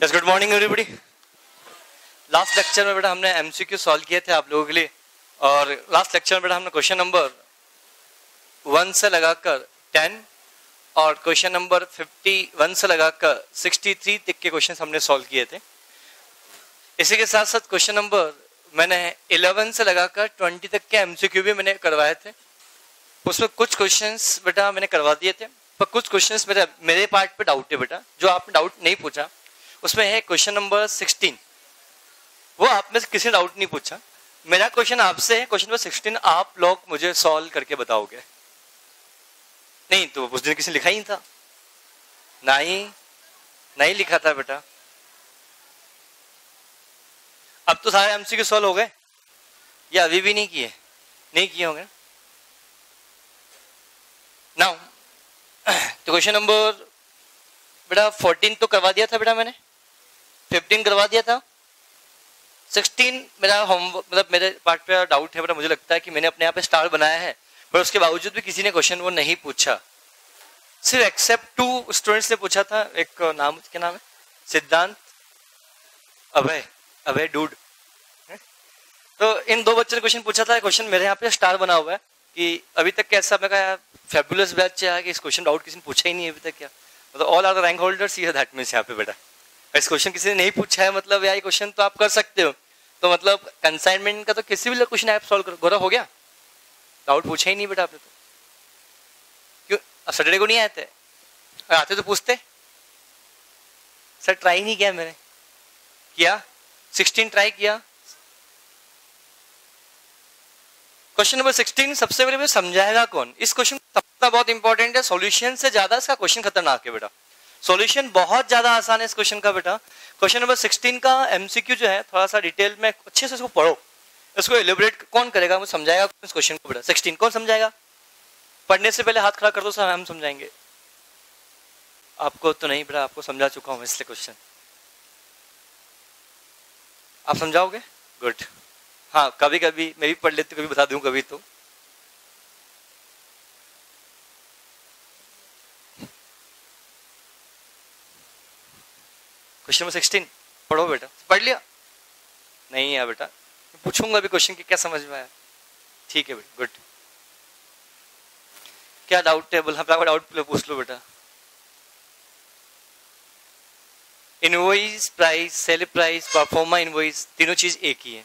Yes, good morning everybody. Last lecture में बेटा हमने एमसीक्यू सॉल्व किए थे आप लोगों के लिए, और लास्ट लेक्चर में बेटा हमने क्वेश्चन नंबर 1 से लगाकर 10 और क्वेश्चन नंबर 51 से लगाकर 63 तक के क्वेश्चन हमने सॉल्व किए थे। इसी के साथ साथ क्वेश्चन नंबर मैंने 11 से लगाकर 20 तक के एमसीक्यू भी मैंने करवाए थे। उसमें कुछ क्वेश्चंस बेटा मैंने करवा दिए थे, पर कुछ क्वेश्चंस मेरे पार्ट पे डाउट है बेटा, जो आपने डाउट नहीं पूछा। उसमें है क्वेश्चन नंबर 16, वो आप में से किसी ने डाउट नहीं पूछा। मेरा क्वेश्चन आपसे है, क्वेश्चन नंबर 16 आप लोग मुझे सॉल्व करके बताओगे। नहीं तो उस दिन किसी ने लिखा ही था, नहीं लिखा था बेटा। अब तो सारे एमसीक्यू सॉल्व हो गए या अभी भी नहीं किए होंगे नाउ। तो क्वेश्चन नंबर बेटा 14 तो करवा दिया था बेटा मैंने, 15 करवा दिया था, 16 मेरा होमवर्क मतलब मेरे पार्ट पे डाउट है बेटा। मुझे लगता है कि मैंने अपने आप पे स्टार बनाया है, पर उसके बावजूद भी किसी ने क्वेश्चन वो नहीं पूछा। सिर्फ एक्सेप्ट 2 स्टूडेंट्स ने पूछा था। एक नाम क्या नाम है, सिद्धांत, अभय डूड। तो इन 2 बच्चों ने क्वेश्चन पूछा था। क्वेश्चन मेरे यहाँ पे स्टार बना हुआ है कि अभी तक कैसा, मैं कहा फैबुलस बैच है कि इस क्वेश्चन डाउट किसी ने पूछा ही नहीं अभी तक। क्या मतलब all are the rank holders, ये दैट मींस यहाँ पे बेटा इस क्वेश्चन किसी ने नहीं पूछा है, मतलब यार ये क्वेश्चन तो आप कर सकते हो। तो मतलब कंसाइनमेंट का तो किसी भी क्वेश्चन आप सॉल्व करो। गोरा हो गया, डाउट पूछा ही नहीं बेटा आपने तो। क्यों सैटरडे को नहीं आए थे? आते तो पूछते। सर ट्राई नहीं किया मैंने, किया 16 ट्राई किया। क्वेश्चन नंबर 16 सबसे पहले समझाएगा कौन? इस क्वेश्चन समझना बहुत इंपॉर्टेंट है। सॉल्यूशन से ज्यादा इसका क्वेश्चन खतरनाक है बेटा। सॉल्यूशन बहुत ज्यादा आसान है इस क्वेश्चन का बेटा। क्वेश्चन नंबर 16 का एमसीक्यू जो है थोड़ा सा डिटेल में अच्छे से इसको पढ़ो, इसको एलिब्रेट कौन करेगा, मुझे समझाएगा इस क्वेश्चन को बेटा। 16 कौन समझाएगा? पढ़ने से पहले हाथ खड़ा कर दो सर, हम समझाएंगे। आपको तो नहीं बेटा, आपको समझा चुका हूं इसलिए क्वेश्चन आप समझाओगे। गुड। हाँ, कभी कभी मैं भी पढ़ लेती, कभी बता दूं कभी। तो क्वेश्चन नंबर 16 पढ़ो बेटा। पढ़ लिया? नहीं है बेटा, पूछूंगा अभी क्वेश्चन की क्या समझ में आया। ठीक है बेटा, गुड। क्या डाउट है? बोल हाँ, डाउट पूछ लो बेटा। Invoice price, sale price, proforma invoice, तीनों चीज एक ही है।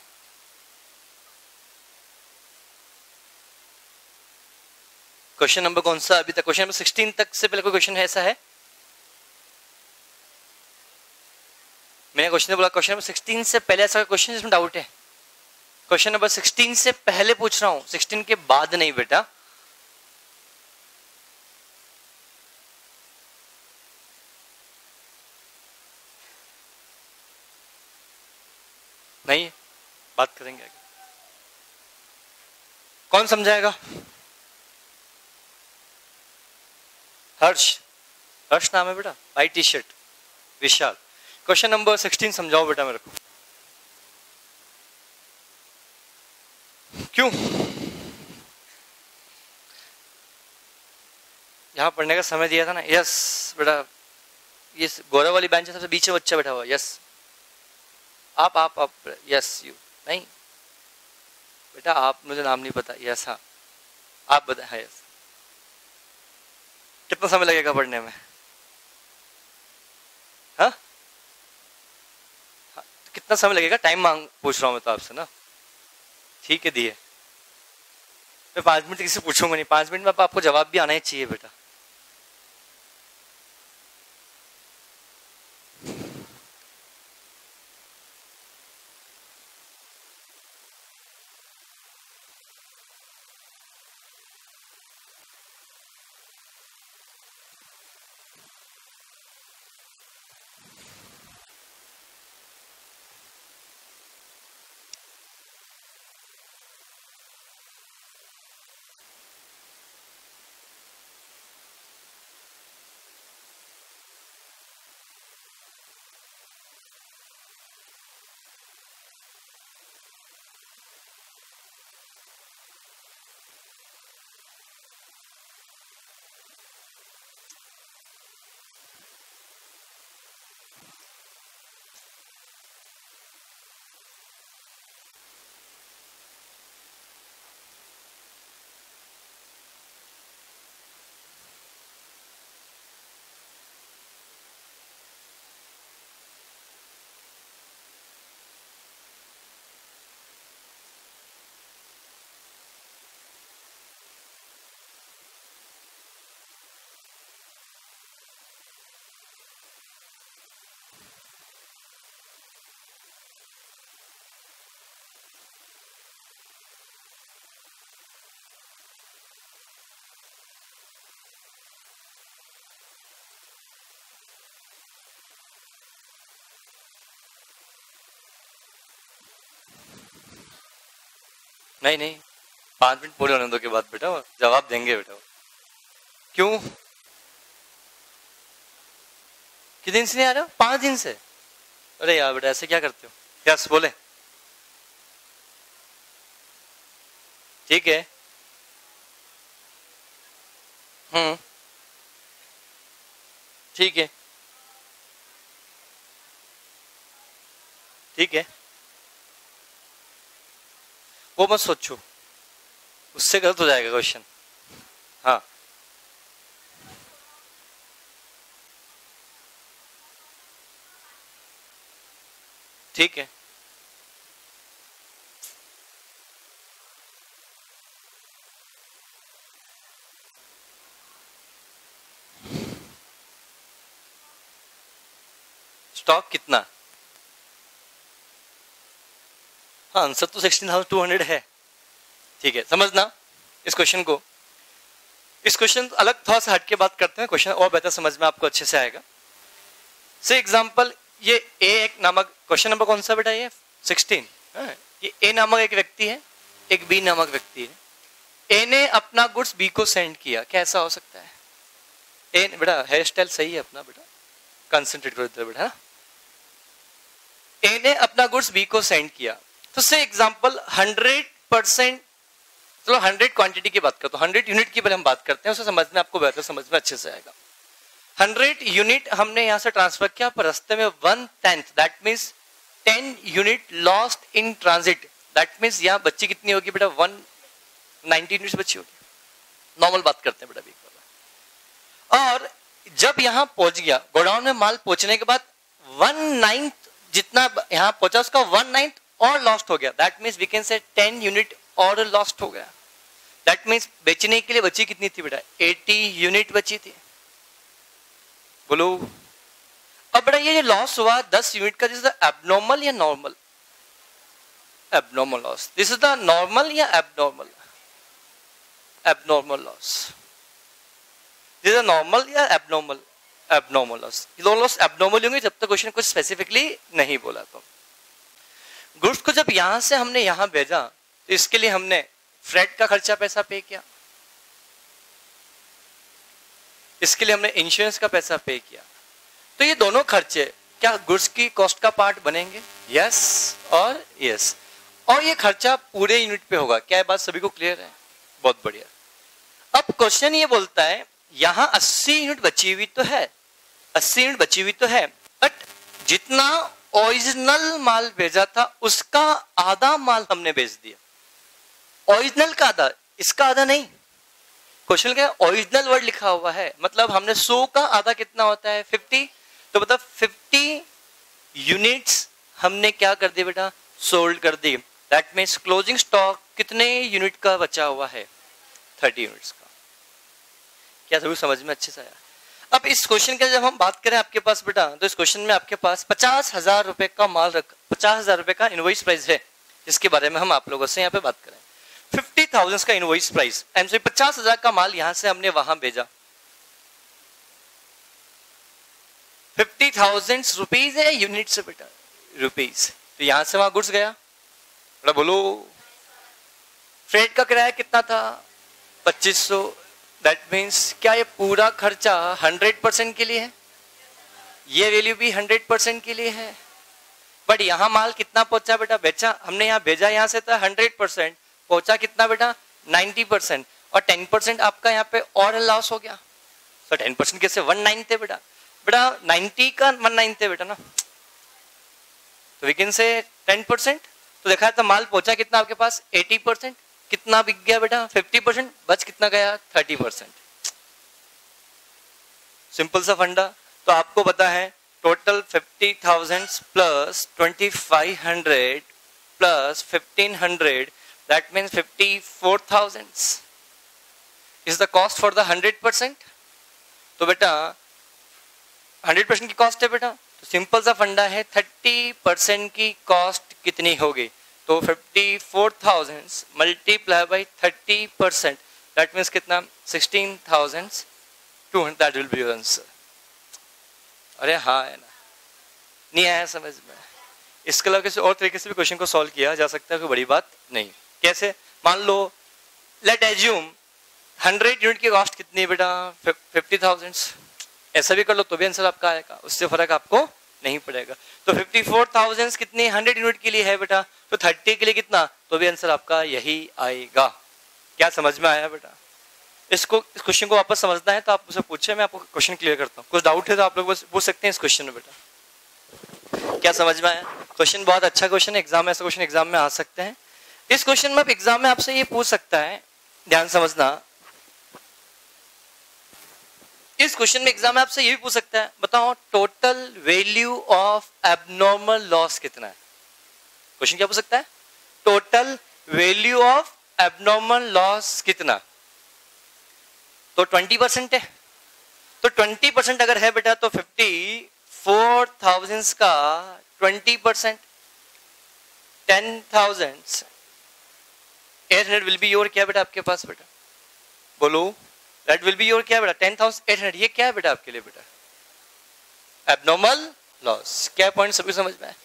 क्वेश्चन नंबर कौन सा अभी तक? क्वेश्चन नंबर 16 तक से पहले कोई क्वेश्चन ऐसा है? मैंने क्वेश्चन बोला क्वेश्चन नंबर 16 से पहले ऐसा क्वेश्चन जिसमें डाउट है? क्वेश्चन नंबर 16 से पहले पूछ रहा हूं, 16 के बाद नहीं बेटा। नहीं, बात करेंगे आगे। कौन समझाएगा? हर्ष नाम है बेटा, वाइट टी शर्ट। विशाल, क्वेश्चन नंबर 16 समझाओ बेटा मेरे को। क्यों? यहां पढ़ने का समय दिया था ना। यस बेटा, ये गौरव वाली बेंच सबसे बीच में बच्चा बैठा हुआ। यस आप यस यू। नहीं बेटा, आप, मुझे नाम नहीं पता। यस हाँ, आप बताए। यस, कितना समय लगेगा पढ़ने में? हाँ, कितना समय लगेगा? टाइम पूछ रहा हूं मैं तो आपसे ना। ठीक है, दिए। मैं 5 मिनट किसी से पूछूंगा नहीं, 5 मिनट में आपको जवाब भी आना ही चाहिए बेटा। नहीं नहीं, 5 मिनट पूरे होने दो के बाद बेटा जवाब देंगे बेटा। क्यों, कितने दिन से नहीं आ रहे हो? 5 दिन से? अरे यार बेटा ऐसे क्या करते हो? यस बोले, ठीक है। ठीक है, ठीक है, वो मत सोचो, उससे गलत हो जाएगा क्वेश्चन। हाँ ठीक है, स्टॉक कितना? हाँ आंसर तो 16,200 है। ठीक है, समझना इस क्वेश्चन को। इस क्वेश्चन अलग थोड़ा सा हट के बात करते हैं, क्वेश्चन और बेहतर समझ में आपको अच्छे से आएगा। से एग्जांपल, ये ए एक नामक, क्वेश्चन नंबर कौन सा बेटा? ये 16। ये ए नामक एक व्यक्ति है, एक बी नामक व्यक्ति है। ए ने अपना गुड्स बी को सेंड किया, कैसा हो सकता है? ए बेटा हेयर स्टाइल सही है अपना बेटा, कंसंट्रेट करो इधर बेटा। ए ने अपना गुड्स बी को सेंड किया, तो से एग्जांपल 100%, चलो 100 क्वांटिटी की बात करते हैं, 100 यूनिट की पहले हम बात करते हैं, उसे समझ में आपको बेहतर समझ में अच्छे से आएगा। 100 यूनिट हमने यहां से ट्रांसफर किया, पर रास्ते में 1/10, that means 10 unit lost in transit. That means यहाँ बच्ची कितनी होगी बेटा? 190 यूनिट बच्ची होगी। नॉर्मल बात करते हैं बेटा वीक वाला। और जब यहां पहुंच गया, गोडाउन में माल पहुंचने के बाद 1/9 जितना यहां पहुंचा, उसका 1/9 और लॉस्ट हो गया। दैट मीन्स वी कैन से 10 यूनिट और लॉस्ट हो गया। दैट मीन्स बेचने के लिए बची कितनी थी बेटा? 80 यूनिट बची थी। बोलो अब बेटा ये लॉस हुआ 10 यूनिट का, दिस इज द एबनॉर्मल या normal? Abnormal loss. This is the normal या abnormal? Abnormal loss. This is normal या एबनॉर्मल? Abnormal loss. दोनों लॉस एबनॉर्मल होंगे जब तक क्वेश्चन कुछ स्पेसिफिकली नहीं बोला। तो गुड्स को जब यहां से हमने यहां भेजा, तो इसके लिए हमने फ्रेट का खर्चा पैसा पे किया, इसके लिए हमने इंश्योरेंस का पैसा पे किया। तो ये दोनों खर्चे क्या गुड्स की कॉस्ट का पार्ट बनेंगे? यस और यस। और ये खर्चा पूरे यूनिट पे होगा। क्या ये बात सभी को क्लियर है? बहुत बढ़िया। अब क्वेश्चन ये बोलता है यहां 80 यूनिट बची हुई तो है, 80 यूनिट बची हुई तो है, बट जितना ओरिजिनल माल भेजा था उसका आधा माल हमने बेच दिया। ओरिजिनल का आधा, इसका आधा नहीं। क्वेश्चन क्या है? ओरिजिनल वर्ड लिखा हुआ है, मतलब हमने 100 का आधा कितना होता है? 50। तो मतलब 50 यूनिट्स हमने क्या कर दिया बेटा? सोल्ड कर दी। दैट मीन्स क्लोजिंग स्टॉक कितने यूनिट का बचा हुआ है? 30 यूनिट्स का। क्या सभी समझ में अच्छे से आया? अब इस क्वेश्चन के जब हम बात करें आपके पास बेटा, तो इस क्वेश्चन में आपके पास 50,000 रुपए का माल रख, 50,000 रुपए का इनवॉइस प्राइस है, जिसके बारे में हम आप लोगों से यहाँ पे बात करें। 50,000 का इनवॉइस प्राइस, 50,000 का माल यहां से हमने वहां भेजा। 50,000 रुपीज है यूनिट से बेटा? रुपीज। तो यहां से वहां गुड्स गया बेटा, बोलो फ्रेट का किराया कितना था? 2500। दैट मीन्स क्या ये पूरा खर्चा 100% के लिए है? ये वैल्यू भी 100% के लिए है। बट यहां माल कितना पहुंचा बेटा? बेचा हमने, यहां भेजा यहां से था 100%, पहुंचा कितना बेटा? 90%। और 10% आपका यहाँ पे और लॉस हो गया। तो 10% कैसे? 19 थे बेटा। बेटा 90 का 19 थे बेटा ना, तो वी कैन से 10%। तो देखा था माल पहुंचा कितना आपके पास? 80%। कितना बिक गया बेटा? 50%। बच कितना गया? 30%। सिंपल सा फंडा। तो आपको पता है total 50,000 plus 2,500 plus 1,500, that means 54,000 is the cost for the 100%। तो बेटा 100% की कॉस्ट है बेटा, तो सिंपल सा फंडा है 30% की कॉस्ट कितनी होगी? तो 54,000 मल्टीप्लाई बाई 30%, दैट मीन्स कितना? 16,200। That will be your answer. अरे हाँ है ना? नहीं आया समझ में? इसके अलावा किसी और तरीके से भी क्वेश्चन को सॉल्व किया जा सकता है, कोई बड़ी बात नहीं। कैसे? मान लो लेट एज्यूम 100 यूनिट की कॉस्ट कितनी है बेटा 50,000, ऐसा भी कर लो तो भी आंसर आपका आएगा, उससे फर्क आपको नहीं पड़ेगा। तो 54,000 कितनी 100 यूनिट के लिए है बेटा, तो 30 के लिए कितना, तो भी आंसर आपका यही आएगा। क्या समझ में आया बेटा? इस क्वेश्चन को वापस समझना है तो आप मुझसे पूछे, मैं आपको क्वेश्चन क्लियर करता हूँ। कुछ डाउट है तो आप लोग पूछ सकते हैं इस क्वेश्चन में बेटा। क्या समझ में आया? क्वेश्चन बहुत अच्छा क्वेश्चन है, एग्जाम में ऐसा क्वेश्चन एग्जाम में आ सकते हैं। इस क्वेश्चन में एग्जाम में आपसे ये पूछ सकता है, ध्यान समझना, इस क्वेश्चन में एग्जाम में आपसे ये भी पूछ सकता है, बताओ total value of abnormal loss कितना है। क्वेश्चन क्या पूछ सकता है, total value of abnormal loss कितना, तो 20% है। तो 20% अगर है बेटा तो 54,000 का 20% 10,000 800 विल बी योर क्या बेटा आपके पास बेटा, बोलो दैट विल बी योर क्या बेटा 10,800। ये क्या है बेटा आपके लिए बेटा, एबनॉर्मल लॉस। क्या पॉइंट सभी समझ में आए?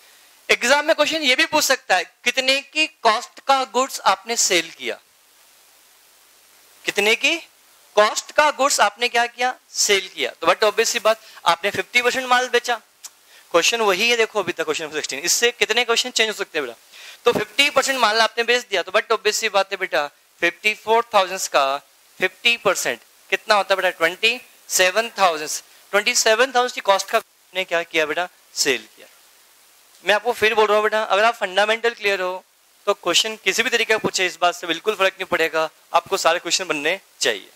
एग्जाम में क्वेश्चन ये भी पूछ सकता है, कितने की कॉस्ट का गुड्स आपने सेल किया, कितने की कॉस्ट का गुड्स आपने क्या किया, सेल किया। तो बट ऑब्वियस सी बात, आपने 50% माल बेचा, क्वेश्चन वही है, देखो अभी तक क्वेश्चन 16, इससे कितने क्वेश्चन चेंज हो सकते हैं बेटा। तो 50% माल आपने बेच दिया, तो बट ऑब्वियस सी बात है बेटा 54,000 का 50% कितना होता है बेटा 27,000। 27,000 की कॉस्ट का आपने क्या किया बेटा, सेल किया। मैं आपको फिर बोल रहा हूँ बेटा, अगर आप फंडामेंटल क्लियर हो तो क्वेश्चन किसी भी तरीके का पूछे, इस बात से बिल्कुल फर्क नहीं पड़ेगा, आपको सारे क्वेश्चन बनने चाहिए।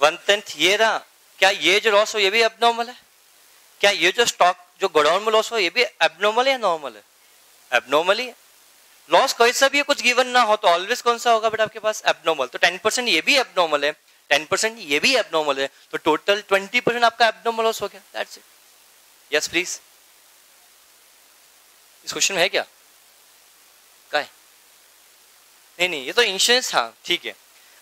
1/10 ये रहा, क्या ये जो लॉस हो ये भी एबनॉर्मल है? क्या ये जो स्टॉक जो गोडाउन में लॉस हो ये भी एबनॉर्मल है या नॉर्मल है? एबनॉर्मल ही है। लॉस कोई सा भी है, कुछ गिवन ना हो तो ऑलवेज कौन सा होगा बेटा आपके पास, एबनॉर्मल। तो 10% ये भी एबनॉर्मल है, 10% ये भी एबनॉर्मल है, तो टोटल 20% आपका एबनॉर्मल लॉस हो गया। That's it. Yes please. इस क्वेश्चन में है क्या? क्या है? नहीं ये तो इंश्योरेंस, हाँ ठीक है।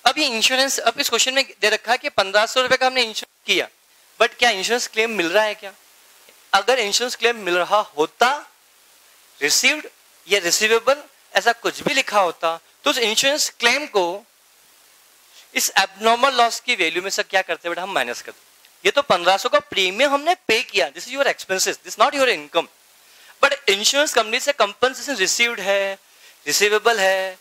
अब ये इंश्योरेंस, अब इस क्वेश्चन में दे रखा है कि 1,500 रुपए का हमने इंश्योरेंस किया, बट क्या इंश्योरेंस क्लेम मिल रहा है क्या? अगर इंश्योरेंस क्लेम मिल रहा होता, रिसीव्ड या रिसीवेबल ऐसा कुछ भी लिखा होता, तो उस इंश्योरेंस क्लेम को इस एबनॉर्मल लॉस की वैल्यू में से क्या करते बेटा, हम माइनस करते। ये तो 1,500 का प्रीमियम हमने पे किया, this is your expenses, this not your income. But insurance company से कंपनसेशन रिसीव्ड है, रिसीवेबल है,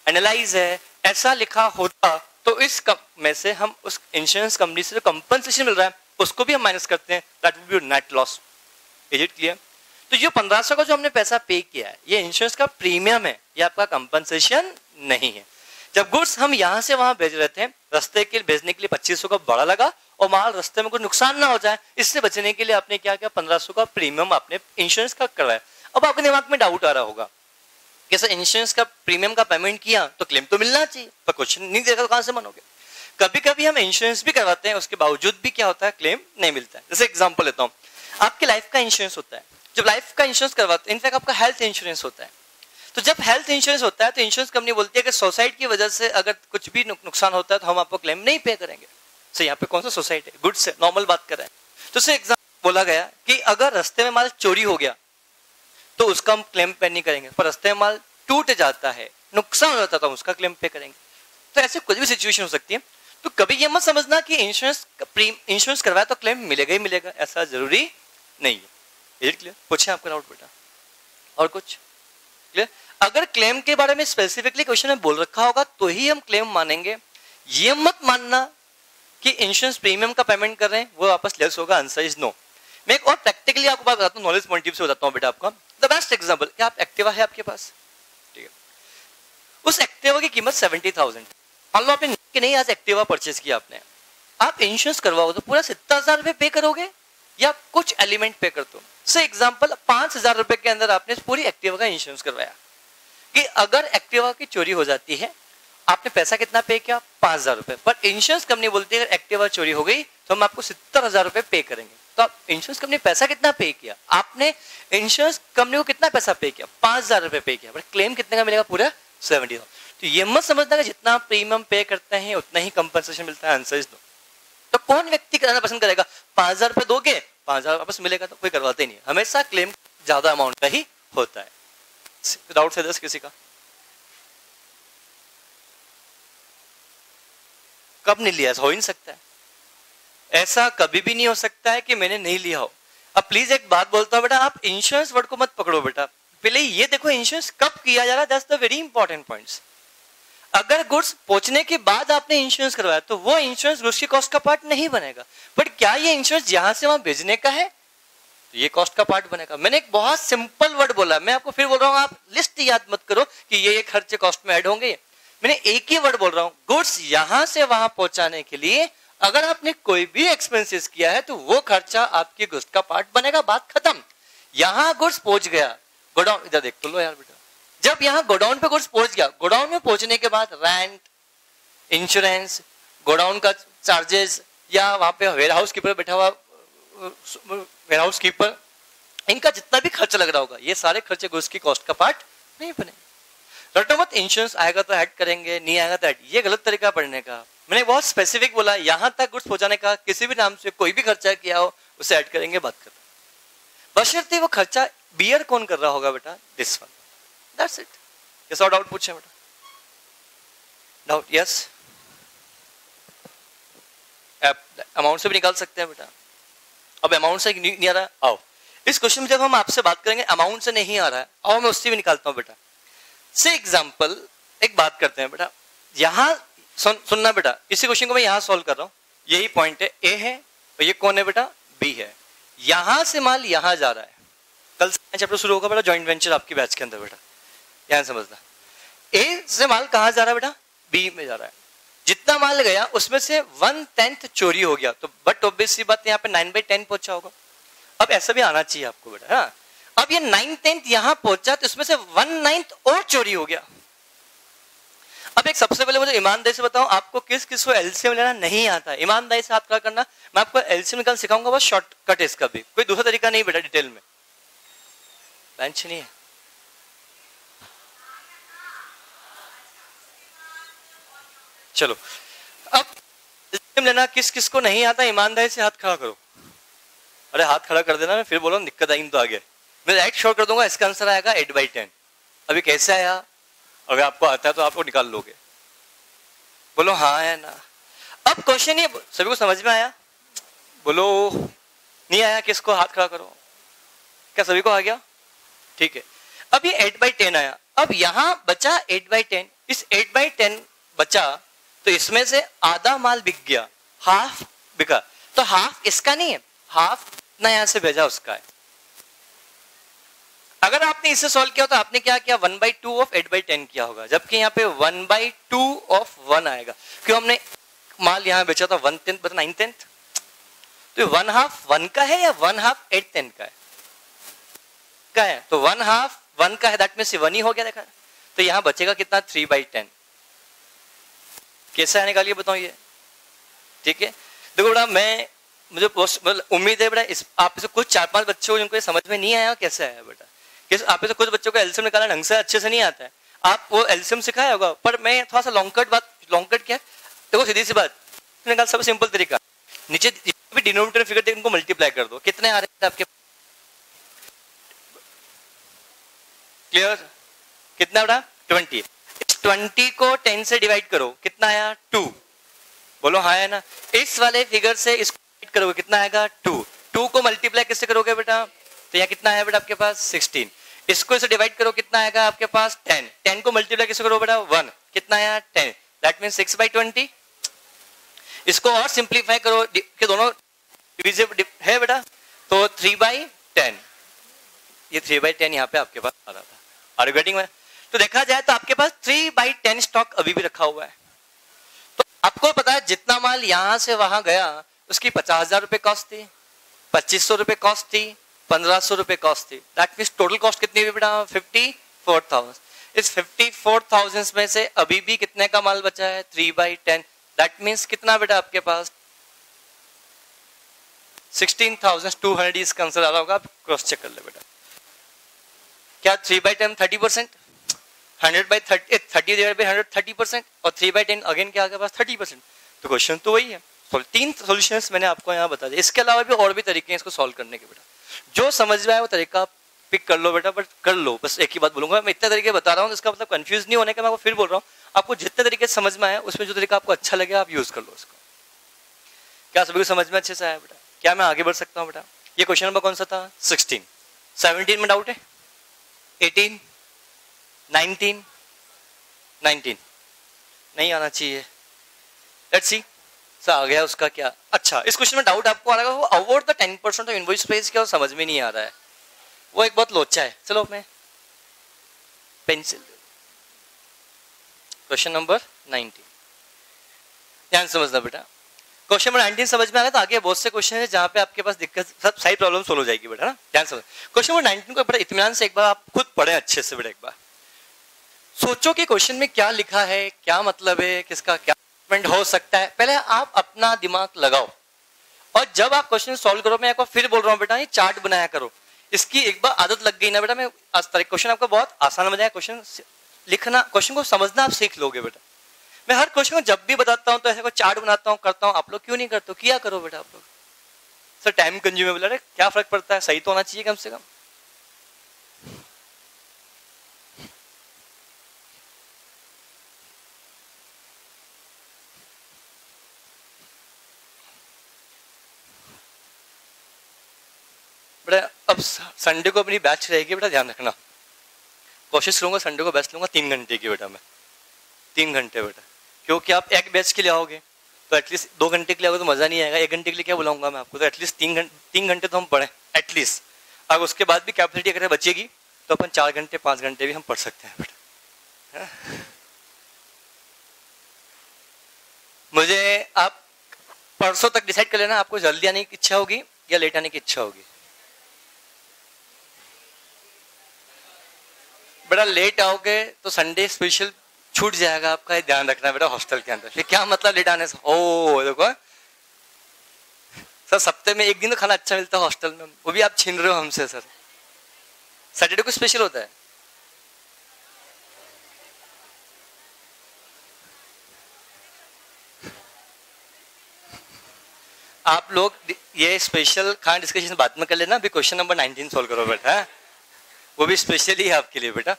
एनालाइज है, ऐसा लिखा होता तो इस में से हम उस इंश्योरेंस कंपनी से जो कंपनसेशन मिल रहा है उसको भी हम माइनस करते हैं, that will be your net loss. Is it clear? तो ये 1,500 का जो हमने पैसा पे किया है ये इंश्योरेंस का प्रीमियम है, ये आपका कंपनसेशन नहीं है। जब गुड्स हम यहां से वहां भेज रहे थे, रास्ते के भेजने के लिए 2,500 का बड़ा लगा और माल रास्ते में कोई नुकसान ना हो जाए, इससे बचने के लिए आपने क्या किया, 1,500 का प्रीमियम आपने इंश्योरेंस का करवाया। अब आपके दिमाग में डाउट आ रहा होगा कि सर इंश्योरेंस का प्रीमियम का पेमेंट किया तो क्लेम तो मिलना चाहिए, पर क्वेश्चन नहीं देगा तो कहां से मनोगे। कभी कभी हम इंश्योरेंस भी करवाते हैं, उसके बावजूद भी क्या होता है, क्लेम नहीं मिलता है। जैसे एग्जांपल लेता हूं, आपके लाइफ का इंश्योरेंस होता है, जब लाइफ का इंश्योरेंस करवाते हैं, इनफैक्ट आपका हेल्थ इंश्योरेंस होता है, तो जब हेल्थ इंश्योरेंस होता है तो इंश्योरेंस कंपनी बोलती है कि सोसाइटी की वजह से अगर कुछ भी नुकसान होता है तो हम आपको क्लेम नहीं पे करेंगे। सो यहाँ पे कौन सा सोसाइटी है, गुड्स है, नॉर्मल बात कर रहे हैं। तो एग्जाम्पल बोला गया कि अगर रास्ते में माल चोरी हो गया तो उसका हम क्लेम पे नहीं करेंगे, पर रास्ते में माल टूट जाता है, नुकसान हो जाता है तो हम उसका क्लेम पे करेंगे। तो ऐसे कुछ भी सिचुएशन हो सकती है। तो कभी ये मत समझना कि इंश्योरेंस करवाया तो क्लेम मिलेगा ही मिलेगा, ऐसा जरूरी नहीं है। Is it clear? पूछे आपका डाउट बेटा, और कुछ क्लियर? अगर क्लेम के बारे में स्पेसिफिकली क्वेश्चन में बोल रखा होगा तो ही हम क्लेम मानेंगे। ये मत मानना कि इंश्योरेंस प्रीमियम का पेमेंट कर रहे हैं वो वापस लेस होगा, आंसर इज नो। मैं एक और प्रैक्टिकली आपको बात बताता हूँ, नॉलेज पॉइंट से बताता हूँ बेटा आपका। द बेस्ट एग्जांपल, क्या आप एक्टिवा है आपके पास, ठीक है, उस एक्टिवा की कीमत 70,000। मान लो आपने नहीं आज एक्टिवा परचेज किया आपने, आप इंश्योरेंस करवाओ तो पूरा 70,000 रुपए पे करोगे या कुछ एलिमेंट पे करते हो। से एग्जांपल 5,000 रुपए के अंदर आपने पूरी एक्टिवा का इंश्योरेंस करवाया कि अगर एक्टिवा की चोरी हो जाती है, आपने पैसा कितना पे किया, 5,000 रुपए, पर इंश्योरेंस कंपनी बोलती है अगर एक्टिवा चोरी हो गई तो हम आपको 70,000 रुपए पे करेंगे। तो आप इंश्योरेंस कंपनी पैसा कितना पे किया, आपने इंश्योरेंस कंपनी को कितना पैसा पे किया, 5,000 रुपए पे किया, बट क्लेम कितने का मिलेगा, पूरा 70,000। तो ये मत समझना कि जितना प्रीमियम पे करते हैं उतना ही कंपनसेशन मिलता है, आंसर इज नो। तो कौन व्यक्ति कराना पसंद करेगा, 5,000 रुपए दोगे 5,000 वापस मिलेगा, तो कोई करवाते नहीं, हमेशा क्लेम ज्यादा अमाउंट का ही होता है। डाउट है दस किसी का? कब नहीं लिया? हो ही नहीं सकता है, ऐसा कभी भी नहीं हो सकता है कि मैंने नहीं लिया हो। अब प्लीज एक बात बोलता हूं बेटा, आप इंश्योरेंस वर्ड को मत पकड़ो बेटा, पहले ये देखो इंश्योरेंस कब किया जा रहा है, that's the very important points. अगर गुड्स पहुंचने के बाद आपने इंश्योरेंस करवाया तो वो इंश्योरेंस गुड्स की कॉस्ट का पार्ट नहीं बनेगा, बट क्या ये इंश्योरेंस यहां से वहां भेजने का है तो ये कॉस्ट का पार्ट बनेगा। मैंने एक बहुत सिंपल वर्ड बोला, मैं आपको फिर बोल रहा हूं, आप लिस्ट याद मत करो कि ये खर्चे कॉस्ट में ऐड होंगे। मैंने एक ही वर्ड बोल रहा हूं, गुड्स यहां से वहां पहुंचाने के लिए अगर आपने कोई भी एक्सपेंसेस किया है तो वो खर्चा आपकी गुड्स का पार्ट बनेगा, बात खत्म। यहां गुड्स पहुंच गया, गोडाउन इधर देख तो लो यार बेटा, जब यहां गोडाउन पे गुड्स पहुंच गया, गोडाउन में पहुंचने के बाद रेंट, इंश्योरेंस, गोडाउन का चार्जेस, या वहां पे वेयर हाउस कीपर बैठा हुआ वेयर हाउस कीपर, इनका जितना भी खर्चा लग रहा होगा, ये सारे खर्चे गुड्स की कॉस्ट का पार्ट नहीं बने। रटो मत, इंश्योरेंस आएगा तो ऐड करेंगे, नहीं आएगा तो ऐड, ये गलत तरीका पढ़ने का। मैंने बहुत स्पेसिफिक बोला, यहां तक गुड्स पहुंचाने का किसी भी नाम से कोई भी खर्चा किया हो उसे ऐड करेंगे, बात खत्म। बशर्ते वो खर्चा बियर कौन कर रहा होगा बेटा, this one, that's it. Yes और डाउट पूछे बेटा? डाउट? यस, अमाउंट से भी निकाल सकते हैं बेटा। अब अमाउंट से नहीं आ रहा है, आओ इस क्वेश्चन में जब हम आपसे बात करेंगे अमाउंट से नहीं आ रहा है, आओ मैं उससे भी निकालता हूं बेटा। से एग्जांपल एक बात करते हैं बेटा, यहां सुनना बेटा, इसी क्वेश्चन को मैं यहां सॉल्व कर रहा हूं, यही पॉइंट है, ए है और ये कौन है बेटा, बी है। यहां से माल यहां जा रहा है, कल से चैप्टर शुरू होगा बेटा जॉइंट वेंचर आपकी बैच के अंदर बेटा, यहां समझना। ए से माल कहां जा रहा है बेटा, बी में जा रहा है। जितना माल गया उसमें से 1/10 चोरी हो गया, तो बट ऑब्वियस सी बात यहाँ पे 9/10 पहुंचा होगा। अब ऐसा भी आना चाहिए आपको बेटा, हाँ। अब ये 9/10 यहां पहुंचा तो इसमें से 1/9 और चोरी हो गया। अब एक सबसे पहले मुझे ईमानदारी से बताओ, आपको किस किस को एलसीएम लेना नहीं आता है, ईमानदारी से हाथ खड़ा करना। मैं आपको एलसीएम निकाल सिखाऊंगा, बस शॉर्टकट है इसका भी, कोई दूसरा तरीका नहीं बेटा डिटेल में। बेंच नहीं है, चलो। अब एलसीएम लेना किस किस को नहीं आता, ईमानदारी से हाथ खड़ा करो। अरे हाथ खड़ा कर देना, मैं फिर बोलो दिक्कत आई तो आगे मैं राइट शॉर्ट कर दूंगा, इसका आंसर आएगा 8/10। अभी कैसे आया, अगर आपको आता है तो आपको निकाल लोगे, बोलो हाँ है ना। अब क्वेश्चन ये सभी को समझ में आया, बोलो नहीं आया, किसको हाथ खड़ा करो। क्या सभी को आ गया? ठीक है। अब ये 8/10 आया, अब यहां बचा 8/10, इस 8/10 बचा तो इसमें से आधा माल बिक गया, हाफ बिका, तो हाफ इसका नहीं है, हाफ ना यहां से भेजा उसका है। अगर आपने इसे सॉल्व किया तो आपने क्या किया, 1/2 ऑफ 8/10 किया होगा, जबकि यहाँ पे 1/2 ऑफ 1 आएगा, क्यों हमने माल यहां बेचा था 1/10 बता 9/10, तो 1/2 1 का है या 1/2 8/10 का है, तो 1/2 1 का है, दैट मींस 1 ही हो गया, देखा। तो यहां बचेगा कितना, 3/10। कैसा है निकालिए बताओ ये, ठीक है। देखो बेटा, मुझे उम्मीद है बेटा इस आप से कुछ 4-5 बच्चों को जिनको ये समझ में नहीं आया कैसे आया बेटा, आप से कुछ बच्चों को एलसीएम निकालना ढंग से अच्छे से नहीं आता है, आप वो एलसीएम सिखाया होगा, पर मैं थोड़ा सा लॉन्ग कट क्या, देखो सीधी सी बात निकाल, सब सिंपल तरीका, नीचे भी डिनोमिनेटर फिगर दे उनको मल्टीप्लाई कर दो, कितने आ रहे हैं आपके, क्लियर, कितना बेटा 20, 20 को 10 से डिवाइड करो, कितना आया 2, बोलो हाँ है ना। इस वाले फिगर से इसको डिवाइड करोगे कितना आएगा 2 को मल्टीप्लाई किससे करोगे बेटा, तो यहाँ कितना है बेटा आपके पास 16, इसको इसे डिवाइड करो कितना आएगा आपके पास 10 को मल्टीप्लाई किससे करो बेटा 1, कितना आया 10, दैट मींस 6/20। इसको और सिंप्लीफाई करो कि दोनों डिविजिबल है बेटा, तो 3/10, ये 3/10 यहाँ पे आपके पास आ रहा था, आर यू गेटिंग में। तो देखा जाए तो आपके पास 3/10 स्टॉक अभी भी रखा हुआ है, तो आपको पता है जितना माल यहां से वहां गया उसकी 50,000 रुपए कॉस्ट थी, 2500 रुपए कॉस्ट थी, 1500 रुपए कॉस्ट थी, दैट मींस टोटल कॉस्ट कितनी हुई बेटा 54,000। इस 54,000 में से अभी भी कितने का माल बचा है 3/10, दैट मींस कितना बेटा आपके पास 16,200, इसका आंसर आ रहा होगा, आप क्रॉस चेक कर ले बेटा। क्या 3/10 30%, 100/30 30/100 30%, और 3/10 अगेन क्या आपके पास 30%, तो क्वेश्चन तो वही है। 3 सॉल्यूशंस मैंने आपको यहाँ बता दिया, इसके अलावा भी और भी तरीके हैं इसको सॉल्व करने के बेटा, जो समझ में आए वो तरीका पिक कर लो बेटा, बट कर लो। बस एक ही बात बोलूंगा, मैं इतने तरीके बता रहा हूँ, इसका मतलब कंफ्यूज नहीं होने का। मैं आपको फिर बोल रहा हूँ, आपको जितने तरीके समझ में आए उसमें जो तरीका आपको अच्छा लगे आप यूज कर लो उसको। क्या सभी को समझ में अच्छे से आया बेटा? क्या मैं आगे बढ़ सकता हूँ बेटा? ये क्वेश्चन नंबर कौन सा था? 16। 17 में डाउट है? 18, 19, 19 नहीं आना चाहिए। लेट्स सी सर आ गया उसका क्या। अच्छा, इस क्वेश्चन में डाउट आपको आ रहा है, वो award the 10% of invoice price क्या समझ में नहीं आ रहा है, वो एक बहुत लोचा है। चलो मैं पेंसिल, क्वेश्चन नंबर 19 ध्यान समझना बेटा। क्वेश्चन नंबर 19 समझ में आ रहा है तो आगे बहुत से क्वेश्चन है जहां पे आपके पास दिक्कत, सब सारी प्रॉब्लम सोल्व हो जाएगी बेटा ना। ध्यान समझ। क्वेश्चन नंबर 19 को बड़ा इत्मीनान से एक बार आप खुद पढ़े अच्छे से बेटा। एक बार सोचो कि क्वेश्चन में क्या लिखा है, क्या मतलब है, किसका क्या हो सकता है। पहले आप अपना दिमाग लगाओ और जब आप क्वेश्चन सॉल्व करो, मैं एक बार फिर बोल रहा हूँ बेटा, ये चार्ट बनाया करो। इसकी एक बार आदत लग गई ना बेटा, मैं आज तक क्वेश्चन आपका बहुत आसान बन जाए। क्वेश्चन लिखना, क्वेश्चन को समझना आप सीख लोगे बेटा। मैं हर क्वेश्चन को जब भी बताता हूँ तो ऐसे को चार्ट बनाता हूँ, करता हूँ। आप लोग क्यों नहीं करते? किया करो बेटा आप लोग। सर टाइम कंज्यूमेबल है, क्या फर्क पड़ता है, सही तो होना चाहिए कम से कम। बेटा अब संडे को अपनी बैच रहेगी बेटा, ध्यान रखना। कोशिश करूंगा संडे को बैच लूंगा 3 घंटे की बेटा मैं, 3 घंटे बेटा। क्योंकि आप एक बैच के लिए आओगे तो एटलीस्ट 2 घंटे के लिए आओगे तो मजा नहीं आएगा। 1 घंटे के लिए क्या बुलाऊंगा मैं आपको, तो एटलीस्ट 3 घंटे तो हम पढ़े एटलीस्ट। अगर उसके बाद भी कैपेसिटी अगर बचेगी तो अपन 4 घंटे 5 घंटे भी हम पढ़ सकते हैं बेटा। मुझे आप परसों तक डिसाइड कर लेना, आपको जल्दी आने की इच्छा होगी या लेट आने की इच्छा होगी। बेटा लेट आओगे तो संडे स्पेशल छूट जाएगा आपका, ये ध्यान रखना बेटा हॉस्टल के अंदर। फिर क्या मतलब लेट आने से? ओ देखो सर, सप्ते में एक दिन तो खाना अच्छा मिलता है हॉस्टल में, वो भी आप छीन रहे हो हमसे सर। सैटरडे को स्पेशल होता है। आप लोग ये स्पेशल खाना डिस्कशन बाद में कर लेना, अभी क्वेश्चन नंबर 19 सोल्व करो बेटा, वो भी स्पेशली है आपके लिए बेटा।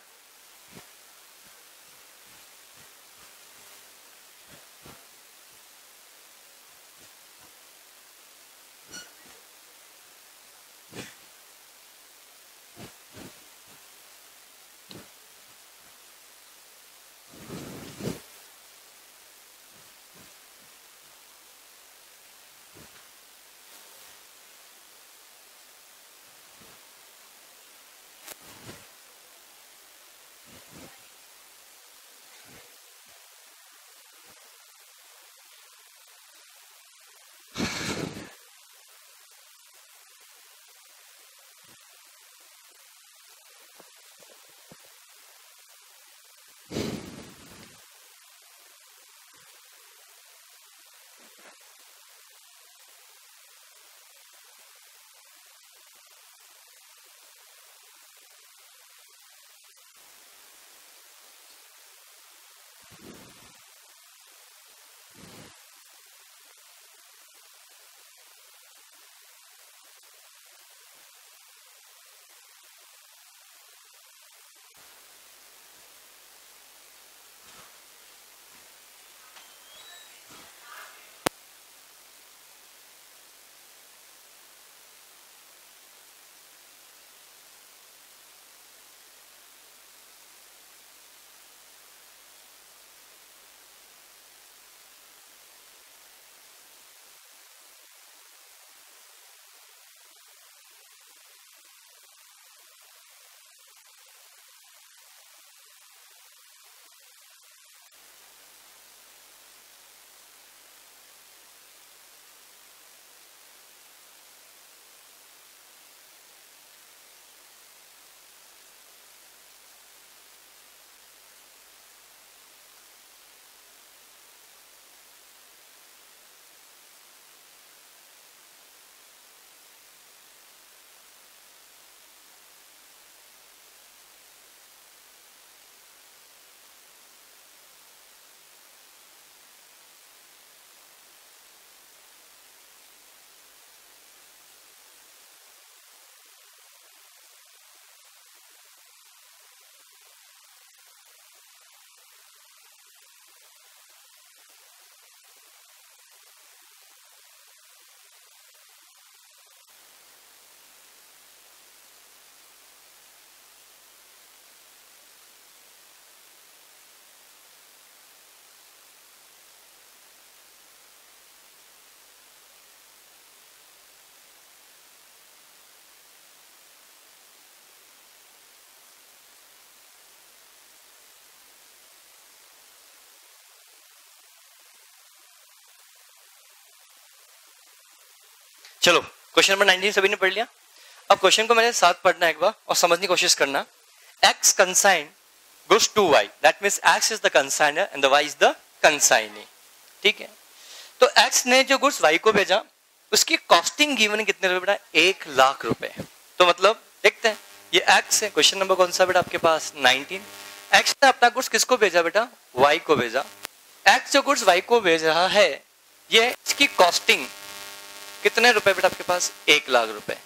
चलो क्वेश्चन नंबर 19 सभी ने पढ़ लिया। अब क्वेश्चन को मेरे साथ पढ़ना एक बार और समझने की कोशिश करना। X consigned goes to Y, that means X is the consigner and the Y is the consignee। ठीक है, तो X ने जो गुड्स Y को भेजा उसकी कॉस्टिंग गिवन कितने रुपए बेटा? 1 लाख रुपए। तो मतलब देखते हैं, ये X है, क्वेश्चन नंबर कौन सा बेटा आपके पास? 19। X ने अपना गुड्स किसको भेजा बेटा? Y को भेजा। X जो गुड्स Y को भेज रहा है, ये इसकी कॉस्टिंग कितने रुपए बेटा आपके पास? 1 लाख रुपए।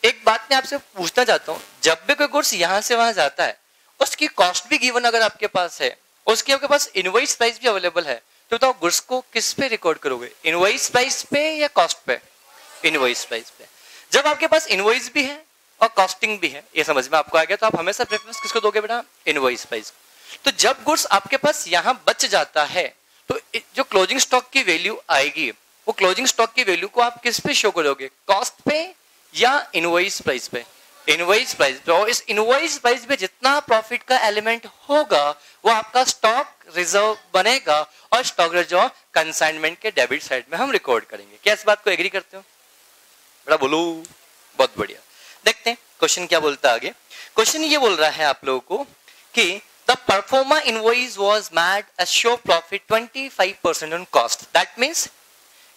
एक बात मैं आपसे पूछना चाहता हूं, जब भी कोई गुड्स यहां से वहां जाता है उसकी कॉस्ट भी गिवन अगर आपके पास है, उसके आपके पास इनवॉइस प्राइस भी अवेलेबल है, तो बताओ गुड्स को किस पे रिकॉर्ड करोगे? इनवॉइस प्राइस पे या कॉस्ट पे? इनवॉइस प्राइस पे। जब आपके पास इनवॉइस भी है और कॉस्टिंग भी है, ये समझ में आपको आ गया, तो आप हमेशा प्रेफरेंस किसको दोगे बेटा? Invoice price. तो जब गुड्स आपके पास यहां बच जाता है तो जो क्लोजिंग स्टॉक की वैल्यू आएगी, वो क्लोजिंग स्टॉक की वैल्यू को आप किस पे शो करोगे? कॉस्ट पे या इनवॉइस प्राइस पे? इनवॉइस प्राइस पे। और इस इनवॉइस प्राइस पे जितना प्रॉफिट का एलिमेंट होगा वो आपका स्टॉक रिजर्व बनेगा और स्टॉक रिजर्व कंसाइनमेंट के डेबिट साइड में हम रिकॉर्ड करेंगे। क्या इस बात को एग्री करते हो बेटा? बोलो। बहुत बढ़िया। देखते हैं क्वेश्चन क्या बोलता है आगे। क्वेश्चन ये बोल रहा है आप लोगों को कि the proforma invoice was made as show profit 25% on cost. That means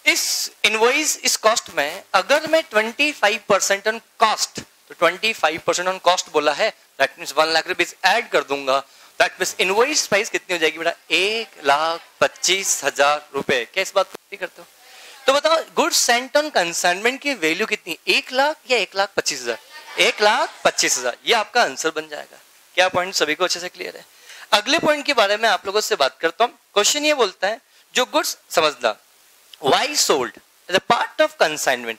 इस इनवॉइस इस कॉस्ट में अगर मैं 25% ऑन कॉस्ट, तो 25% ऑन कॉस्ट बोला है, that means 1 lakh rupees add कर दूंगा, दैट मींस इनवॉइस प्राइस कितनी हो जाएगी बेटा? 1,25,000 रुपए। क्या इस बात को करते हो? तो बताओ गुड्स सेंट ऑन कंसाइनमेंट की वैल्यू कितनी? 1 लाख या 1,25,000? 1,25,000। ये आपका आंसर बन जाएगा। क्या पॉइंट सभी को अच्छे से क्लियर है? अगले पॉइंट के बारे में आप लोगों से बात करता हूं। क्वेश्चन ये बोलता है जो गुड्स समझना Y sold as a part of consignment,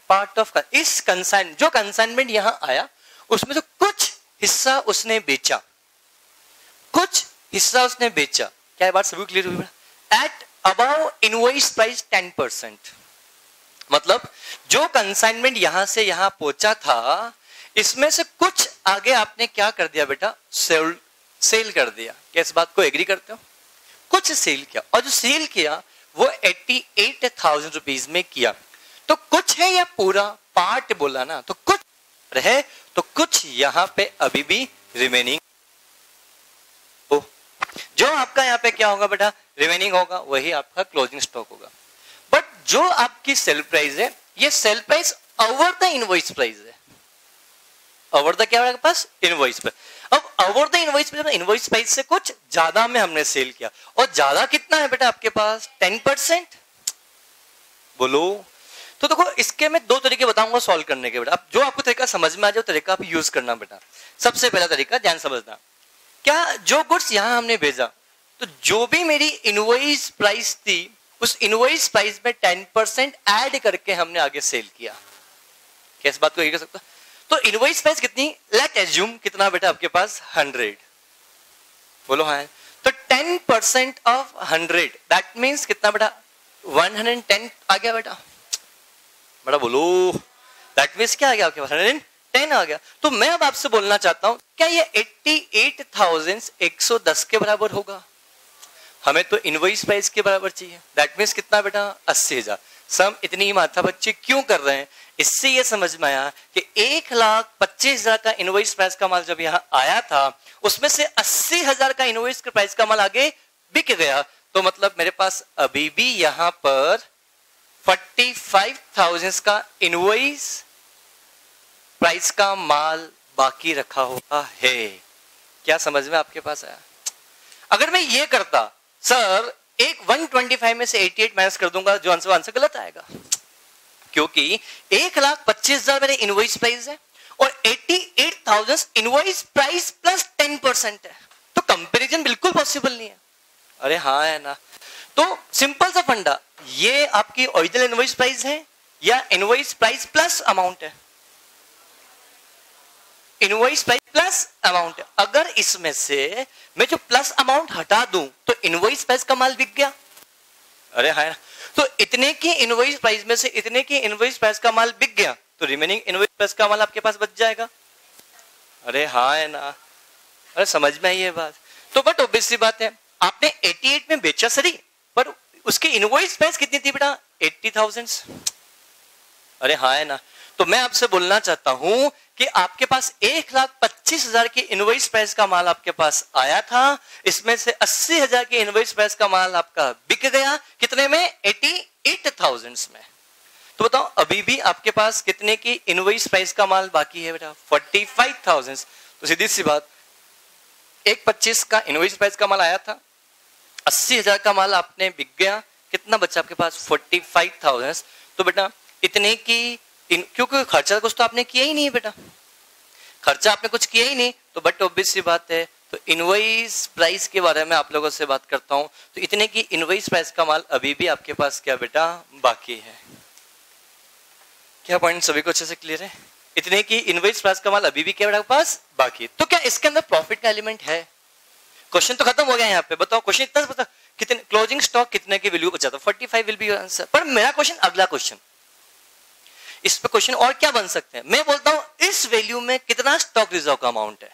इस कंसाइन जो कंसाइनमेंट यहां आया उसमें से कुछ हिस्सा उसने बेचा, कुछ हिस्सा उसने बेचा। क्या ये बात सभी क्लियर हुई? At above invoice price 10%। मतलब जो कंसाइनमेंट यहां से यहां पहुंचा था, इसमें से कुछ आगे आपने क्या कर दिया बेटा? सेल कर दिया। क्या इस बात को एग्री करते हो? कुछ सेल किया, और जो सेल किया वो 88,000 रुपीज में किया। तो कुछ है या पूरा? पार्ट बोला ना, तो कुछ रहे तो कुछ यहां पे अभी भी रिमेनिंग हो। जो आपका यहां पे क्या होगा बेटा? रिमेनिंग होगा, वही आपका क्लोजिंग स्टॉक होगा। बट जो आपकी सेल प्राइस है, ये sale price over the invoice price है। ओवर द क्या है आपके पास? इनवॉइस पे। अब ओवर द इनवॉइस पे इनवॉइस प्राइस से कुछ ज्यादा में हमने सेल किया, और ज्यादा कितना है बेटा आपके पास? 10%। बोलो। तो देखो इसके मैं 2 तरीके बताऊंगा सॉल्व करने के बेटा। अब जो आपको तरीका समझ में आ जाए तरीका आप यूज करना बेटा। सबसे पहला तरीका ध्यान समझना, क्या जो गुड्स यहां हमने भेजा, तो जो भी मेरी इनवॉइस प्राइस थी उस इनवॉइस प्राइस में 10% ऐड करके हमने आगे सेल किया। क्या इस बात को कर सकता? तो इनवॉइस प्राइस कितनी? लेट एज्यूम कितना बेटा आपके पास? 100। बोलो हाँ। तो 10% ऑफ 100 दैट मींस कितना बेटा? 110 आ गया बेटा। बेटा बोलो। दैट मींस क्या आ गया आपके पास? 110 आ गया। तो मैं अब आपसे बोलना चाहता हूं, क्या ये 88,110 के बराबर होगा? हमें तो इनवॉइस प्राइस के बराबर चाहिए। दैट मींस कितना बेटा? 80,000। सम इतनी ही माथा बच्चे क्यों कर रहे हैं? इससे ये समझ में आया कि 1,25,000 का इनवॉइस प्राइस का माल जब यहाँ आया था, उसमें से 80,000 का इनवॉइस के प्राइस का माल आगे बिक गया। तो मतलब मेरे पास अभी भी यहाँ पर 45,000 का इनवॉइस प्राइस का माल बाकी रखा हुआ है। क्या समझ में आपके पास आया? अगर मैं ये करता, सर एक 125 में से 88 माइनस कर दूंगा, जो आंसर गलत आएगा, क्योंकि 1,25,000 मेरे इनवॉइस प्राइस है और 88,000 इनवॉइस प्राइस प्लस 10% है। तो कंपैरिजन बिल्कुल पॉसिबल नहीं है। अरे हाँ है ना। तो सिंपल सा फंडा, ये आपकी ओरिजिनल इनवॉइस प्राइस है या इनवॉइस प्राइस प्लस अमाउंट है? इनवॉइस प्राइस प्लस अमाउंट है। अगर इसमें से मैं जो प्लस अमाउंट हटा दूं तो इनवॉइस प्राइस का माल बिक गया। अरे हाँ, तो इतने की इनवॉइस प्राइस में से इतने की इनवॉइस प्राइस का माल बिक गया, तो रिमेनिंग इनवॉइस प्राइस का माल आपके पास बच जाएगा। अरे हाँ है ना। अरे समझ में आई ये बात? तो बट ऑब्वियस सी बात है, आपने 88 में बेचा सही, पर उसकी इनवॉइस प्राइस कितनी थी बेटा? 80,000। अरे हाँ है ना। तो मैं आपसे बोलना चाहता हूं कि आपके पास 1,25,000 की इनवॉइस प्राइस का माल आपके पास आया था, इसमें से 80,000 की इनवॉइस प्राइस का माल आपका बिक गया, कितने में? 88,000 में। तो बताओ अभी भी आपके पास कितने की इनवॉइस प्राइस का माल बाकी है बेटा? 45,000। तो सीधी सी बात, 1,25 का इनवॉइस प्राइस का माल आया था, 80,000 का माल आपने बिक गया, कितना बचा आपके पास? 45,000। तो बेटा इतने की क्योंकि खर्चा कुछ तो आपने किया ही नहीं है बेटा, खर्चा आपने कुछ किया ही नहीं, तो बट ऑब्वियस सी बात है। तो इनवॉइस प्राइस के बारे में आप लोगों से बात करता हूं, तो इतने की इनवॉइस प्राइस का माल अभी भी आपके पास क्या बेटा? बाकी है। क्या पॉइंट सभी को अच्छे से क्लियर है? इतने की इनवॉइस प्राइस का माल अभी भी क्या बेटा पास बाकी है। तो क्या इसके अंदर प्रॉफिट का एलिमेंट है? क्वेश्चन तो खत्म हो गया यहाँ पे। बताओ क्वेश्चन इतना बता, कितने क्लोजिंग स्टॉक कितने की वैल्यू बचा था? 45 विल बी योर आंसर। पर मेरा क्वेश्चन अगला क्वेश्चन, इस पे क्वेश्चन और क्या बन सकते हैं? मैं बोलता हूं इस वैल्यू में कितना स्टॉक रिजर्व का अमाउंट है?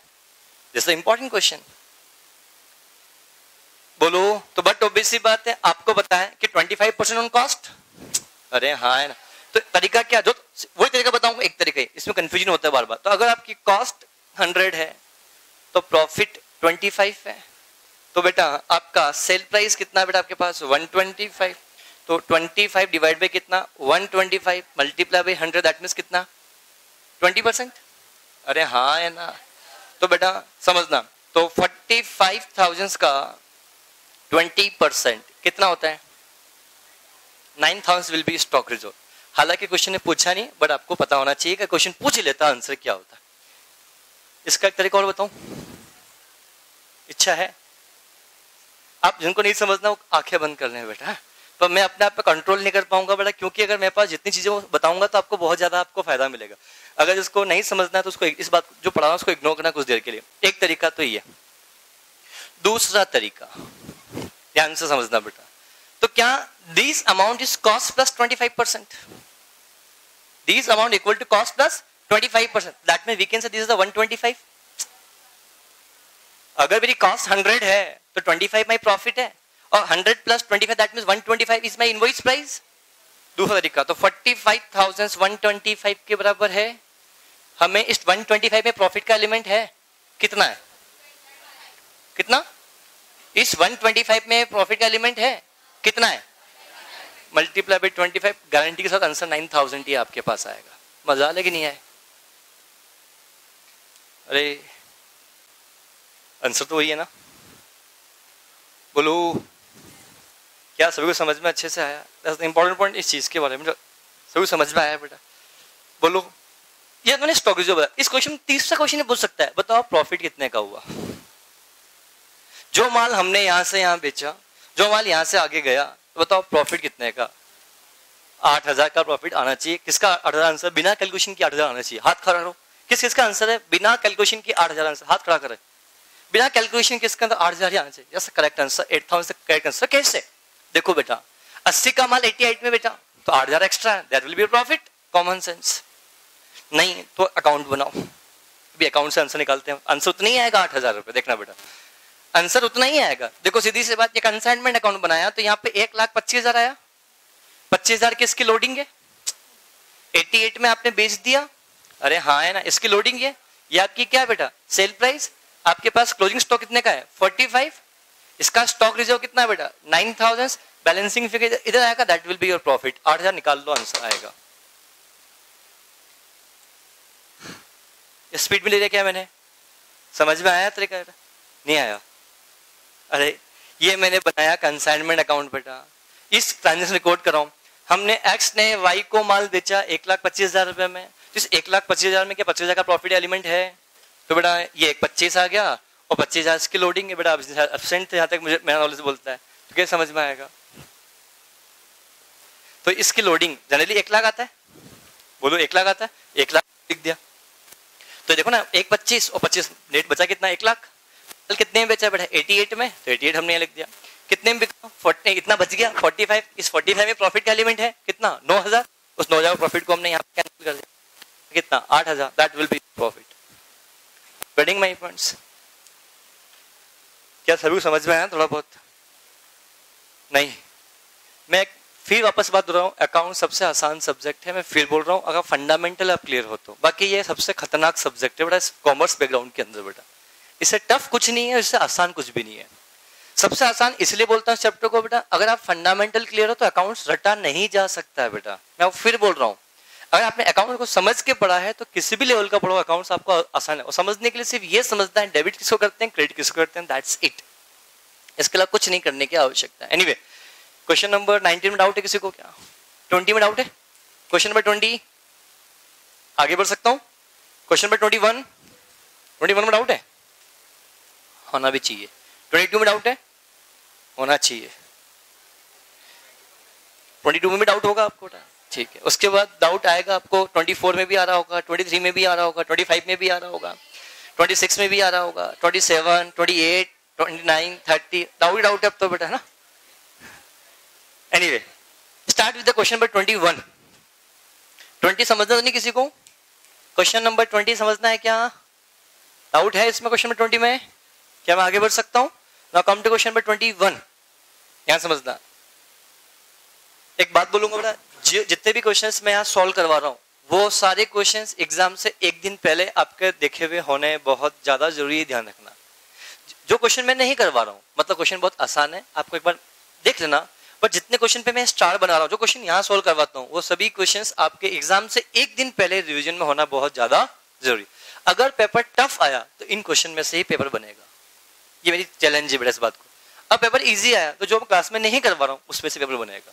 This is important question. बोलो। तो बट ऑब्वियस बात है, आपको पता है कि 25% ऑन कॉस्ट। अरे हाँ है ना। तो तरीका क्या? जो वही तरीका बताऊंगा, एक तरीका ही, इसमें कंफ्यूजन होता है बार बार। तो अगर आपकी कॉस्ट 100 है तो प्रॉफिट 25 है, तो बेटा आपका सेल प्राइस कितना है बेटा आपके पास? 125। तो 25 डिवाइड बाई कितना? 125 मल्टीप्लाई बाई 100, दैट मीन्स कितना? 20%। अरे हाँ है ना। तो बेटा समझना, तो 45,000 का 20% कितना होता है? 9,000 विल बी स्टॉक रिजर्व। हालांकि क्वेश्चन ने पूछा नहीं, बट आपको पता होना चाहिए कि क्वेश्चन पूछ लेता आंसर क्या होता है। इसका एक तरीका और बताऊं, इच्छा है? आप जिनको नहीं समझना वो आंखें बंद कर लें बेटा। तो मैं अपने आप पे कंट्रोल नहीं कर पाऊंगा बेटा, क्योंकि अगर मेरे पास जितनी चीजें बताऊंगा तो आपको बहुत ज्यादा आपको फायदा मिलेगा। अगर जिसको नहीं समझना है तो उसको इस बात जो पढ़ा उसको इग्नोर करना कुछ देर के लिए। एक तरीका तो ये। दूसरा तरीका ध्यान से समझना बेटा, तो क्या this amount is cost plus 25%? This amount equal to cost plus 25%, that means we can say this is the 125। अगर मेरी कॉस्ट 100 है तो 25 माई प्रॉफिट है, और 100 plus 25 that means 125 is my invoice price. दूसरा तरीका, तो 45,000 125 के बराबर है। हमें इस 125 में प्रॉफिट का एलिमेंट है, कितना है? कितना? इस 125 में प्रॉफिट का एलिमेंट है, कितना है? मल्टीप्लाई बाई 25, गारंटी के साथ आंसर 9,000 ही आपके पास आएगा। मजा लेकिन नहीं आए? अरे आंसर तो वही है ना। बोलो, क्या सभी को समझ में अच्छे से आया? दैट्स द इंपॉर्टेंट पॉइंट इस चीज के बारे में, सभी को समझ में आया बेटा? बोलो। ये मैंने स्टॉक रिजर्व बताया। इस क्वेश्चन तीसरा क्वेश्चन पूछ सकता है, बताओ प्रॉफिट कितने का हुआ? जो माल हमने यहां से यहां बेचा, जो माल यहां से आगे गया, तो बताओ प्रॉफिट कितने का? 8,000 का प्रॉफिट आना चाहिए। किसका 8,000 आंसर? बिना कैलकुलेशन के 8,000 आना चाहिए। हाथ खड़ा करो। किस किसका आंसर है बिना कैलकुलेशन के 8,000 आंसर? हाथ खड़ा करे। बिना कैलकुलेशन किसका अंदर 8,000 ही आना चाहिए। Yes correct answer 8,000 correct answer. कैसे? देखो बेटा 80 का माल 88 में बेचा तो 8,000 एक्स्ट्रा है, that will B profit. Common sense. नहीं तो अकाउंट बनाओ, अभी अकाउंट से आंसर निकालते हैं। आंसर उतना ही आएगा 8,000 रुपए। देखना बेटा आंसर उतना ही आएगा। देखो सीधी सी बात, ये कंसाइनमेंट अकाउंट बनाया तो यहाँ पे 1,25,000 आया। 25,000 की इसकी लोडिंग है, 88 में आपने बेच दिया। अरे हाँ है ना, इसकी लोडिंग है। ये आपकी क्या बेटा? Sale price. आपके पास क्लोजिंग स्टॉक कितने का है? 45। इसका स्टॉक रिजर्व कितना है बेटा? 9,000। बैलेंसिंग फिगर इधर आएगा, that will be your profit. 8,000 निकाल लो, आंसर आएगा। स्पीड में ले लिया क्या मैंने? समझ में आया तरीका? नहीं आया? अरे ये मैंने बनाया कंसाइनमेंट अकाउंट बेटा। इस ट्रांजेक्शन रिकॉर्ड कर रहा हूं। हमने एक्स ने वाई को माल बेचा 1,25,000 रुपए में। तो इस 1,25,000 में क्या 25,000 का प्रॉफिट एलिमेंट है? तो बेटा ये 25 आ गया और 25,000 की लोडिंग है बेटा। एब्सेंट थे, यहाँ तक मुझे मेरा नॉलेज बोलता है। तो क्या समझ में आएगा? तो इसकी लोडिंग जनरली 1,00,000 आता है। बोलो 1,00,000 आता है। 1,00,000 लिख दिया। तो देखो ना 1,25 और 25 नेट बचा कितना? 1,00,000। कल कितने में बेचा बेटा? 88 में। तो 88 हमने लिख दिया। कितने में बिका? 40। इतना बच गया 45। इस 45 में प्रॉफिट का एलिमेंट है कितना? 9,000। उस 9,000 प्रॉफिट को हमने यहाँ पे कैंसिल कर दिया। कितना? 8,000। That will B profit. Getting my points? क्या सभी समझ में आया थोड़ा बहुत? नहीं, मैं फिर वापस बात कर रहा हूँ, अकाउंट सबसे आसान सब्जेक्ट है, मैं फिर बोल रहा हूँ, अगर फंडामेंटल आप क्लियर हो तो। बाकी ये सबसे खतरनाक सब्जेक्ट है बेटा कॉमर्स बैकग्राउंड के अंदर बेटा। इससे टफ कुछ नहीं है, इससे आसान कुछ भी नहीं है। सबसे आसान इसलिए बोलता हूँ चैप्टर को बेटा, अगर आप फंडामेंटल क्लियर हो तो अकाउंट्स रटा नहीं जा सकता है बेटा। मैं फिर बोल रहा हूँ, अगर आपने अकाउंट को समझ के पढ़ा है तो किसी भी लेवल का पढ़ो अकाउंट्स आपको आसान है। और समझने के लिए सिर्फ ये समझना है डेबिट किसको करते हैं, क्रेडिट किसको करते हैं, दैट्स इट। इसके अलावा कुछ नहीं करने की आवश्यकता है। एनीवे, क्वेश्चन नंबर 19 में डाउट है किसी को? क्या 20 में डाउट है? क्वेश्चन नंबर 20 आगे बढ़ सकता हूं? क्वेश्चन नंबर 21 में डाउट है? होना भी चाहिए। 22 में डाउट है? होना चाहिए। 22 में भी डाउट होगा आपको? ठीक है। उसके बाद डाउट आएगा आपको 24 में भी आ रहा होगा, 23 में भी आ रहा होगा, 25 में भी आ रहा होगा, 26 में भी आ रहा होगा, 27, 28, 29, 30, डाउट है अब तो बेटा, है ना? Anyway, start with the question number 21। 20 समझना तो नहीं किसी को? क्वेश्चन नंबर 20 समझना है क्या? डाउट है इसमें क्वेश्चन नंबर 20 में? क्या मैं आगे बढ़ सकता हूं? Now come to question number 21। यहां समझना, एक बात बोलूंगा बेटा, जितने भी क्वेश्चंस मैं यहाँ सॉल्व करवा रहा हूँ वो सारे क्वेश्चंस एग्जाम से एक दिन पहले आपके देखे हुए होने बहुत ज्यादा जरूरी है, ध्यान रखना। जो क्वेश्चन मैं नहीं करवा रहा हूँ, मतलब क्वेश्चन बहुत आसान है, आपको एक बार देख लेना, पर जितने क्वेश्चन पे मैं स्टार बना रहा हूँ, जो क्वेश्चन यहाँ सॉल्व करवाता हूँ, वो सभी क्वेश्चंस आपके एग्जाम से एक दिन पहले रिविजन में होना बहुत ज्यादा जरूरी। अगर पेपर टफ आया तो इन क्वेश्चन में से ही पेपर बनेगा, ये मेरी चैलेंज है बेटा इस बात को। अब पेपर इजी आया तो जो क्लास में नहीं करवा रहा हूँ उसमें से पेपर बनेगा।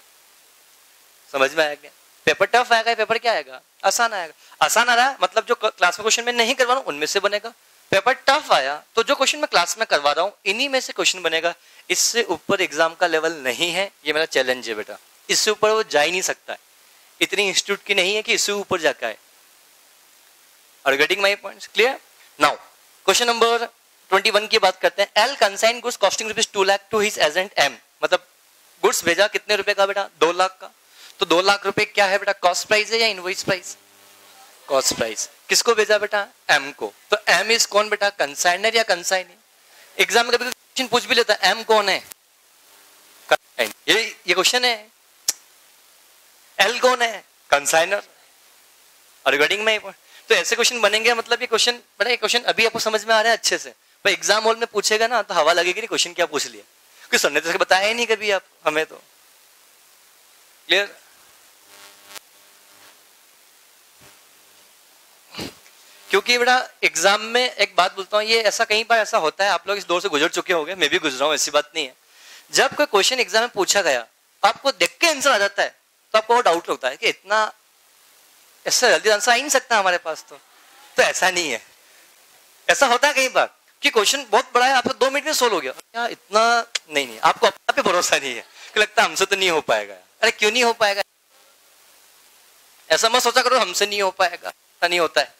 समझ में आया क्या? पेपर टफ आएगा, पेपर क्या आएगा? आसान आएगा। आसान आ रहा है मतलब जो क्लास में क्वेश्चन में नहीं करवा रहा हूँ उनमें से बनेगा। पेपर टफ आया तो जो क्वेश्चन मैं क्लास में करवा रहा हूँ इन्हीं में से क्वेश्चन बनेगा। इससे ऊपर एग्जाम का लेवल नहीं है, ये मेरा चैलेंज है बेटा। इससे ऊपर वो जा ही नहीं सकता है, इतनी इंस्टीट्यूट की नहीं है कि इससे ऊपर जाकर आए। Are getting my points clear? Now question number 21 की बात करते हैं। L consign goods costing ₹2 lakh to his agent M, मतलब गुड्स भेजा कितने रुपए का बेटा? 2 लाख का। तो 2 लाख रुपए क्या है बेटा? कॉस्ट प्राइस है या इनवॉइस प्राइस? Cost price. किसको भेजा बेटा? एम को। तो एम इज कौन बेटा? कंसाइनर या कंसाइनी? एग्जाम में कभी क्वेश्चन पूछ भी लेता है एम कौन है? ये क्वेश्चन है। एल कौन है? कंसाइनर। और रिगार्डिंग में तो ऐसे क्वेश्चन बनेंगे, मतलब ये क्वेश्चन बेटा, ये क्वेश्चन अभी आपको समझ में आ रहा है अच्छे से, पर एग्जाम हॉल में पूछेगा ना तो हवा लगेगी, क्वेश्चन क्या पूछ लिया, क्योंकि सर ने तो बताया ही नहीं कभी आप हमें। तो क्लियर? क्योंकि बेटा एग्जाम में एक बात बोलता हूँ, ये ऐसा कई बार ऐसा होता है, आप लोग इस दौर से गुजर चुके होंगे, मैं भी गुजरा हूँ, ऐसी बात नहीं है। जब कोई क्वेश्चन एग्जाम में पूछा गया आपको देख के आंसर आ जाता है तो आपको और डाउट होता है कि इतना ऐसा जल्दी आंसर आ ही नहीं सकता हमारे पास। तो ऐसा नहीं है, ऐसा होता है कई बार कि क्वेश्चन बहुत बड़ा है, आपको 2 मिनट में सोल्व हो गया, क्या इतना नहीं, आपको अपने पे भरोसा नहीं है कि लगता है हमसे तो नहीं हो पाएगा। अरे क्यों नहीं हो पाएगा? ऐसा मत सोचा करो हमसे नहीं हो पाएगा, ऐसा नहीं होता है।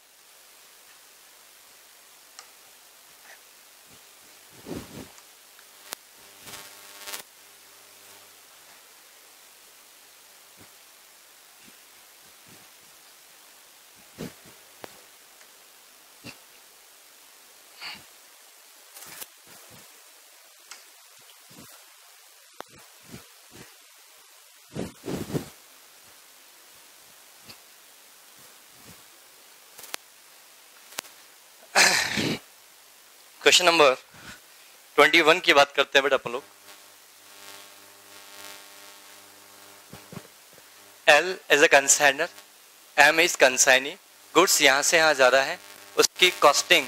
क्वेश्चन नंबर 21 की बात करते हैं बेटा अपन लोग। L as a consignor, M is consignee, goods यहां से यहां जा रहा है, उसकी कॉस्टिंग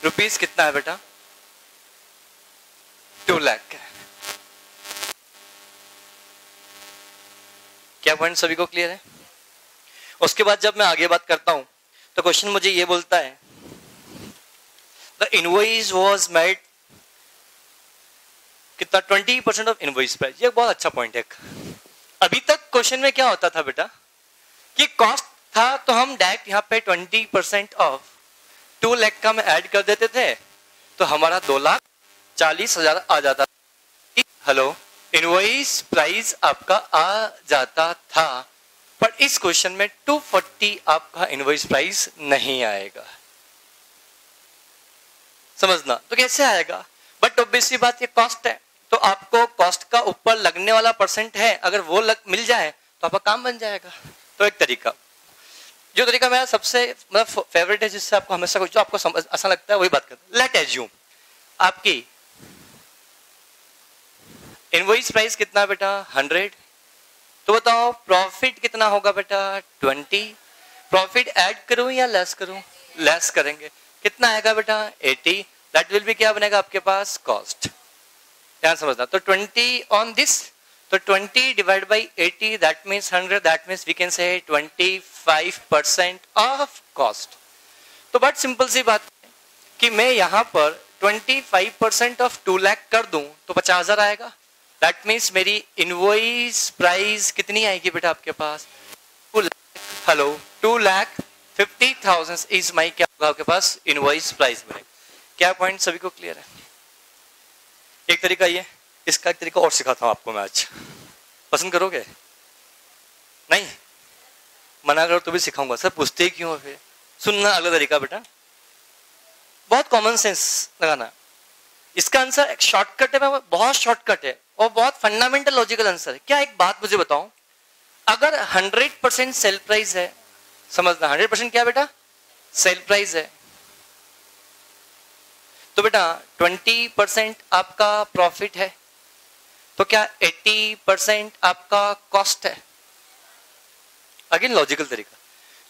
रुपीस कितना है बेटा? 2 लाख। क्या पॉइंट सभी को क्लियर है? उसके बाद जब मैं आगे बात करता हूं तो क्वेश्चन मुझे ये बोलता है द इनवॉइस वाज मेड कितना? 20% ऑफ इनवॉइस प्राइस। ये बहुत अच्छा पॉइंट है। अभी तक क्वेश्चन में क्या होता था बेटा कि कॉस्ट था तो हम डायरेक्ट यहाँ पे 20% ऑफ 2 लाख का में ऐड कर देते थे तो हमारा 2,40,000 आ जाता था। हेलो, इनवॉइस प्राइस आपका आ जाता था, पर इस क्वेश्चन में 240 आपका इनवॉइस प्राइस नहीं आएगा। समझना? तो कैसे आएगा? बट ऑब्वियसली बात ये कॉस्ट है, तो आपको कॉस्ट का ऊपर लगने वाला परसेंट है, अगर वो मिल जाए तो आपका काम बन जाएगा। तो एक तरीका, जो तरीका मेरा सबसे मतलब फेवरेट है, जिससे आपको हमेशा कुछ जो आपको समझ आसान लगता है वही बात करते हैं। लेट एज्यूम आपकी इनवॉइस प्राइस कितना बेटा 100, तो बताओ प्रॉफिट कितना होगा बेटा 20। प्रॉफिट ऐड करूं या लेस करूं? लेस करेंगे, कितना आएगा बेटा 80। दैट विल बी क्या बनेगा आपके पास कॉस्ट। ध्यान समझना, तो 20 ऑन दिस, तो 20 divide by 80 that means 100, that means we can say 25% of cost. तो बट सिंपल सी बात है कि मैं यहाँ पर 25% ऑफ 2 लाख कर दूं तो 50,000 आएगा। दैट मीन्स मेरी इनवॉइस प्राइस कितनी आएगी बेटा आपके पास 2 लाख। हेलो 2,50,000 इज माई क्या होगा आपके पास इनवॉइस प्राइस बनेगा। क्या पॉइंट सभी को क्लियर है? एक तरीका ये, इसका एक तरीका और सिखाता हूं आपको मैं आज। पसंद करोगे? नहीं? मना करो तो भी सिखाऊंगा। सर पूछते ही क्यों फिर? सुनना अगला तरीका बेटा, बहुत कॉमन सेंस लगाना। इसका आंसर एक शॉर्टकट है, बहुत शॉर्टकट है और बहुत फंडामेंटल लॉजिकल आंसर है। क्या एक बात मुझे बताओ, अगर 100% सेल प्राइस है, समझना 100% क्या बेटा सेल प्राइस है, तो बेटा 20% आपका प्रॉफिट है, तो क्या 80% आपका कॉस्ट है? अगेन लॉजिकल तरीका,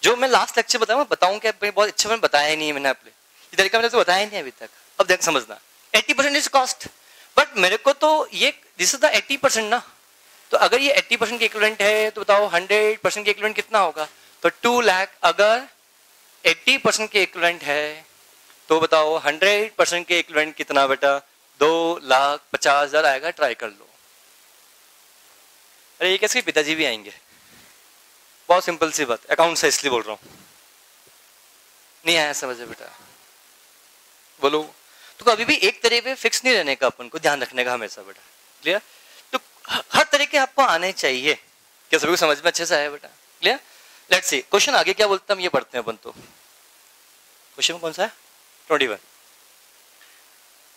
जो मैं लास्ट लेक्चर बताऊं क्या बहुत अच्छा मैंने बताया ही नहीं है, मैंने आपने ये तरीका मैंने तो बताया ही नहीं अभी तक। अब देख समझना 80% इज कॉस्ट, बट मेरे को तो ये दिस इज द 80% ना, तो अगर ये 80% के इक्विवेलेंट है तो बताओ 100% के इक्विवेलेंट कितना होगा? तो 2 लाख अगर 80% के इक्विवेलेंट है तो बताओ 100% के इक्विवेलेंट कितना बेटा 2,50,000 आएगा। ट्राई कर लो। अरे ये कैसे पिताजी भी आएंगे, बहुत सिंपल सी बात, अकाउंट से इसलिए बोल रहा हूं, नहीं आया समझे बेटा? बोलो। तो कभी भी एक तरह पे फिक्स नहीं रहने का, अपन को ध्यान रखने का हमेशा बेटा। क्लियर? तो हर तरीके आपको आने चाहिए। क्या सभी को समझ में अच्छे से आया बेटा? क्लियर? लेट्स सी क्वेश्चन आगे क्या बोलते हैं हम ये पढ़ते हैं अपन। तो क्वेश्चन कौन सा है 21,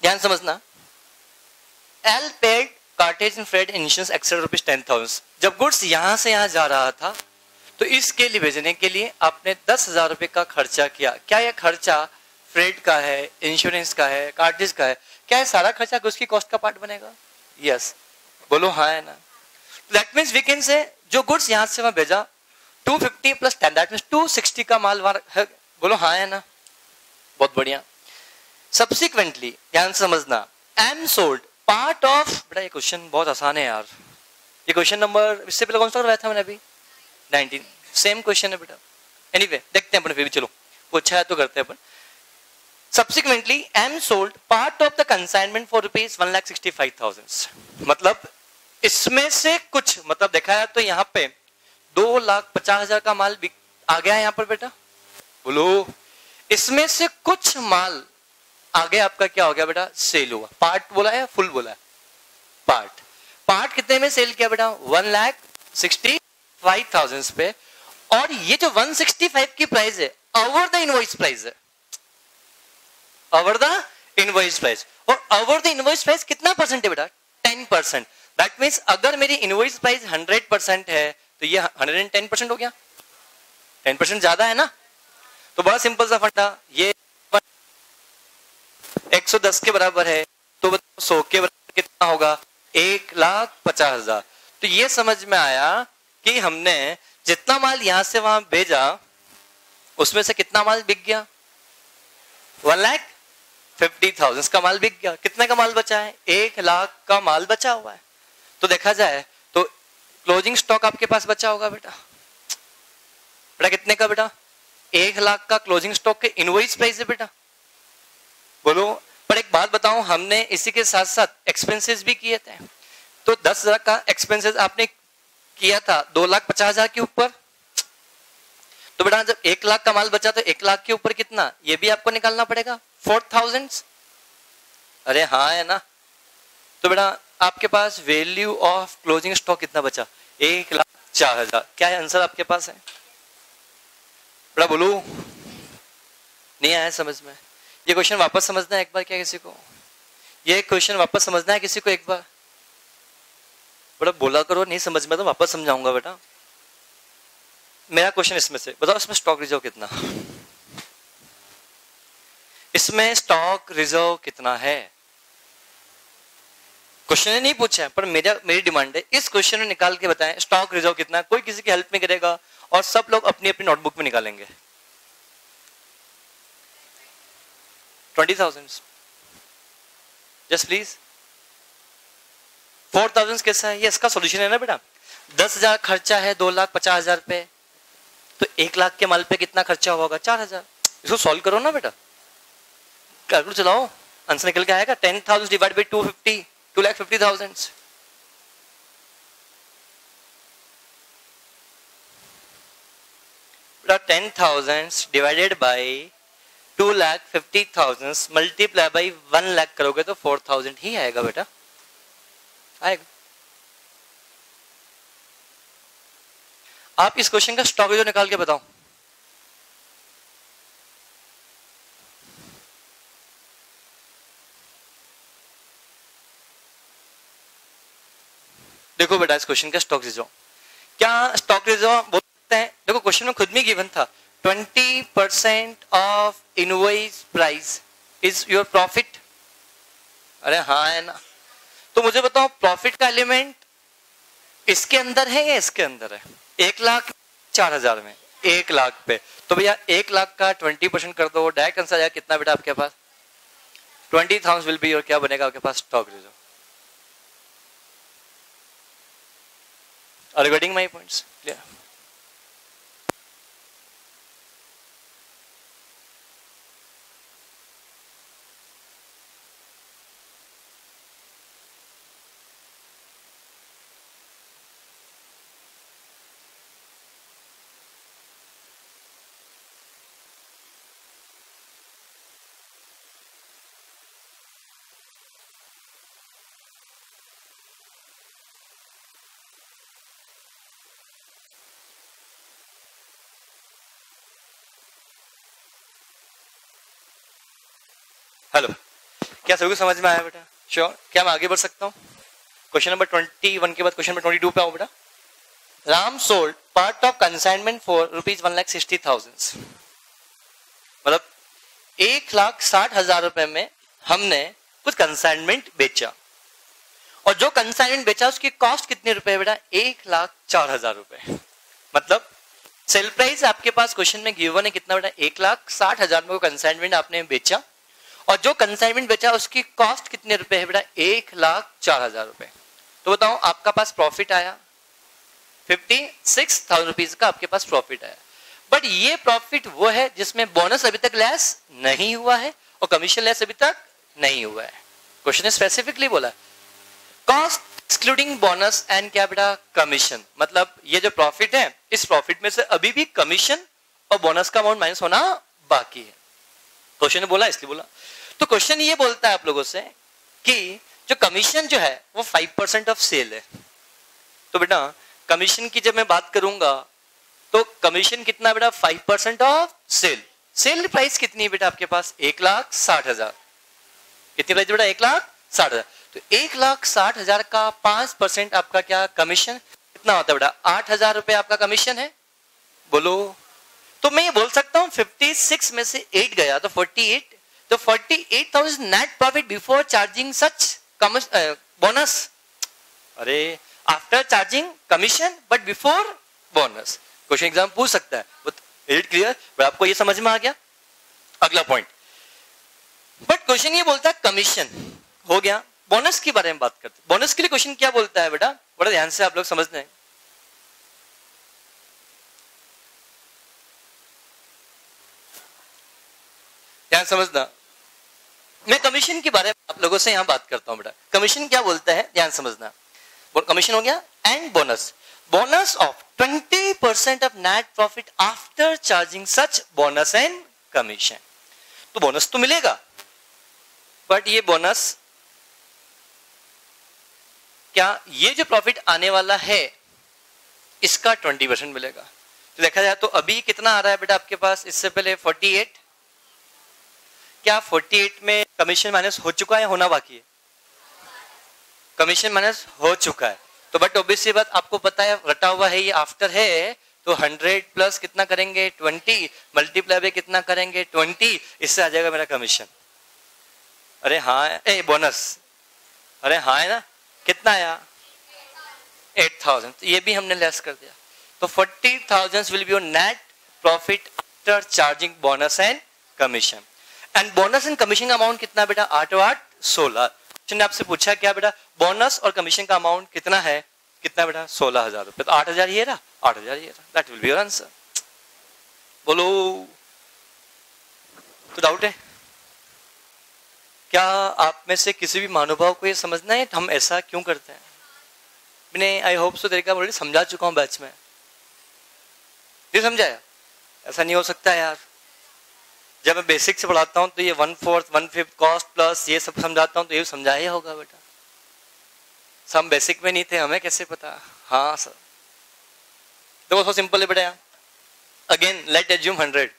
ध्यान समझना। L paid cartage and freight insurance extra ₹10,000। जब गुड्स यहां से यहां जा रहा था तो इसके लिए भेजने के लिए आपने 10,000 रुपए का खर्चा किया। क्या यह खर्चा फ्रेट का है, इंश्योरेंस का है, कार्टेज का है? क्या है सारा खर्चा उसकी कॉस्ट का पार्ट बनेगा? यस। बोलो हाँ है ना? दैट मीन्स वी कैन से जो गुड्स यहां से वहां भेजा 250 प्लस 10 दैट मीन्स 260 का माल है। बोलो हाँ है ना? बहुत बढ़िया। सब्सिक्वेंटली ध्यान समझना, एम सोल्ड पार्ट ऑफ, बेटा ये क्वेश्चन बहुत आसान है यार। ये क्वेश्चन नंबर इससे पहले कौन सा करवाया था मैंने अभी 19, सेम क्वेश्चन है बेटा। एनीवे देखते हैं अपन फिर भी, चलो पूछा है तो करते हैं अपन। Subsequently, M sold part of the consignment for ₹1,65,000। मतलब इसमें से कुछ, मतलब देखा है तो यहाँ पे 2,50,000 का माल आ गया है यहाँ पर बेटा। बोलो। इसमें से कुछ माल आगे आपका क्या हो गया बेटा सेल हुआ। पार्ट बोला है फुल बोला है? पार्ट। पार्ट कितने में सेल किया बेटा 1,65,000 पे। और ये जो 165 की प्राइस है ओवर द इनवॉइस प्राइस है, ओवर द इनवॉइस प्राइस। और ओवर द इनवॉइस प्राइस कितना परसेंट है बेटा 10%। दैट मीन्स अगर मेरी इनवॉइस प्राइस 100% है तो ये 110% हो गया। 10% ज्यादा है ना? तो बड़ा सिंपल सा फंडा, ये 110 के बराबर है तो 100 के बराबर कितना होगा 1,50,000। तो ये समझ में आया कि हमने जितना माल यहां से वहां भेजा उसमें से कितना माल बिक गया 1,50,000 का माल बिक गया। कितने का माल बचा है 1,00,000 का माल बचा हुआ है। तो देखा जाए तो क्लोजिंग स्टॉक आपके पास बचा होगा बेटा। बेटा कितने का बेटा 1,00,000 का क्लोजिंग स्टॉक के इनवॉइस प्राइस है बेटा। बोलो। पर एक बात बताऊं, हमने इसी के साथ साथ एक्सपेंसेस भी किए थे। तो 10,000 का एक्सपेंसेस आपने किया था 2,50,000 के ऊपर। तो बेटा जब 1,00,000 का माल बचा तो 1,00,000 के ऊपर कितना ये भी आपको निकालना पड़ेगा 4,000। अरे हाँ है ना? तो बेटा आपके पास वैल्यू ऑफ क्लोजिंग स्टॉक कितना बचा 1,04,000। क्या है आंसर आपके पास है बेटा? बोलो। नहीं आया समझ में? ये क्वेश्चन वापस समझना है एक बार क्या किसी को? ये क्वेश्चन वापस समझना है किसी को एक बार? बेटा बोला करो, नहीं समझ में तो वापस समझाऊंगा बेटा। मेरा क्वेश्चन इसमें से बताओ, इसमें स्टॉक रिजर्व कितना, इसमें स्टॉक रिजर्व कितना है? क्वेश्चन ने नहीं पूछा है, पर मेरी डिमांड है इस क्वेश्चन में निकाल के बताएं स्टॉक रिजर्व कितना है। कोई किसी की हेल्प नहीं करेगा और सब लोग अपनी अपनी नोटबुक में निकालेंगे। 20,000 जस्ट प्लीज। 4,000 कैसा है? ये इसका सॉल्यूशन है ना बेटा। 10,000 खर्चा है 2,50,000 पे, तो 1 लाख के माल पे कितना खर्चा होगा? 4,000। इसको सॉल्व करो ना बेटा, कैलकुलेटर चलाओ, आंसर निकल के आएगा। 10,000 डिवाइड बाई 250, 2,50,000। बेटा 10,000 divided by 2,50,000 multiply by 1 lakh करोगे तो 4,000 ही आएगा बेटा, आएगा। आप इस क्वेश्चन का स्टॉक रिजर्व निकाल के बताओ। देखो बेटा इस क्वेश्चन का स्टॉक रिजर्व, क्या स्टॉक रिजर्व बोल सकते हैं? देखो क्वेश्चन में खुद में गिवन था 20% of invoice price is your profit. अरे हाँ है ना। तो मुझे बताओ प्रॉफिट का एलिमेंट इसके अंदर है या इसके अंदर है? 1,04,000 में 1 लाख पे, तो भैया 1 लाख का 20% कर दो, डायरेक्ट आंसर आएगा कितना बेटा आपके पास? 20,000 विल बी योर, क्या बनेगा आपके पास? Stock reserve. Are you getting my points? Clear? Hello, क्या सभी को समझ में आया बेटा? श्योर? क्या मैं आगे बढ़ सकता हूँ? क्वेश्चन नंबर 21 के बाद क्वेश्चन नंबर 22 पे आओ बेटा। Ram sold part of consignment for ₹1,60,000। मतलब 1,60,000 रुपए में हमने कुछ कंसाइनमेंट बेचा, और जो कंसाइनमेंट बेचा उसकी कॉस्ट कितने रुपए बेटा? 1,04,000 रुपए। मतलब सेल प्राइस आपके पास क्वेश्चन में गिवन है कितना बेटा? 1,60,000 में कंसाइनमेंट आपने बेचा, और जो कंसाइनमेंट बेचा उसकी कॉस्ट कितने रुपए है बेटा? 1,04,000 रुपए। तो बताओ आपका पास प्रॉफिट आया 56,000 रुपीज का, आपके पास प्रॉफिट आया। बट ये प्रॉफिट वो है जिसमें बोनस अभी तक लेस नहीं हुआ है और कमीशन लेस अभी तक नहीं हुआ है। क्वेश्चन ने स्पेसिफिकली बोला कॉस्ट एक्सक्लूडिंग बोनस एंड क्या बेटा? कमीशन। मतलब ये जो प्रॉफिट है इस प्रॉफिट में से अभी भी कमीशन और बोनस का अमाउंट माइनस होना बाकी है। क्वेश्चन ने बोला इसलिए बोला। तो क्वेश्चन ये बोलता है आप लोगों से कि जो कमीशन जो है वो 5% ऑफ सेल है। तो बेटा कमीशन की जब मैं बात करूंगा तो कमीशन कितना बेटा? 5% ऑफ सेल। सेल प्राइस कितनी है बेटा आपके पास? 1,60,000। कितनी प्राइस बेटा? 1,60,000। तो 1,60,000 का 5% आपका क्या कमीशन कितना होता है बेटा? 8,000 रुपए आपका कमीशन है। बोलो। तो मैं ये बोल सकता हूं 56 में से 8 गया तो 48, तो 48,000 net profit before charging such bonus. अरे after charging commission but before bonus. Question exam पूछ सकता है। Is it clear? बट आपको ये समझ में आ गया? अगला पॉइंट, बट क्वेश्चन ये बोलता है कमीशन हो गया, बोनस के बारे में बात करते हैं। बोनस के लिए क्वेश्चन क्या बोलता है बेटा? बड़ा ध्यान से आप लोग समझते हैं। ध्यान समझना, मैं कमीशन के बारे में आप लोगों से यहां बात करता हूं बेटा। कमीशन क्या बोलता है ध्यान समझना। कमीशन हो गया and bonus. Bonus of 20% of net profit after charging such bonus and commission. तो बोनस तो मिलेगा, बट ये बोनस क्या ये जो प्रॉफिट आने वाला है इसका 20% मिलेगा। तो देखा जाए तो अभी कितना आ रहा है बेटा आपके पास? इससे पहले 48। क्या 48 में कमीशन माइनस हो चुका है, होना बाकी है? कमीशन माइनस हो चुका है। तो बट ऑब्वियसली बात आपको पता है रटा हुआ है ये आफ्टर है, तो 100 प्लस कितना करेंगे 20 मल्टीप्लाई बाय कितना करेंगे 20, इससे आ जाएगा मेरा कमीशन। अरे हाँ ए बोनस, अरे हाँ है ना, कितना आया 8000, तो ये भी हमने लेस कर दिया। तो 40,000 will be your net profit after charging bonus and commission. And bonus and commission का अमाउंट कितना बेटा 8 और 8 16। ने आपसे पूछा क्या बेटा बोनस और कमीशन का अमाउंट कितना है, कितना बेटा 16,000 रुपए, तो 8,000 ये रहा 8,000 ये रहा, that will be your answer. बोलो तो डाउट है क्या आप में से किसी भी महानुभाव को ये समझना है हम ऐसा क्यों करते हैं? मैंने आई होप सो तरीका ऑलरेडी समझा चुका हूं बैच में, नहीं समझाया? ऐसा नहीं हो सकता यार। जब मैं बेसिक से पढ़ाता हूं तो ये 1/4 1/5 कॉस्ट प्लस ये सब समझाता हूं तो ये समझाया होगा बेटा। हम बेसिक में नहीं थे, हमें कैसे पता? हाँ सर, तो बहुत सिंपल है बेटा। अगेन लेट एज्यूम 100,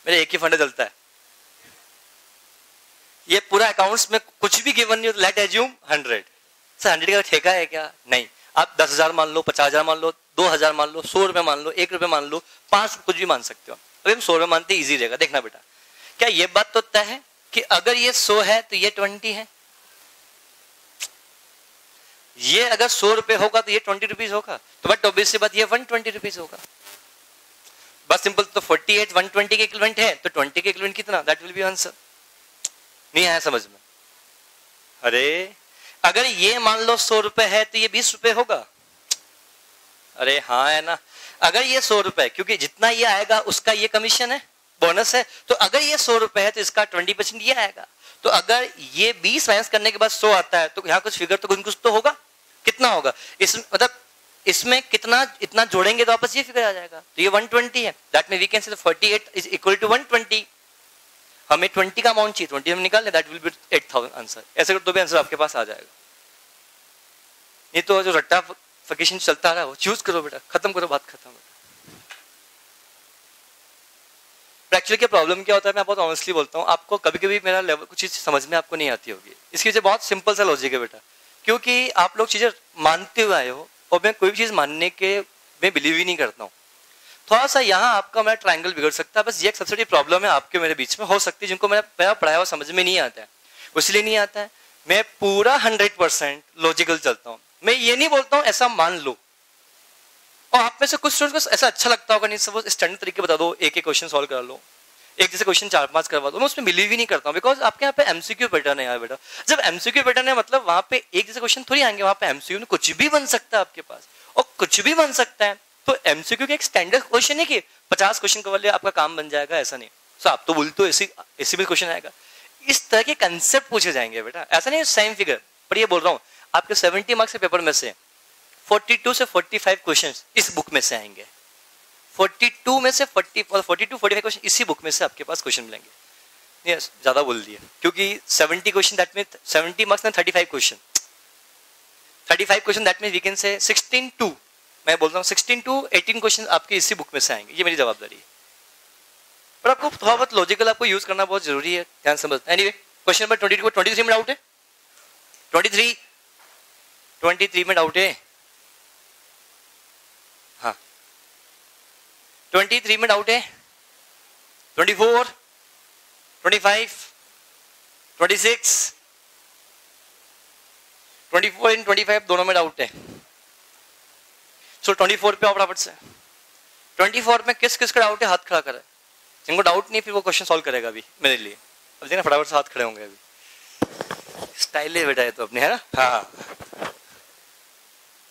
मेरे एक ही फंड चलता है, ये पूरा अकाउंट्स में कुछ भी गिवन नहीं हो, लेट एज्यूम 100। सर 100 का ठेका है क्या? नहीं, आप 10,000 मान लो, 50,000 मान लो, 2,000 मान लो, 100 रुपए मान लो, 1 रुपए मान लो, 5 कुछ भी मान सकते हो। अगर हम 100 रुपए मानते इजी रहेगा। देखना बेटा, क्या ये बात तो तय है कि अगर ये 100 है तो ये 20 है? ये अगर 100 रुपए होगा तो ये 20 रुपीज होगा, तो बट ऑब्वियसली बात ये 120 रुपीज होगा। बस सिंपल। तो 48 120 के इक्विवेलेंट है तो 20 के इक्विवेलेंट कितना, दैट विल बी आंसर। नहीं आया समझ में? अरे अगर ये मान लो 100 रुपए है तो ये 20 रुपए होगा। अरे हाँ है ना। अगर ये 100 रुपए, क्योंकि जितना ये आएगा उसका ये कमीशन है, बोनस है, तो अगर ये 100 रुपए है तो इसका 20% ये आएगा। तो अगर ये 20 माइनस करने के बाद 100 आता है तो यहाँ कुछ फिगर तो कुछ तो होगा। कितना होगा? इस मतलब इसमें कितना इतना जोड़ेंगे तो वापस ये फिगर आ जाएगा। तो ये 120 है, दैट मीन वी कैन से 48 इज इक्वल टू 120। हमें 20 का अमाउंट चाहिए, 20 हम निकाल लें, दैट विल बी 8,000 आंसर। ऐसे कर तो भी आंसर आपके पास आ जाएगा। ये तो जो रट्टा फकेशन चलता रहा वो चूज करो बेटा, खत्म करो, बात खत्म। एक्चुअली क्या प्रॉब्लम क्या होता है, मैं बहुत ऑनेस्टली बोलता हूँ, आपको कभी कभी मेरा लेवल कुछ चीज समझ में आपको नहीं आती होगी। इसकी वजह बहुत सिंपल सा लॉजिक है बेटा, क्योंकि आप लोग चीजें मानते हुए आए हो और मैं कोई भी चीज मानने के मैं बिलीव ही नहीं करता हूँ। थोड़ा सा यहाँ आपका मेरा ट्रायंगल बिगड़ सकता है, बस ये एक सबसे बड़ी प्रॉब्लम है आपके मेरे बीच में हो सकती है, जिनको मेरा पढ़ाया हुआ समझ में नहीं आता है। इसलिए नहीं आता है, मैं पूरा 100% लॉजिकल चलता हूँ। मैं ये नहीं बोलता हूँ ऐसा मान लो, और आप में से कुछ स्टूडेंट को ऐसा अच्छा लगता होगा, नहीं सब स्टैंडर्ड तरीके बता दो, एक एक क्वेश्चन सॉल्व कर लो, एक जैसे क्वेश्चन 4-5 करवा दो। मैं उसमें बिलीव ही नहीं करता हूँ, बिकॉज आपके यहाँ पे एमसीक्यू पैटर्न है यार बेटा। जब एमसीक्यू पैटर्न है मतलब वहां पे एक जैसे क्वेश्चन थोड़ी आएंगे, वहां पे एमसीक्यू में कुछ भी बन सकता है आपके पास, और कुछ भी बन सकता है। तो एमसीक्यू का एक स्टैंडर्ड क्वेश्चन है कि 50 क्वेश्चन के वाले आपका काम बन जाएगा, ऐसा नहीं। सो आप तो बोलते हो ऐसी भी क्वेश्चन आएगा, इस तरह के कंसेप्ट पूछे जाएंगे बेटा, ऐसा नहीं सेम फिगर। पर ये बोल रहा हूँ आपके 70 मार्क्स के पेपर में से 42 से 45 क्वेश्चन इस बुक में से आएंगे। 42 में से 42-45 क्वेश्चन इसी बुक में से आपके पास क्वेश्चन मिलेंगे। यस ज्यादा बोल दिया, क्योंकि 70 क्वेश्चन दैट मीन 70 मार्क्स में 35 question, 35 question that mean we can say 16 to, मैं बोलता हूँ 16 टू 18 क्वेश्चन आपके इसी बुक में से आएंगे। ये मेरी जवाबदारी है, पर आपको थोड़ा बहुत लॉजिकल आपको यूज करना बहुत जरूरी है, ध्यान समझ। एनीवे क्वेश्चन नंबर 23 में डाउट है? 23 में डाउट है? हाँ 23 में डाउट है? 24, 25, 26, 24 एंड 25 दोनों में डाउट है। सो 24 पे आओ फटाफट से। 24 में किस किस का डाउट है, हाथ खड़ा करे। जिनको डाउट नहीं फिर वो क्वेश्चन सॉल्व करेगा अभी मेरे लिए। अब देखना फटाफट से हाथ खड़े होंगे अभी। स्टाइल है बेटा ये तो अपने, है ना? हाँ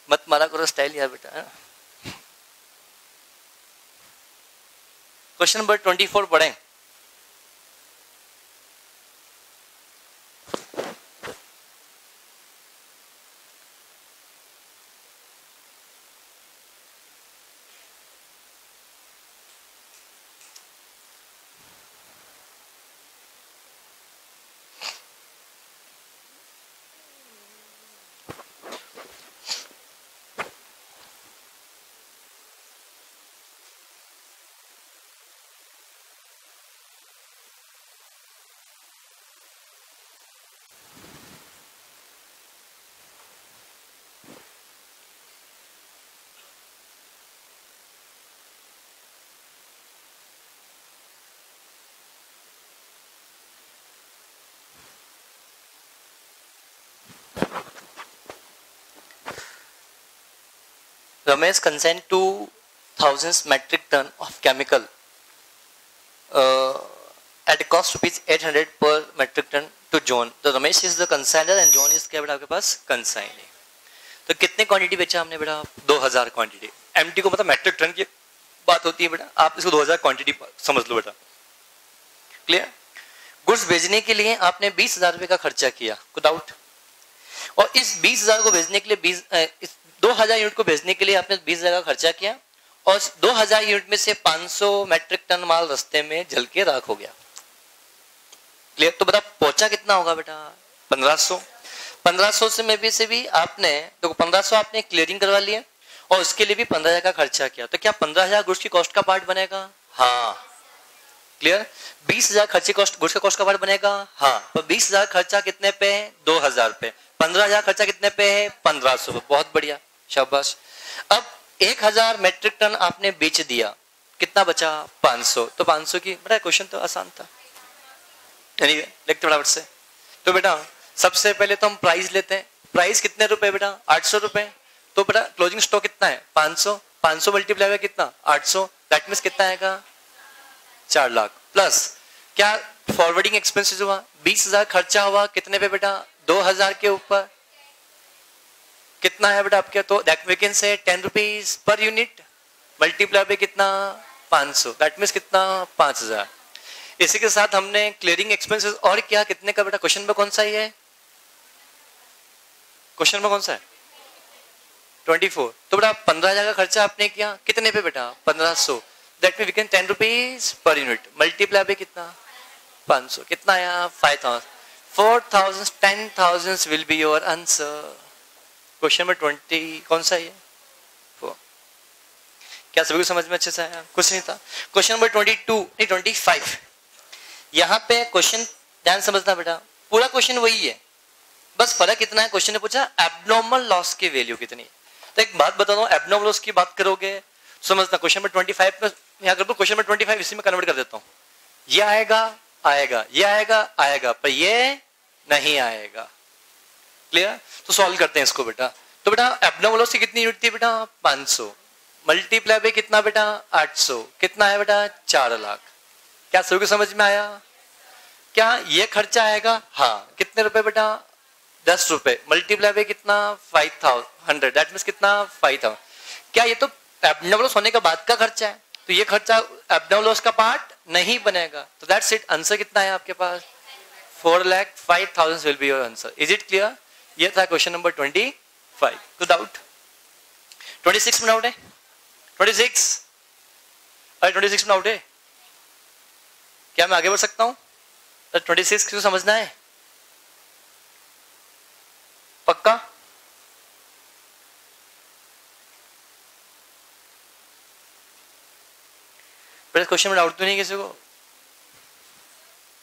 मत मारा करो स्टाइल यार बेटा। क्वेश्चन नंबर 24 पढ़ें। Ramesh consign 2000 metric ton of chemical at a cost rupees 800 per metric ton to John. तो Ramesh is the consignor and John is क्या बेटा आपके पास कंसाइनर. तो कितने क्वांटिटी बेचा हमने बेटा 2000 क्वांटिटी. एमटी को मतलब मेट्रिक टन की बात होती है बेटा, आप इसको 2000 क्वांटिटी समझ लो बेटा. क्लियर. गुड्स भेजने के लिए आपने 20,000 रुपए का खर्चा किया को डाउट, और इस 20,000 को भेजने के लिए 2000 यूनिट को भेजने के लिए आपने 20,000 का खर्चा किया, और 2000 यूनिट में से 500 मैट्रिक टन माल रास्ते में जल के राख हो गया. क्लियर. तो बता पहुंचा कितना होगा बेटा 1500. 1500 से भी आपने तो 1500 आपने क्लियरिंग करवा लिया और उसके लिए भी 15,000 का खर्चा किया. तो क्या 15,000 गुड्स की कॉस्ट का पार्ट बनेगा? हाँ. क्लियर. 20,000 खर्चे कॉस्ट गुड्स का कॉस्ट का पार्ट बनेगा. हाँ. तो 20,000 खर्चा कितने पे है? 2,000 पे. 15,000 खर्चा कितने पे है? 1500 पे. बहुत बढ़िया, शाबाश. अब 1,000 मैट्रिक टन आपने बेच दिया, कितना बचा? 500. तो 500 की बड़ा क्वेश्चन तो आसान था. anyway, देखते फटाफट से. तो बेटा सबसे पहले तो हम प्राइस लेते हैं. प्राइस कितने रुपए बेटा? 800 रुपए. तो बेटा क्लोजिंग स्टॉक कितना है? 500. 500 मल्टीप्लाई हुआ कितना? 800. दैट मीन्स कितना आएगा? 4 लाख. प्लस क्या फॉरवर्डिंग एक्सपेंसेस हुआ? 20,000 खर्चा हुआ कितने पे बेटा? 2,000 के ऊपर. कितना है बेटा आपके? तो दैट वी कैन से 10 रुपीज पर यूनिट मल्टीप्लाई पे कितना? 500. दैट मीन्स कितना? 5,000. इसी के साथ हमने क्लियरिंग एक्सपेंसेस और क्या कितने का बेटा? क्वेश्चन में कौन सा ही है? क्वेश्चन में कौन सा है? 24. तो बेटा 15,000 का खर्चा आपने किया कितने पे बेटा? 1500. That mean we can 10 rupees per unit multiply पे कितना? 500. कितना आया? 5,000. 4,000 10,000 will be your answer. Question number 20 कौन सा है? 4. क्या सभी को समझ में अच्छे से आया? कुछ नहीं था. क्वेश्चन नंबर 22 नहीं 25. यहाँ पे क्वेश्चन ध्यान समझना बेटा, पूरा क्वेश्चन वही है, बस फर्क इतना है. क्वेश्चन ने पूछा एब्नॉर्मल लॉस की वैल्यू कितनी. तो एक बात बता दो, एब्नॉर्मल लॉस की बात करोगे समझना. क्वेश्चन नंबर 25 में यहाँ कर दो, क्वेश्चन नंबर 25 इसी में कन्वर्ट कर देता हूँ. ये आएगा आएगा, ये आएगा आएगा, पर ये नहीं आएगा. क्लियर. तो सॉल्व करते हैं इसको बेटा. तो बेटा एब्नॉर्मल लॉस की कितनी यूनिट थी बेटा? 500. मल्टीप्लाई पे कितना बेटा? 800. कितना है बेटा? 4 लाख. क्या सभी को समझ में आया? क्या ये खर्चा आएगा? हाँ. कितने रुपए बेटा? 10 रुपए. मल्टीप्लाई पे कितना? 5,100. दैट मीन्स कितना? 5,000. क्या ये तो एब्नॉर्मल लॉस होने के बाद का खर्चा है, तो ये खर्चा एब्नॉर्मल लॉस का पार्ट नहीं बनेगा. तो दैट्स इट. आंसर कितना है आपके पास? 4,05,000 will be your answer. Is it clear? ये था क्वेश्चन नंबर 25. तो डाउट 26 में डाउट है? 26 अरे 26 में डाउट है क्या? मैं आगे बढ़ सकता हूं? 26 क्यों समझना है? पक्का? क्वेश्चन में डाउट तो नहीं किसी को?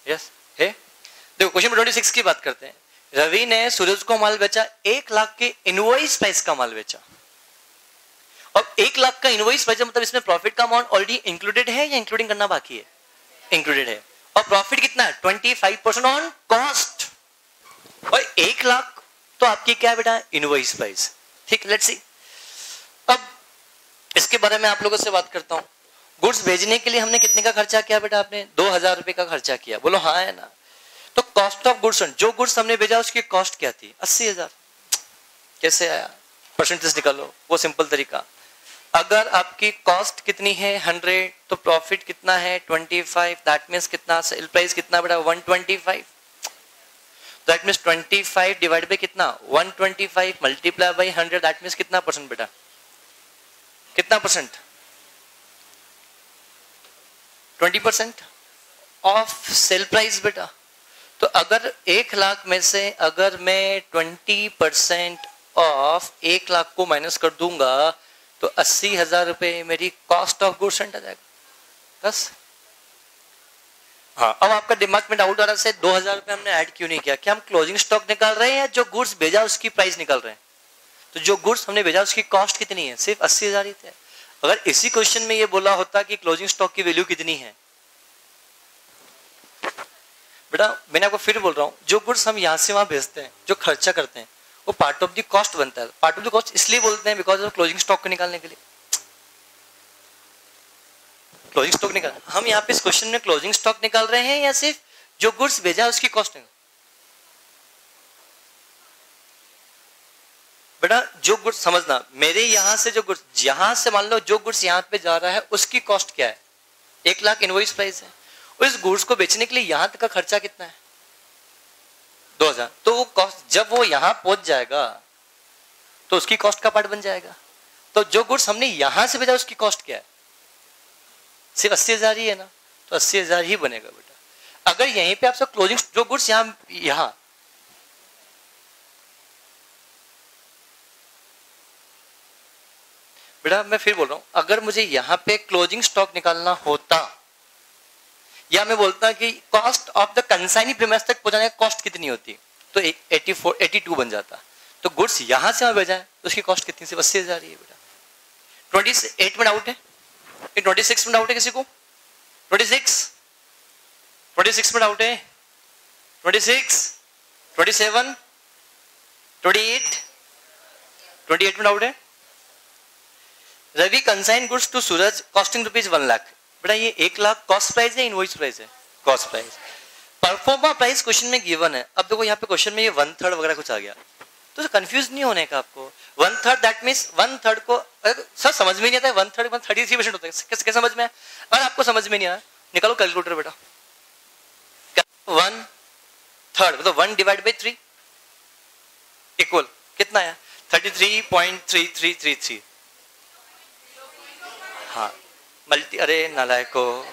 यस है. देखो क्वेश्चन में 26 की बात करते हैं. रवि ने सूरज को माल बेचा 1 लाख के इनवॉइस प्राइस का माल बेचा. अब 1 लाख का इनवॉइस प्राइस मतलब इसमें प्रॉफिट का अमाउंट ऑलरेडी इंक्लूडेड है या इंक्लूडिंग करना बाकी है? इंक्लूडेड है. और प्रॉफिट कितना है? 25% ऑन कॉस्ट. और 1 लाख तो आपकी क्या है बेटा? Invoice price. ठीक. Let's see. अब इसके बारे में आप लोगों से बात करता हूं. गुड्स भेजने के लिए हमने कितने का खर्चा किया बेटा? आपने 2,000 रुपए का खर्चा किया. बोलो हाँ है ना? तो कॉस्ट ऑफ गुड्स, जो गुड्स हमने भेजा उसकी कॉस्ट क्या थी? 80,000. कैसे आया? परसेंटेज निकालो, वो सिंपल तरीका. अगर आपकी कॉस्ट कितनी है 100, तो प्रॉफिट कितना है 25. दैट मीन्स कितना? सेल प्राइस कितना बेटा? 125. दैट मीन्स 25 डिवाइड बाई कितना? 125 मल्टीप्लाई बाई 100. दैट मीन्स कितना परसेंट बेटा? कितना परसेंट? 20% ऑफ सेल प्राइस बेटा. तो अगर 1 लाख में से अगर मैं 20% ऑफ 1 लाख को माइनस कर दूंगा तो 80,000 रुपए मेरी कॉस्ट ऑफ गुड्स आ जाएगा. बस. हाँ. अब आपका दिमाग में डाउट आ रहा है 2,000 रुपए हमने ऐड क्यों नहीं किया? क्या हम क्लोजिंग स्टॉक निकाल रहे हैं या जो गुड्स भेजा उसकी प्राइस निकाल रहे हैं? तो जो गुड्स हमने भेजा उसकी कॉस्ट कितनी है? सिर्फ 80,000 ही थे. अगर इसी क्वेश्चन में ये बोला होता कि क्लोजिंग स्टॉक की वैल्यू कितनी है बेटा, मैंने आपको फिर बोल रहा हूं, जो गुड्स हम यहां से वहां भेजते हैं, जो खर्चा करते हैं, वो पार्ट ऑफ द कॉस्ट बनता है। पार्ट ऑफ द कॉस्ट इसलिए बोलते हैं बिकॉज ऑफ क्लोजिंग स्टॉक को निकालने के लिए। क्लोजिंग स्टॉक निकाल, हम यहाँ पे इस क्वेश्चन में क्लोजिंग स्टॉक निकाल रहे हैं या सिर्फ जो गुड्स भेजा उसकी कॉस्ट निकाल? बेटा जो गुड्स, समझना, मेरे यहाँ से जो गुड्स, यहाँ से मान लो जो गुड्स यहाँ पे जा रहा है उसकी कॉस्ट क्या है? 1 लाख इनवॉइस प्राइस है। उस गुड्स को बेचने के लिए यहाँ तक का खर्चा कितना है? 2000। तो वो कॉस्ट जब वो यहाँ पहुंच जाएगा तो उसकी कॉस्ट का पार्ट बन जाएगा। तो जो गुड्स हमने यहां से भेजा उसकी कॉस्ट क्या है? सिर्फ 80,000 ही है ना, तो 80,000 ही बनेगा बेटा। अगर यहीं पे आपसे क्लोजिंग जो गुड्स यहां बेटा मैं फिर बोल रहा हूं, अगर मुझे यहां पे क्लोजिंग स्टॉक निकालना होता, या मैं बोलता कि कॉस्ट ऑफ द कंसाइनी प्रीमियस तक पहुंचाने की कॉस्ट कितनी होती, तो 82 बन जाता। तो गुड्स यहां से वहां भेजा है तो उसकी कॉस्ट कितनी? सिर्फ 80,000 ही है बेटा। 28 में डाउट है? 26 में डाउट है किसी को? 26 में डाउट है? 26, 27, 28 में डाउट है? Ravi consign goods to Suraj costing ₹1 lakh. बेटा ये 1 लाख कॉस्ट प्राइस है इनवॉइस प्राइस है? Cost price. Proforma price question में गिवन है। अब देखो यहाँ पे क्वेश्चन में ये 1/3 वगैरह कुछ आ गया, तो कंफ्यूज नहीं होने का आपको। 1/3 दैट मींस 1/3 को सर समझ में नहीं आता है। 1/3 33% होता है। कैसे समझ में? अगर आपको समझ में नहीं आया निकालो कैलकुलेटर बेटा। 1/3 मतलब 1 डिवाइड बाई 3 इक्वल कितना है? 33.3333। हाँ मल्टी, अरे नालायको,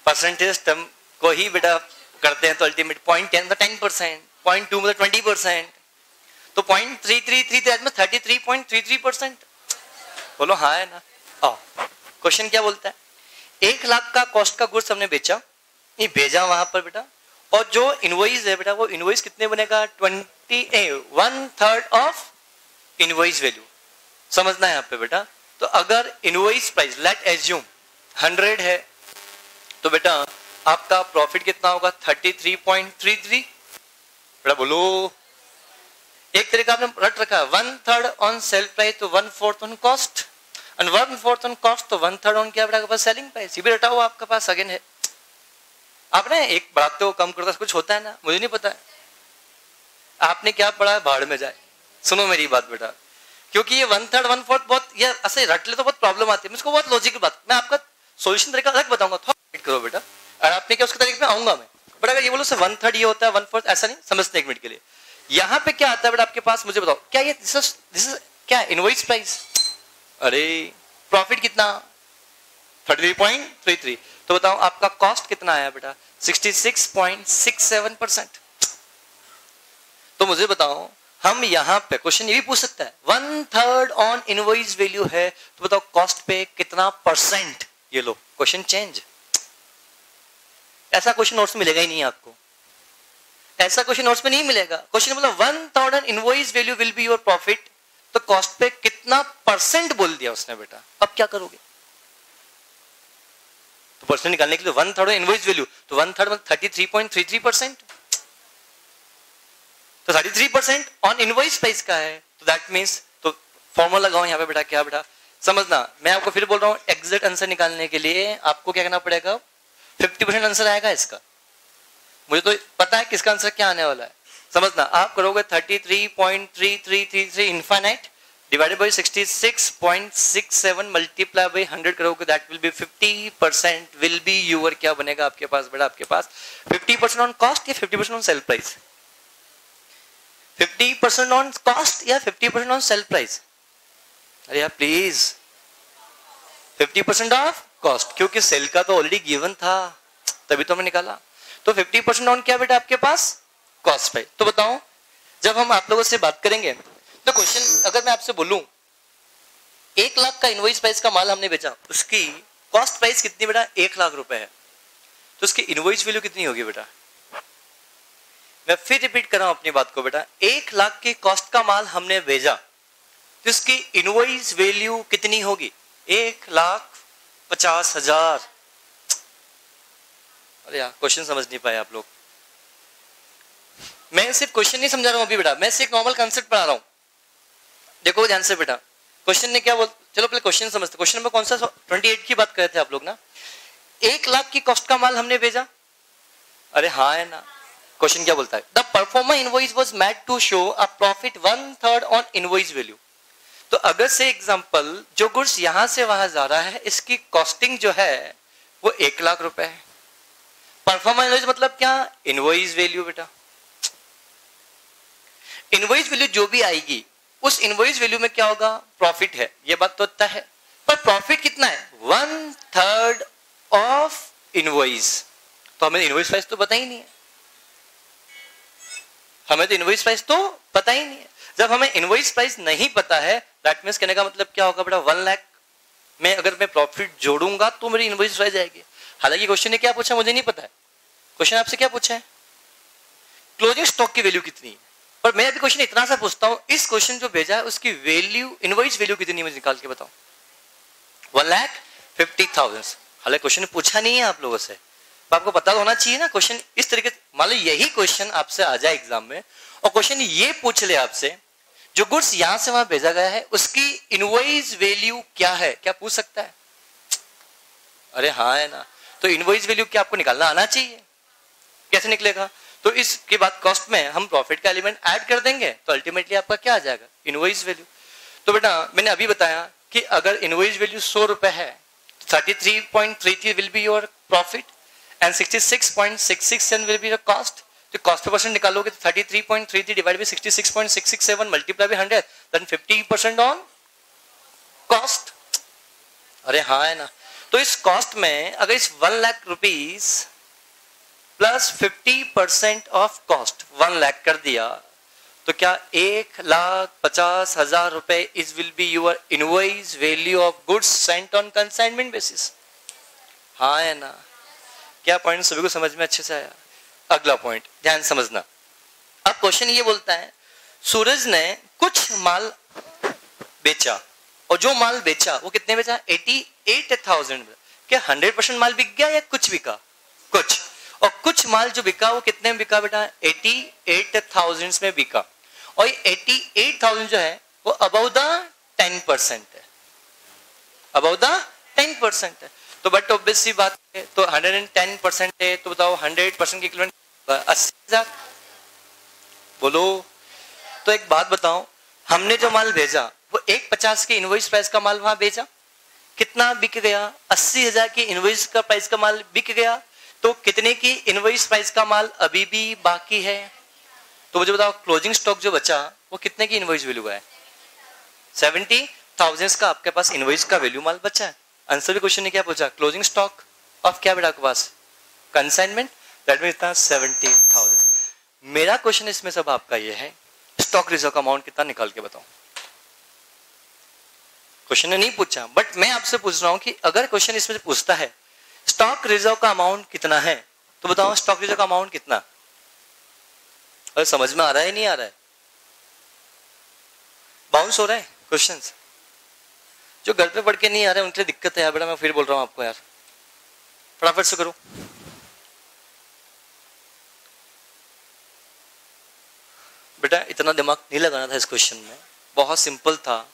परसेंटेज टर्म को ही बेटा करते हैं तो अल्टीमेट 0.10 मतलब 10%, 0.2 मतलब 20%, तो 0.333 में 33.33%। बोलो हाँ है ना? क्वेश्चन क्या बोलता है? 1 लाख का कॉस्ट का गुड्स हमने बेचा, ये भेजा वहां पर बेटा, और जो इनवॉइस है बेटा वो इनवॉइस कितने बनेगा? 1/3 ऑफ इनवॉइस वैल्यू। समझना है यहाँ पे बेटा। तो अगर इनवॉइस प्राइस लेट एज्यूम 100 है तो बेटा आपका प्रॉफिट कितना होगा? 33.33। बेटा बोलो, एक तरीका आपने रट रखा है 1/3 ऑन सेल प्राइस तो 1/4 on cost, and 1/4 on cost तो 1/3 ऑन क्या बेटा? पास सेलिंग प्राइस। ये भी रटा हुआ आपके पास अगेन है। आपने एक बढ़ाते हो कम करते कुछ होता है ना, मुझे नहीं पता है आपने क्या पढ़ा है, भाड़ में जाए। सुनो मेरी बात बेटा, क्योंकि ये 1/3 1/4 बहुत ये ऐसे रट ले तो बहुत प्रॉब्लम आती है। मुझको बहुत लॉजिकल बात, मैं आपका सॉल्यूशन तरीका अलग बताऊंगा, थोड़ा वेट करो बेटा। और आपने क्या उसके तरीके में आऊंगा मैं, बट अगर ये बोलो 1/3 ये होता है 1/4 ऐसा नहीं समझते। 1 मिनट के लिए यहाँ पे क्या आता है बेटा आपके पास, मुझे बताओ क्या ये दिस इज क्या इनवॉइस प्राइस? अरे प्रॉफिट कितना? 33.33। तो बताओ आपका कॉस्ट कितना आया बेटा? 66.67%। तो मुझे बताओ हम यहाँ पे क्वेश्चन ये भी पूछ सकता है 1/3 ऑन इनवॉइस वैल्यू है तो बताओ कॉस्ट पे कितना परसेंट? ये लो क्वेश्चन चेंज। ऐसा क्वेश्चन नोट्स में मिलेगा ही नहीं आपको, ऐसा क्वेश्चन नोट्स में नहीं मिलेगा। क्वेश्चन मतलब 1/3 invoice value will be your profit, तो कॉस्ट पे कितना परसेंट बोल दिया उसने बेटा। अब क्या करोगे? तो परसेंट निकालने के लिए 1/3 इनवॉइस वैल्यू तो 1/3 मतलब 33.33%, तो 33% ऑन इनवॉइस प्राइस का है, तो दैट मींस तो फॉर्मूला लगाओ यहाँ पे बेटा। क्या बेटा समझना, मैं आपको फिर बोल रहा हूँ एग्जैक्ट आंसर निकालने के लिए आपको क्या करना पड़ेगा? 50% आंसर आएगा इसका। मुझे तो पता है किसका आंसर क्या आने वाला है। समझना, आप करोगे 33.3333 infinite divided by 66.67 multiply by 100 करोगे, that will be 50% will be your क्या बनेगा आपके पास बेटा? आपके पास 50% ऑन कॉस्ट या 50% on sale price? 50% on cost या 50% ऑन सेल प्राइस? अरे यार प्लीज 50% ऑफ कॉस्ट, क्योंकि सेल का तो ऑलरेडी गिवन था तभी तो हमने निकाला। तो 50% ऑन क्या बेटा आपके पास? Cost price. तो बताओ जब हम आप लोगों से बात करेंगे तो क्वेश्चन अगर मैं आपसे बोलूं 1 लाख का इनवॉइस प्राइस का माल हमने बेचा, उसकी कॉस्ट प्राइस कितनी बेटा? 1 लाख रुपए है, तो उसकी इनवॉइस वैल्यू कितनी होगी बेटा? मैं फिर रिपीट कर रहा हूं अपनी बात को बेटा। 1 लाख की कॉस्ट का माल हमने भेजा तो इसकी इनवॉइस वैल्यू कितनी होगी? 1,50,000। अरे यार क्वेश्चन समझ नहीं पाए आप लोग। मैं सिर्फ क्वेश्चन नहीं समझा रहा हूं अभी बेटा, मैं सिर्फ नॉर्मल कंसेप्ट पढ़ा रहा हूं। देखो ध्यान से बेटा, क्वेश्चन ने क्या बोल, चलो पहले क्वेश्चन समझते। क्वेश्चन नंबर कौन सा, 28 की बात कर रहे थे आप लोग ना। 1,00,000 की कॉस्ट का माल हमने भेजा, अरे हाँ है ना। क्वेश्चन क्या बोलता है, the performer invoice was made to show a profit 1/3 on invoice value. तो अगर से एग्जांपल जो गुड्स यहां से वहां जा रहा है, इसकी कॉस्टिंग जो है वो 1,00,000 रुपए है। परफॉर्मर इनवॉइस मतलब क्या, इनवॉइस वैल्यू बेटा। इनवॉइस वैल्यू जो भी आएगी उस इनवॉइस वैल्यू में क्या होगा, प्रॉफिट है, ये बात तो तय है। पर प्रॉफिट कितना है, 1/3 ऑफ इनवॉइस। तो हमें इनवॉइस प्राइस तो पता ही नहीं है, हमें तो इनवॉइस प्राइस तो पता ही नहीं है। जब हमें इनवॉइस प्राइस नहीं पता है, दैट मींस कहने का मतलब क्या होगा बेटा, 1,00,000 में अगर मैं प्रॉफिट जोड़ूंगा तो मेरी इनवॉइस प्राइस आएगी। हालांकि क्वेश्चन ने क्या पूछा मुझे नहीं पता है, क्वेश्चन आपसे क्या पूछा है, क्लोजिंग स्टॉक की वैल्यू कितनी है। पर मैं अभी क्वेश्चन इतना सा पूछता हूं, इस क्वेश्चन जो भेजा है उसकी वैल्यू, इनवॉइस वैल्यू कितनी है मुझे निकाल के बताओ। 1,50,000। हालांकि क्वेश्चन पूछा नहीं है आप लोगों से, तो आपको पता होना चाहिए ना। क्वेश्चन इस तरीके, मान लो यही क्वेश्चन आपसे आ जाए एग्जाम में और क्वेश्चन ये पूछ ले आपसे, जो गुड्स यहां से वहां भेजा गया है उसकी इनवॉइस वैल्यू क्या है, क्या पूछ सकता है, अरे हाँ है ना। तो इनवॉइस वैल्यू क्या आपको निकालना आना चाहिए, कैसे निकलेगा। तो इसके बाद कॉस्ट में हम प्रॉफिट का एलिमेंट ऐड कर देंगे, तो अल्टीमेटली आपका क्या आ जाएगा, इनवॉइस वैल्यू। तो बेटा मैंने अभी बताया कि अगर इनवॉइस वैल्यू 100 रुपए है, 33.33 will be your profit and 66.667 will be your cost. तो कॉस्ट पे परसेंट निकालोगे तो 33.33 divide by 66.667 multiply by 100, then 50% on cost. अरे हाँ है ना। तो इस कॉस्ट में अगर इस 1,00,000 रुपीज प्लस 50% ऑफ कॉस्ट 1,00,000 कर दिया, तो क्या 1,50,000 रुपए is will be your invoice value of goods Saint on consignment basis. हाँ है ना। क्या पॉइंट सभी को समझ में अच्छे से आया। अगला पॉइंट ध्यान समझना। अब क्वेश्चन ये बोलता है, सूरज ने कुछ माल बेचा और जो माल बेचा वो कितने बेचा, 88,000। क्या 100% माल बिक गया या कुछ बिका, कुछ। और कुछ माल जो बिका वो कितने में बिका बेटा, 88,000 में बिका। और 88,000 जो है वो अबाउ द 10% है, अबाउ द 10% है। तो बट ऑब्वियस सी बात है, तो 110% है, तो बताओ 100% के इक्विवेलेंट 80,000 बोलो। तो एक बात बताओ, हमने जो माल भेजा वो 1,50 के इनवॉइस प्राइस का माल वहां भेजा, कितना बिक गया, 80,000 की इनवॉइस का प्राइस का माल बिक गया। तो कितने की इनवॉइस प्राइस का माल अभी भी बाकी है, तो मुझे बताओ क्लोजिंग स्टॉक जो बचा वो कितने की इनवॉइस वैल्यू का है, 70,000 का आपके पास इनवॉइस का वैल्यू माल बचा है। आंसर भी क्वेश्चन ने क्या पूछा, क्लोजिंग स्टॉक ऑफ क्या बेटा आपके पास, कंसाइनमेंट, दैट मींस इतना 70,000। मेरा क्वेश्चन इसमें सब आपका ये है, स्टॉक रिजर्व का अमाउंट कितना निकाल के बताओ। क्वेश्चन ने नहीं पूछा, बट मैं आपसे पूछ रहा हूं कि अगर क्वेश्चन इसमें से पूछता है स्टॉक रिजर्व का अमाउंट कितना है, तो बताओ स्टॉक रिजर्व का अमाउंट कितना। अरे समझ में आ रहा है नहीं आ रहा है, बाउंस हो रहा है क्वेश्चंस। जो घर पे पढ़ के नहीं आ रहे उनके लिए दिक्कत है यार बेटा, मैं फिर बोल रहा हूं आपको यार, फटाफट से करो। बेटा इतना दिमाग नहीं लगाना था इस क्वेश्चन में, बहुत सिंपल था।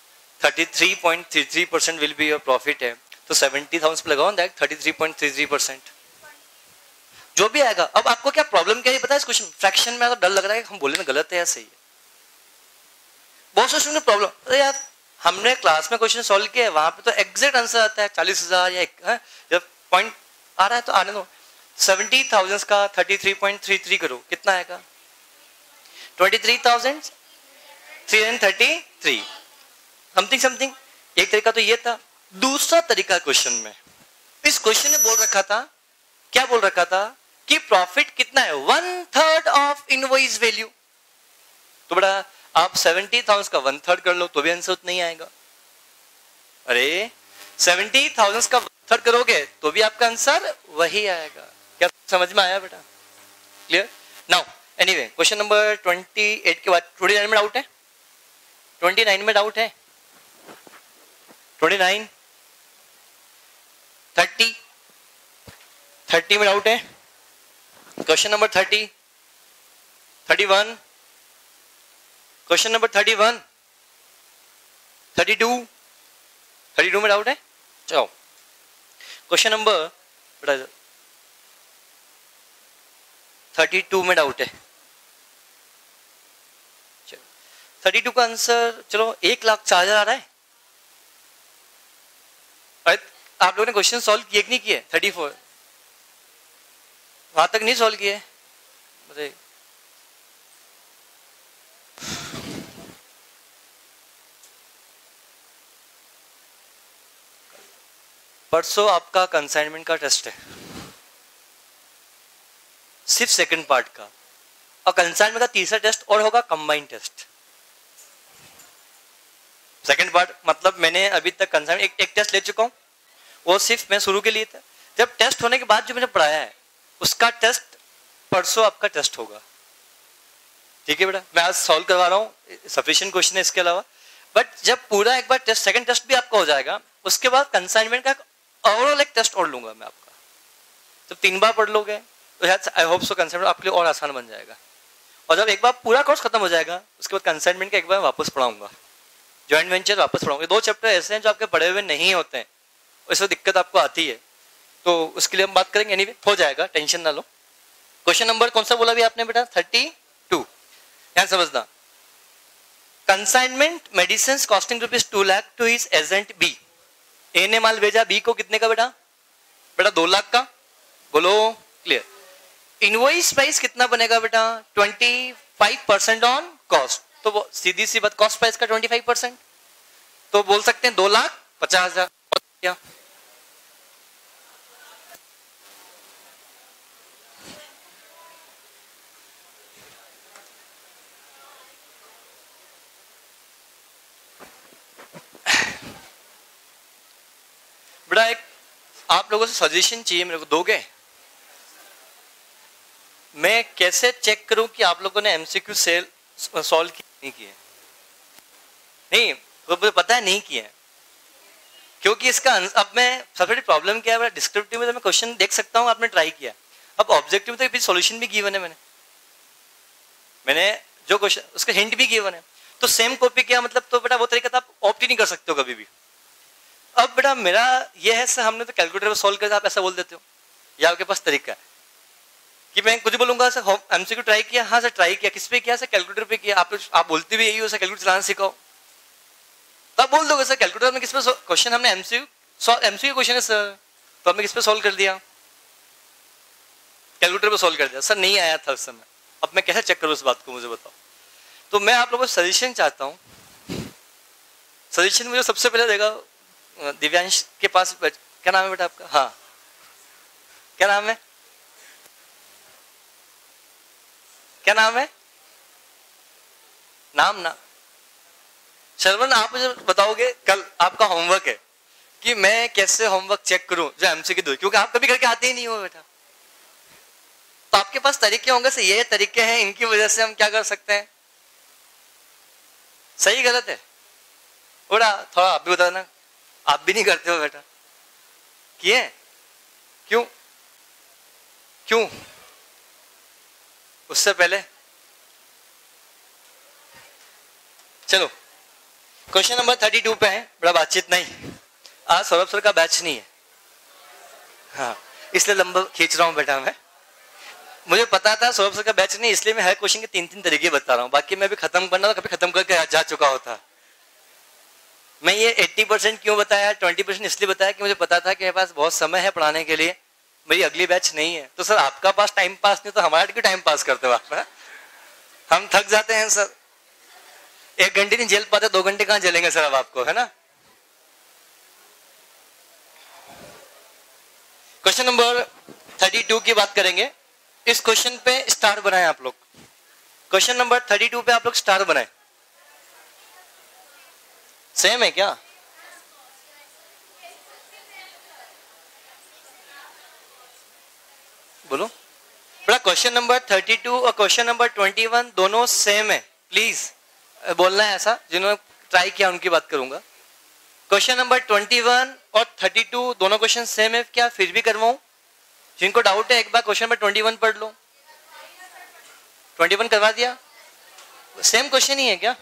33.33% विल बी योर प्रॉफिट है, तो 70,000 पे लगाओ दैट 33.33%, जो भी आएगा। अब आपको क्या प्रॉब्लम क्या है पता है इस क्वेश्चन, फ्रैक्शन में अगर डर लग रहा है हम बोले में गलत है या सही है, बहुत से स्टूडेंट प्रॉब्लम, अरे यार हमने क्लास में क्वेश्चन सॉल्व किया है, वहां पे तो एग्जैक्ट आंसर आता है 40,000 या जब पॉइंट आ रहा है तो आने दो। 70,000 का 33.33 करो, कितना आएगा, 23,333 समथिंग। एक तरीका तो ये था। दूसरा तरीका क्वेश्चन में, इस क्वेश्चन ने बोल रखा था, क्या बोल रखा था कि प्रॉफिट कितना है, 1/3 ऑफ इनवॉइस वैल्यू। तो बड़ा आप 70,000 का 1/3 कर लो तो भी आंसर उतना ही आएगा। अरे 70,000 का 1/3 करोगे तो भी आपका आंसर वही आएगा। क्या समझ में आया बेटा, clear. Now anyway question number 28 के बाद 29 में डाउट है, 29 में डाउट है, 29 30 में डाउट है। क्वेश्चन नंबर 30 31, क्वेश्चन नंबर 31, 32, 32 में डाउट है? चलो क्वेश्चन नंबर 32 में डाउट है। चलो 32 का आंसर, चलो 1,04,000 आ रहा है। आप लोगों ने क्वेश्चन सॉल्व किए कि नहीं किए? 34 वहां तक नहीं सॉल्व किए? बताइए। परसों आपका कंसाइनमेंट का टेस्ट है, सिर्फ सेकंड पार्ट का, और कंसाइनमेंट का तीसरा टेस्ट और होगा कंबाइंड टेस्ट। सेकंड पार्ट मतलब मैंने अभी तक कंसाइनमेंट एक टेस्ट ले चुका हूं, वो सिर्फ मैं शुरू के लिए था। जब टेस्ट होने के बाद जो मैंने पढ़ाया है उसका टेस्ट परसों आपका टेस्ट होगा। ठीक है बेटा, मैं आज सॉल्व करवा रहा हूँ, सफिशिएंट क्वेश्चन है इसके अलावा। बट जब पूरा एक बार टेस्ट, सेकंड टेस्ट भी आपका हो जाएगा, उसके बाद कंसाइनमेंट का ओवरऑल एक टेस्ट और लूंगा मैं आपका। जब 3 बार पढ़ लोगे तो आई होप सो कंसाइनमेंट आपके लिए और आसान बन जाएगा। और जब एक बार पूरा कोर्स खत्म हो जाएगा उसके बाद कंसाइनमेंट का एक बार वापस पढ़ाऊंगा, ज्वाइंट वेंचर वापस पढ़ाऊंगा। 2 चैप्टर ऐसे हैं जो आपके पढ़े हुए नहीं होते हैं, इसमें दिक्कत आपको आती है, तो उसके लिए हम बात करेंगे। एनीवे हो जाएगा, टेंशन ना लो। क्वेश्चन नंबर कौन सा बोला भी आपने बेटा? 32। ध्यान समझना। Consignment medicine costing ₹2 lakh to his agent B. A ने माल भेजा बी को, कितने का बेटा? बेटा 2 लाख का। बोलो क्लियर। इनवॉइस प्राइस कितना बनेगा बेटा? 25% ऑन कॉस्ट। तो वो सीधी सी बात, कॉस्ट प्राइस का 25%, तो बोल सकते हैं 2,50,000। क्या बेटा, एक आप लोगों से सजेशन चाहिए मेरे को, दोगे? मैं कैसे चेक करूं कि आप लोगों ने एमसीक्यू सेल सॉल्व नहीं किए? नहीं, वो मुझे पता है नहीं किए, क्योंकि इसका अब मैं सबसे प्रॉब्लम क्या है, डिस्क्रिप्टिव में तो मैं क्वेश्चन देख सकता हूं आपने ट्राई किया, अब ऑब्जेक्टिव में तो सॉल्यूशन भी गिवन है, मैंने जो क्वेश्चन उसका हिंट भी गिवन है, तो सेम कॉपी किया मतलब, तो बेटा वो तरीका तो आप ऑप्ट ही नहीं कर सकते हो कभी भी। अब बेटा मेरा ये है सर, हमने तो कैलकुलेटर पर सॉल्व किया, आप ऐसा बोल देते हो, या आपके पास तरीका है कि मैं कुछ बोलूंगा सर एमसीक्यू ट्राई किया? हाँ सर ट्राई किया। किस पे किया सर? कैलकुलेटर पे किया। आप बोलते भी यही हो सर, कैलकुलेटर चलाना सिखाओ, तो आप बोल दोगे सर कैलकुलेटर में किस पे क्वेश्चन, हमने एमसीक्यू क्वेश्चन है सर, तो हमने किस पे सॉल्व कर दिया? कैलकुलेटर पे सॉल्व कर दिया। सर नहीं आया था उस समय, अब मैं कैसे चेक करूं उस बात को, मुझे बताओ। तो मैं आप लोगों को सजेशन चाहता हूं। सजेशन मुझे सबसे पहले देगा दिव्यांश के पास, क्या नाम है बेटा आपका? हाँ क्या नाम है? क्या नाम है? नाम ना श्रवण, आप मुझे बताओगे कल आपका होमवर्क है कि मैं कैसे होमवर्क चेक करूं जो एमसीक्यू दो, क्योंकि आप कभी करके आते ही नहीं हो बेटा, तो आपके पास तरीके होंगे से, ये तरीके हैं, इनकी वजह से हम क्या कर सकते हैं। सही गलत है बेटा? थोड़ा आप भी बताना। आप भी नहीं करते हो बेटा? किए? क्यों? क्यों? उससे पहले चलो क्वेश्चन नंबर 32 पे है, बड़ा बातचीत नहीं, आज सौरभ सर का बैच नहीं है, हाँ इसलिए लंबा खींच रहा हूं बेटा मैं। मुझे पता था सौरभ सर का बैच नहीं, इसलिए मैं हर क्वेश्चन के 3-3 तरीके बता रहा हूं, बाकी मैं भी खत्म करना था, कभी खत्म करके जा चुका होता। मैं ये 80% क्यों बताया, 20% इसलिए बताया कि मुझे पता था कि मेरे पास बहुत समय है पढ़ाने के लिए, मेरी अगली बैच नहीं है। तो सर आपका पास टाइम पास नहीं तो हमारा क्यों टाइम पास करते हो आप? हम थक जाते हैं सर, 1 घंटे नहीं झेल पाते, 2 घंटे कहां झेलेंगे सर अब आपको, है ना। क्वेश्चन नंबर 32 की बात करेंगे। इस क्वेश्चन पे स्टार बनाए आप लोग, क्वेश्चन नंबर 32 पे आप लोग स्टार बनाए। सेम है क्या? बोलो बड़ा, क्वेश्चन नंबर 32 और क्वेश्चन नंबर 21 दोनों सेम है, प्लीज बोलना है ऐसा, जिन्होंने ट्राई किया उनकी बात करूंगा। क्वेश्चन नंबर 21 और 32 दोनों क्वेश्चन सेम है क्या? फिर भी करवाऊं? जिनको डाउट है एक बार क्वेश्चन नंबर 21 पढ़ लो। 21 करवा दिया, सेम क्वेश्चन ही है क्या?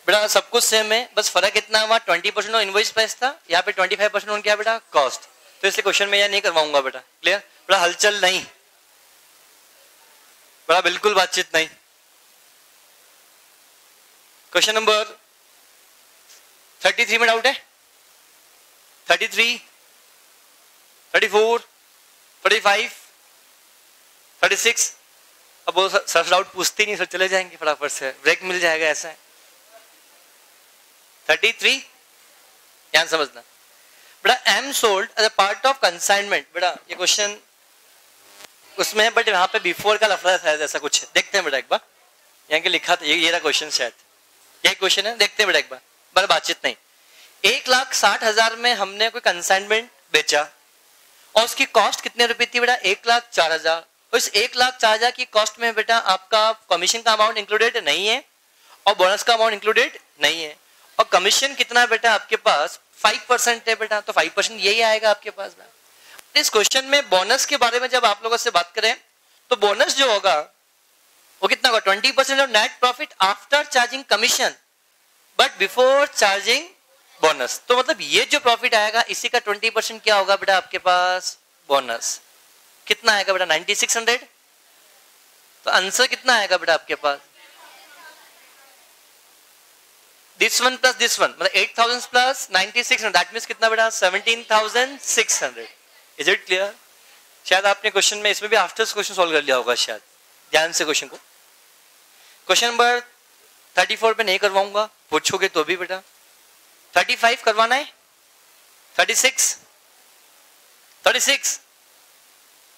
बेटा सब कुछ सेम है, बस फर्क इतना हुआ 20% इनवॉइस प्राइस था, यहाँ पे 25% क्या बेटा कॉस्ट, तो इसलिए क्वेश्चन में यह नहीं करवाऊंगा बेटा। क्लियर? बेटा हलचल नहीं, बड़ा बिल्कुल बातचीत नहीं। क्वेश्चन नंबर 33 में डाउट है? 33, 34, 35, 36। अब वो सर डाउट पूछते नहीं, सर चले जाएंगे फटाफट से, ब्रेक मिल जाएगा ऐसा है। 33 ध्यान समझना बेटा, M sold as a part of consignment. बेटा ये क्वेश्चन उसमें है, बट यहाँ पे बिफोर का लफड़ा है ऐसा कुछ है, देखते हैं बेटा एक बार। यहाँ के लिखा था ये रहा क्वेश्चन, शायद यही क्वेश्चन है, देखते हैं बेटा एक बार, बड़ा बातचीत नहीं। 1,60,000 में हमने कोई कंसाइनमेंट बेचा और उसकी कॉस्ट कितने रुपए थी बेटा? 1,04,000। और इस 1,04,000 की कॉस्ट में बेटा आपका कमीशन का अमाउंट इंक्लूडेड नहीं है और बोनस का अमाउंट इंक्लूडेड नहीं है, और कमीशन कितना बेटा आपके पास 5% है बेटा, तो 5% यही आएगा आपके पास। इस क्वेश्चन में बोनस के बारे में जब आप लोगों से बात करें तो बोनस जो होगा वो कितना होगा? 20% of net profit after charging commission but before charging bonus. तो मतलब ये जो प्रॉफिट आएगा इसी का 20% क्या होगा बेटा आपके पास? बोनस। कितना आएगा बेटा? 9600। तो आंसर कितना आएगा बेटा आपके पास? This one plus this one, मतलब 8,000 प्लस 9600, दैट मीन्स कितना बेटा? 17,600। Is it clear? शायद आपने क्वेश्चन में इसमें भी आफ्टर क्वेश्चन सॉल्व कर लिया होगा शायद, ध्यान से क्वेश्चन को। क्वेश्चन नंबर 34 पे नहीं करवाऊंगा, पूछोगे तो भी बेटा। 35 करवाना है? 36, 36,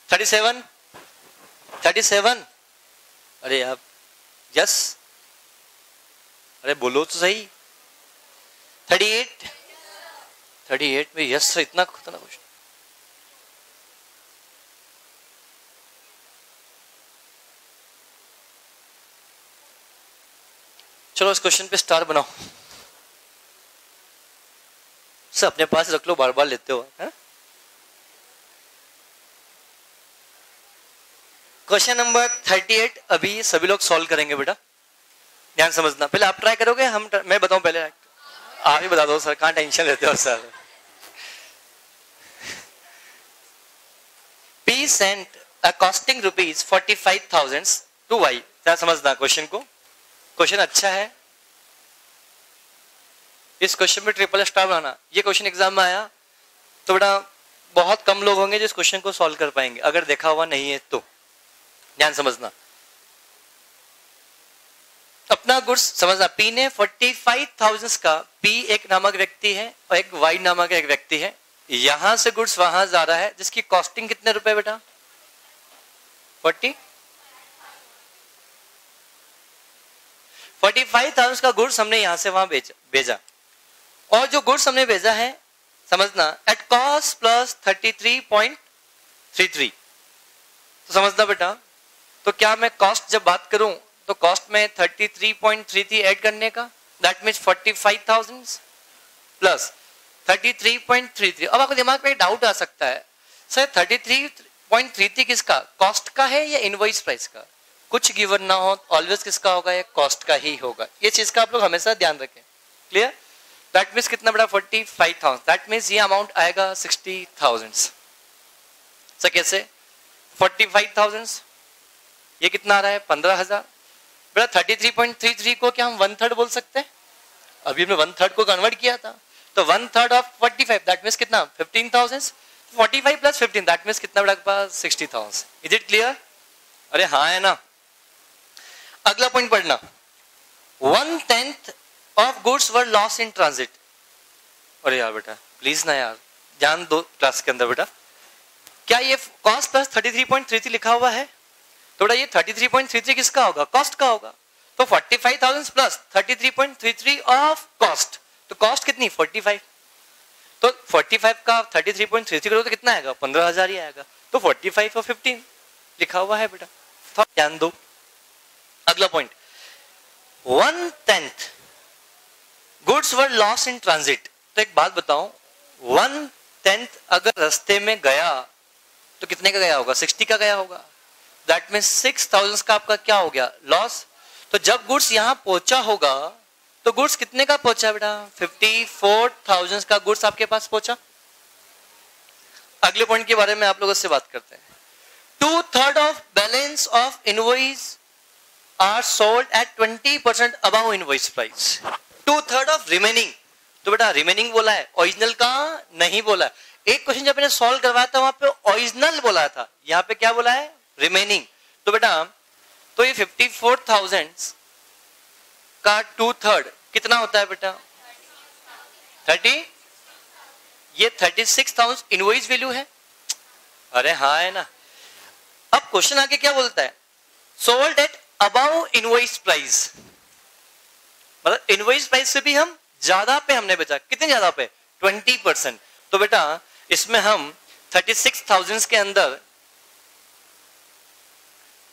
37, 37। अरे आप यस, अरे बोलो तो सही। 38, 38 में यस इतना खतरनाक क्वेश्चन। चलो इस क्वेश्चन पे स्टार बनाओ, सब अपने पास रख लो, बार बार लेते हो है? क्वेश्चन नंबर 38 अभी सभी लोग सॉल्व करेंगे बेटा, ध्यान समझना। पहले आप ट्राई करोगे, मैं बताऊं पहले? आप ही बता दो सर, कहां टेंशन लेते हो sir. P sent a costing rupees 45,000 to Y। ध्यान समझना क्वेश्चन को, क्वेश्चन अच्छा है। इस क्वेश्चन में ट्रिपल स्टार बनाना। ये क्वेश्चन एग्जाम में आया तो बेटा बहुत कम लोग होंगे जो इस क्वेश्चन को सॉल्व कर पाएंगे, अगर देखा हुआ नहीं है तो। ध्यान समझना, अपना गुड्स समझना। पी ने 45,000 का, पी एक नामक व्यक्ति है और एक वाई नामक एक व्यक्ति है, यहां से गुड्स वहां जा रहा है, जिसकी कॉस्टिंग कितने रुपए बेटा? 45,000 का गुड्स हमने यहां से वहां भेजा, और जो गुड्स हमने भेजा है समझना एट कॉस्ट प्लस 33.33। तो समझना बेटा, तो क्या मैं कॉस्ट जब बात करूं तो कॉस्ट में 33.33 ऐड करने का, दैट मीन्स 45,000 प्लस 33.33। अब आपको दिमाग में डाउट आ सकता है, सर 33.33 किसका? कॉस्ट का है या इनवॉइस प्राइस का? कुछ गिवन ना हो ऑलवेज किसका होगा? ये कॉस्ट का ही होगा। ये चीज का आप लोग हमेशा ध्यान रखें। क्लियर? दैट मीन्स कितना बड़ा? 45,000। दैट मीन्स ये अमाउंट आएगा 60,000। सर कैसे? 45,000 ये कितना आ रहा है? 15,000। बेटा 33.33 को क्या हम 1/3 बोल सकते हैं? अभी हमने 1/3 को कन्वर्ट किया था, तो 1/3 ऑफ 45 दैट मीन्स कितना? 15,000। 45 प्लस 15 दैट मीन्स कितना बड़ा पास? 60,000। Is it clear? अरे हाँ है ना। अगला पॉइंट पढ़ना, 1/10 of goods were loss in transit. अरे यार बेटा प्लीज ना यार, ध्यान दो क्लास के अंदर बेटा। क्या ये कॉस्ट प्लस 33.33 लिखा हुआ है? तो बेटा ये 33.33 किसका होगा? कॉस्ट का होगा। तो 45,000 प्लस 33.33 ऑफ कॉस्ट, तो कॉस्ट कितनी? 45। तो 45 का 33.33 करो तो कितना आएगा? 15,000 ही आएगा। तो 45 और 15 लिखा हुआ है बेटा, तो ध्यान दो। अगला point, 1/10 goods were loss in transit. तो एक बात बताओ, 1/10 अगर रास्ते में गया तो कितने का गया होगा? 60 का गया होगा। दैट मीन्स 6000 का आपका क्या हो गया? लॉस। तो जब गुड्स यहां पहुंचा होगा तो गुड्स कितने का पहुंचा बेटा? 54,000 का गुड्स आपके पास पहुंचा। अगले पॉइंट के बारे में आप लोगों से बात करते हैं। 2/3 of balance of invoice are sold at 20% above invoice price. 2/3 of remaining, तो बेटा रिमेनिंग बोला है, ओरिजिनल का नहीं बोला। एक क्वेश्चन जब मैंने सॉल्व करवाया था वहां पे ओरिजिनल बोला था, यहाँ पे क्या बोला है? रिमेनिंग। तो बेटा तो ये 54,000 का 2/3 कितना होता है बेटा? 30। ये 36,000 इनवॉइस वैल्यू है। अरे हाँ है ना। अब क्वेश्चन आगे क्या बोलता है? Sold at above invoice price, मतलब इनवॉइस प्राइस से भी हम ज्यादा पे हमने बेचा। कितने ज्यादा पे? 20%। तो बेटा इसमें हम 36,000 के अंदर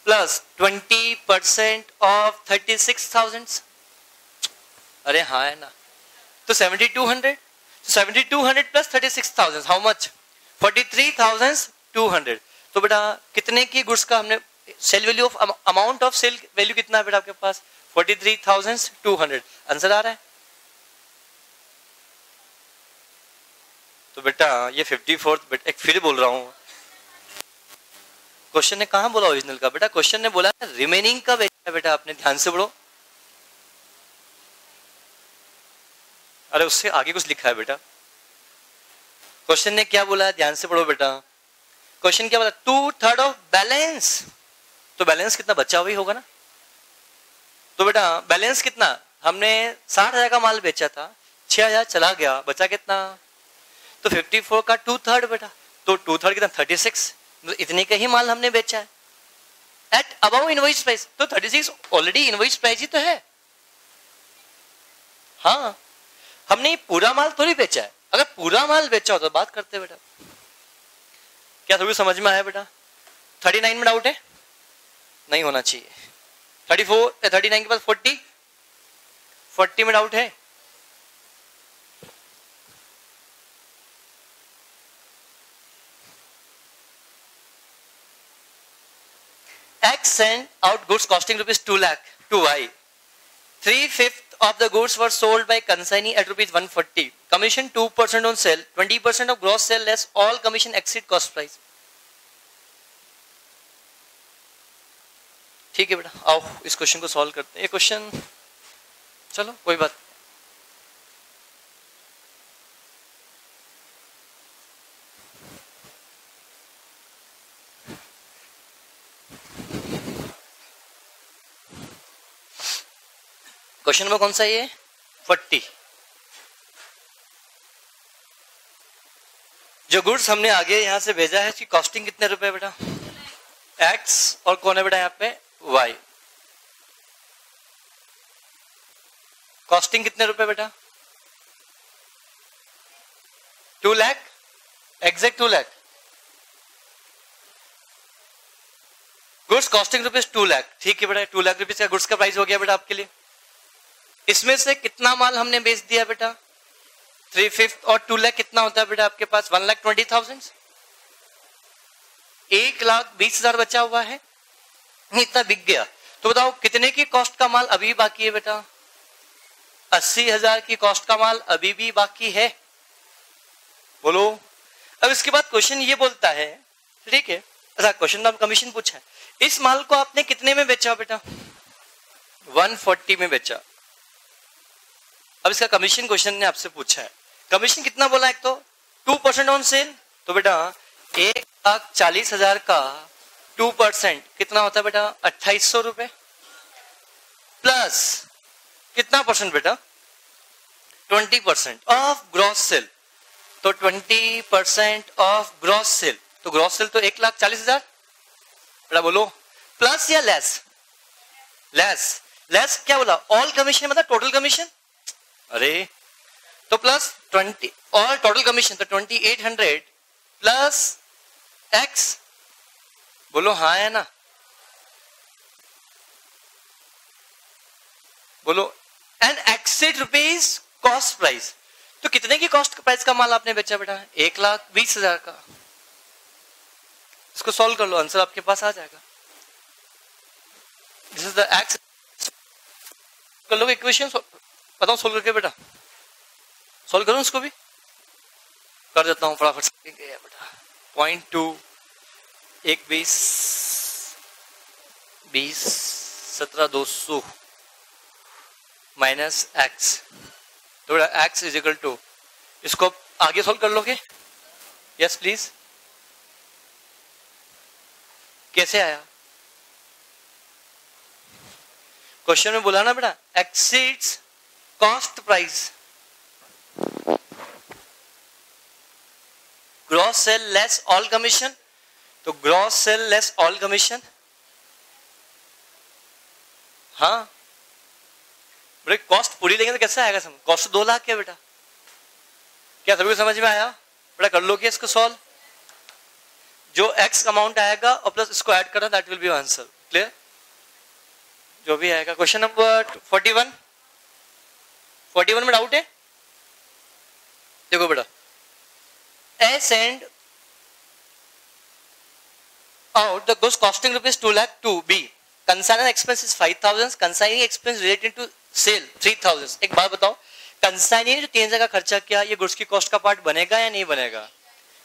प्लस 20% ऑफ 36,000, अरे हाँ है ना, तो 7200। 7200 प्लस 36,000 हाउ मच? 43,200। तो बेटा कितने की गुड्स का हमने sale value of amount of sale value कितना है बेटा आपके पास? 43,200। आंसर आ रहा है? तो बेटा ये 54, बेटा एक फिर बोल रहा हूं, क्वेश्चन ने कहां बोला ओरिजिनल का? बेटा क्वेश्चन ने बोला रिमेनिंग का बेचा है बेटा, आपने ध्यान से पढ़ो। अरे उससे आगे कुछ लिखा है बेटा। क्वेश्चन ने क्या बोला है? ध्यान से पढ़ो बेटा। क्वेश्चन क्या बोला? 2/3 ऑफ बैलेंस, तो बैलेंस कितना बचा हुआ ही होगा ना। तो बेटा बैलेंस कितना? हमने 60,000 का माल बेचा था, 6,000 चला गया, बचा कितना? तो 54 का 2/3 बेटा, तो 2/3 कितना? 36। तो इतने का ही माल हमने बेचा है एट अबव इनवॉइस प्राइस। तो 36 ऑलरेडी इनवॉइस प्राइस ही तो है। हाँ, हमने पूरा माल थोड़ी बेचा है। अगर पूरा माल बेचा हो तो बात करते बेटा। क्या थोड़ी समझ में आया बेटा? 39 में डाउट है? नहीं होना चाहिए। 39 के बाद 40 में डाउट है? X sent out goods costing rupees 2 lakh to Y. 3/5 of the goods were sold by consignee at rupees 140. Commission 2% on sale, 20% of gross sale less all commission exceed cost price. ठीक है बेटा, आओ इस question को solve करते हैं। ये question चलो कोई बात। क्वेश्चन नंबर कौन सा? ये 40। जो गुड्स हमने आगे यहां से भेजा है इसकी कॉस्टिंग कितने रुपए बेटा? एक्स, और कौन है बेटा यहाँ पे? वाई। कॉस्टिंग कितने रुपए बेटा? 2 lakh, exact 2 lakh. Goods costing rupees 2 lakh, ठीक है बेटा। 2 लाख रुपीज का गुड्स का प्राइस हो गया बेटा आपके लिए। इसमें से कितना माल हमने बेच दिया बेटा? 3/5 और 2 लाख कितना होता है बेटा आपके पास? 1,20,000। 1,20,000 बचा हुआ है, इतना बिक गया। तो बताओ कितने की कॉस्ट का माल अभी बाकी है बेटा? 80,000 की कॉस्ट का माल अभी भी बाकी है। बोलो। अब इसके बाद क्वेश्चन ये बोलता है, ठीक है, अच्छा क्वेश्चन में कमीशन पूछा है, इस माल को आपने कितने में बेचा बेटा? 140 में बेचा। अब इसका कमीशन क्वेश्चन ने आपसे पूछा है, कमीशन कितना बोला? एक तो 2% ऑन सेल, तो बेटा 1,40,000 का 2% कितना होता है बेटा? 2,800 रुपए। प्लस कितना परसेंट बेटा? 20% ऑफ ग्रॉस सेल, तो 20% ऑफ ग्रॉस सेल, तो ग्रॉस सेल तो 1,40,000 बेटा। बोलो प्लस या लेस? लेस। लेस क्या बोला? ऑल कमीशन मतलब टोटल कमीशन। अरे तो प्लस 20 और टोटल कमीशन तो 2,800 प्लस एक्स। बोलो हाँ है ना? बोलो and accessed rupees cost price. तो कितने की कॉस्ट प्राइस का माल आपने बेचा बेटा? 1,20,000 का। इसको सॉल्व कर लो, आंसर आपके पास आ जाएगा। This is the x. कर लो इक्वेशन, बताओ सोल्व करके बेटा, सोल्व करूं इसको भी कर देता हूं फटाफट से बेटा। 0.2 1 20 20 17 200 माइनस एक्स, तो बेटा एक्स इज इक्वल टू, इसको आगे सोल्व कर लोगे? Yes please. कैसे आया? क्वेश्चन में बोला ना बेटा, exceeds cost price, gross sale less all commission, तो gross sale less all commission, हाँ बेटा कॉस्ट पूरी लेंगे तो कैसे आएगा समझ? कॉस्ट 2 लाख है बेटा, क्या सभी को समझ में आया? बेटा कर लो क्या इसको सॉल्व, जो एक्स अमाउंट आएगा और प्लस इसको ऐड करना, that will B answer. Clear? जो भी आएगा। क्वेश्चन नंबर 41, 41 में डाउट है? देखो बेटा, A send out the goods costing rupees 2 lakh to B, consigning expenses 5000, consigning expense related to sale 3000। एक बात बताओ, कंसाइनिंग ने जो 3000 का खर्चा किया, ये गुड्स की कॉस्ट का पार्ट बनेगा या नहीं बनेगा?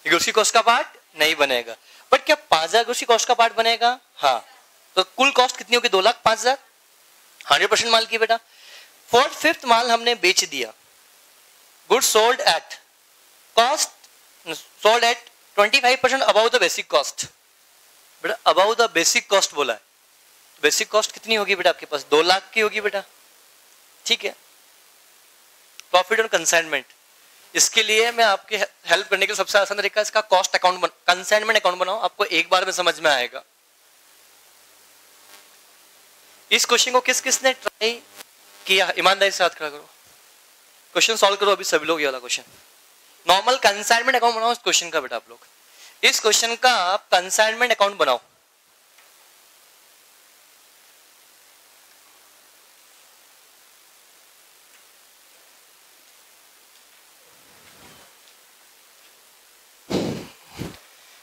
ये गुड्स की कॉस्ट का पार्ट नहीं बनेगा, बट क्या 5000 गुड्स की कॉस्ट का पार्ट बनेगा? हाँ, तो कुल कॉस्ट कितनी होगी? 2 लाख 5000, 100% माल की बेटा। 4/5 माल हमने बेच दिया, goods sold at cost, sold at 25% about the basic cost. बेटा अबाउ द बेसिक कॉस्ट बोला है, बेसिक कॉस्ट कितनी होगी बेटा आपके पास? 2 लाख की होगी बेटा, ठीक है। प्रॉफिट ऑन कंसाइनमेंट, इसके लिए मैं आपके हेल्प करने के लिए सबसे आसान तरीका इसका कॉस्ट अकाउंट, कंसाइनमेंट अकाउंट बनाओ, आपको एक बार में समझ में आएगा। इस क्वेश्चन को किस किसने ट्राई किया? ईमानदारी से हाथ खड़ा करो, क्वेश्चन सॉल्व करो अभी सभी लोग। ये वाला क्वेश्चन नॉर्मल कंसाइनमेंट अकाउंट बनाओ इस क्वेश्चन का बेटा, आप लोग इस क्वेश्चन का आप कंसाइनमेंट अकाउंट बनाओ।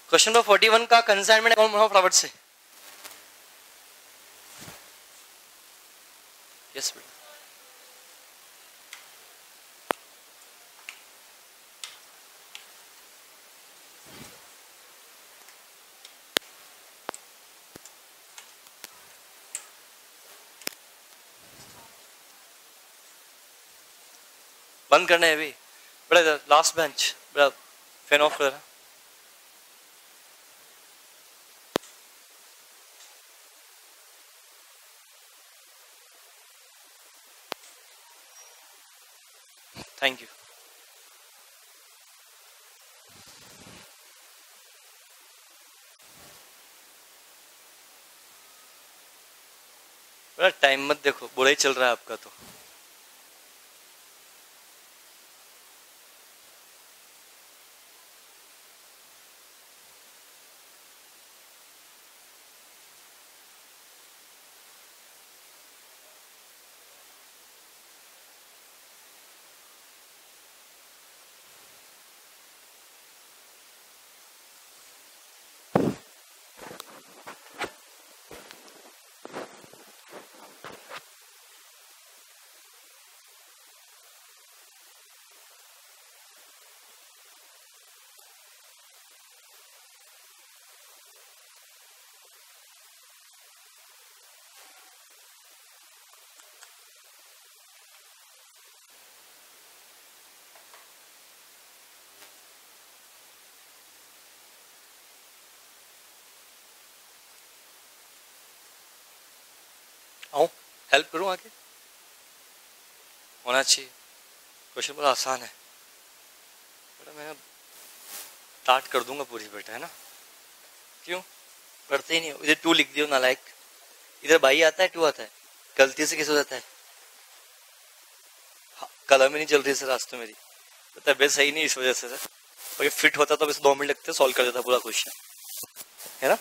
क्वेश्चन नंबर 41 का कंसाइनमेंट अकाउंट बनाओ फटाफट से। यस बेटा, बंद करना है अभी बेटा, लास्ट बेंच बेटा, फैन ऑफ कर। Thank you. बेटा टाइम मत देखो, बुरा ही चल रहा है आपका तो। आओ हेल्प करूं आगे, होना चाहिए। क्वेश्चन बड़ा आसान है बेटा, मैं स्टार्ट कर दूंगा पूरी बेटा, है ना? क्यों पढ़ते ही नहीं हो? इधर 2 लिख दियो नालायक, इधर भाई आता है 2 आता है, गलती से किस हो जाता है? कलम ही नहीं चल रही सर आज तो मेरी, तबियत सही नहीं इस वजह से सर, और ये फिट होता तो बस 2 मिनट लगते सॉल्व कर देता पूरा क्वेश्चन, है ना?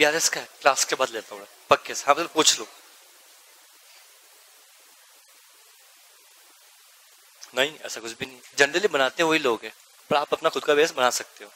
बीआरएस का है, क्लास के बाद लेता हूँ पक्के से। हाँ तो पूछ लो। नहीं ऐसा कुछ भी नहीं, जनरली बनाते वही लोग हैं, पर आप अपना खुद का बेस बना सकते हो।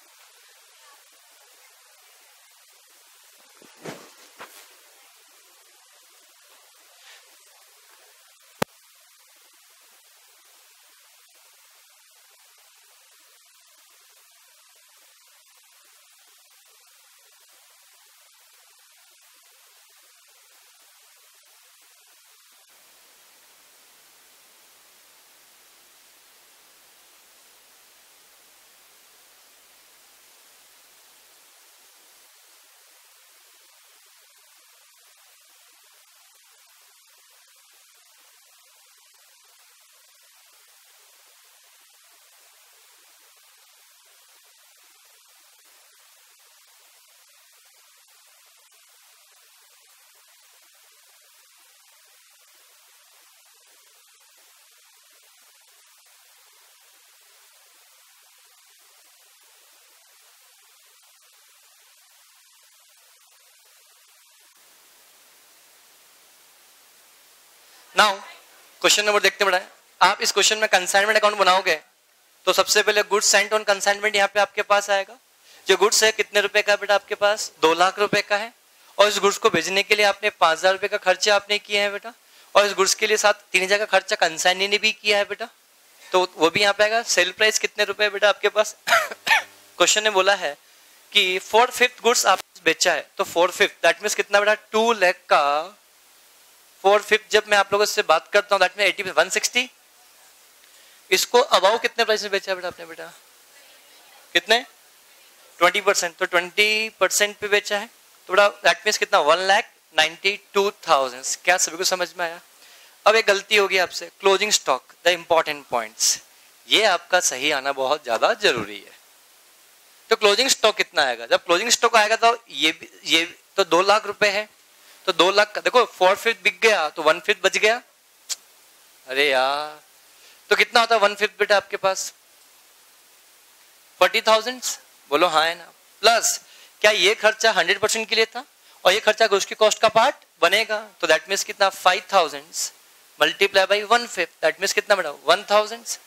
नाउ क्वेश्चन नंबर देखते बढ़ाए। आप इस क्वेश्चन में कंसाइनमेंट अकाउंट बनाओगे तो सबसे पहले गुड्स सेंट ऑन कंसाइनमेंट यहाँ पे आपके पास आएगा। जो गुड्स है कितने रुपए का बेटा आपके पास, 2 लाख रुपए का है, और इस गुड्स को भेजने के लिए आपने 5,000 रुपए का खर्चा आपने किया है बेटा, और इस गुड्स के लिए साथ 3,000 का खर्चा कंसाइनी ने भी किया है बेटा, तो वो भी यहाँ पे आएगा। सेल प्राइस कितने रुपए बेटा आपके पास क्वेश्चन ने बोला है कि 4/5 गुड्स आप बेचा है, तो 4/5 दैट मीन्स कितना बेटा 2 लाख का 4/5 जब मैं आप लोगों से बात करता हूँ दैट मीन 80 160। इसको अबाउ कितने प्राइस में बेचा बेटा आपने बेटा, कितने 20%, तो 20% पे बेचा है तो बेटा दैट मीन्स कितना 1,92,000। क्या सभी को समझ में आया? अब एक गलती होगी आपसे, closing stock the important points, ये आपका सही आना बहुत ज्यादा जरूरी है। तो क्लोजिंग स्टॉक कितना आएगा, जब क्लोजिंग स्टॉक आएगा तो ये तो 2 लाख रुपए है, तो 2 लाख का देखो 4/5 बिक गया तो 1/5 बच गया। अरे यार तो कितना होता है 1/5 बेटा आपके पास 40,000, बोलो हाँ है ना। प्लस क्या ये खर्चा 100% के लिए था और ये खर्चा उसकी कॉस्ट का पार्ट बनेगा, तो दैट मीन्स कितना 5,000 मल्टीप्लाई बाई 1/5 दैट मीन्स कितना बेटा 1,000।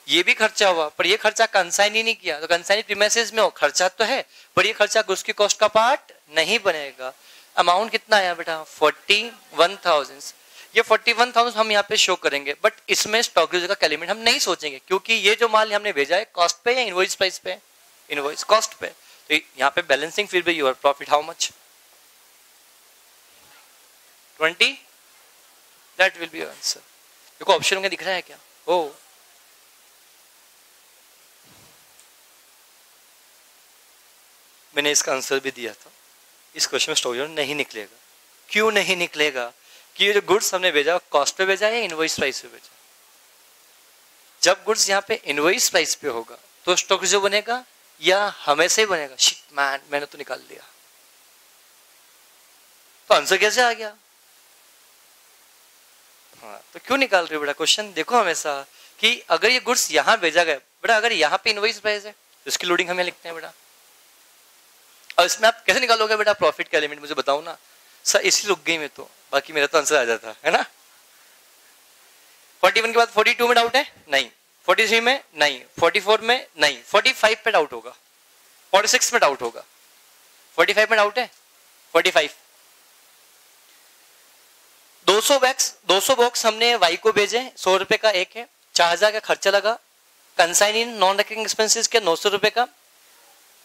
ये भी खर्चा हुआ पर ये खर्चा कंसाइनी नहीं किया, तो कंसाइनी प्रीमाइसेस में हो खर्चा तो है पर ये खर्चा उसकी कॉस्ट का पार्ट नहीं बनेगा। अमाउंट कितना आया बेटा 41,000। ये 41,000 हम यहाँ पे शो करेंगे, बट इसमें स्टॉक यूज का एलिमेंट हम नहीं सोचेंगे क्योंकि ये जो माल हमने भेजा है कॉस्ट पे या इनवॉइस प्राइस पे, इनवॉइस कॉस्ट पे, तो यहाँ पे बैलेंसिंग फिर भी your profit how much 20, that will B answer. देखो ऑप्शन में दिख रहा है क्या, ओ मैंने इसका आंसर भी दिया था। इस क्वेश्चन में स्टॉक यूज नहीं निकलेगा। क्यों नहीं निकलेगा कि ये जो गुड्स हमने भेजा कॉस्ट पे भेजा या इनवॉइस प्राइस पे भेजा। जब गुड्स यहाँ पे इनवॉइस प्राइस पे होगा तो स्टॉक जो बनेगा या हमेशा ही बनेगा। शिट मैन मैंने तो निकाल दिया, तो आंसर कैसे आ गया। हाँ तो क्यों निकाल रहे हो बेटा, क्वेश्चन देखो हमेशा कि अगर ये गुड्स यहाँ भेजा गया बेटा, अगर यहाँ पे इनवॉइस प्राइस है तो इसकी लोडिंग हमें लिखते हैं बेटा। और इसमें आप कैसे निकालोगे बेटा प्रॉफिट का एलिमेंट, मुझे बताओ ना सर। इसी रुक गई मैं तो, बाकी मेरा तो आंसर आ जाता है ना। 41 के बाद 42 में डाउट है नहीं, 43 में नहीं, 44 में नहीं, 45 पे डाउट होगा, 46 में डाउट होगा, 45 में डाउट है 45। 200 बॉक्स हमने वाई को भेजे, 100 रुपए का एक है, 4,000 का खर्चा लगा, कंसाइनिंग नॉन रेकरिंग एक्सपेंसेस के 900 रुपए का,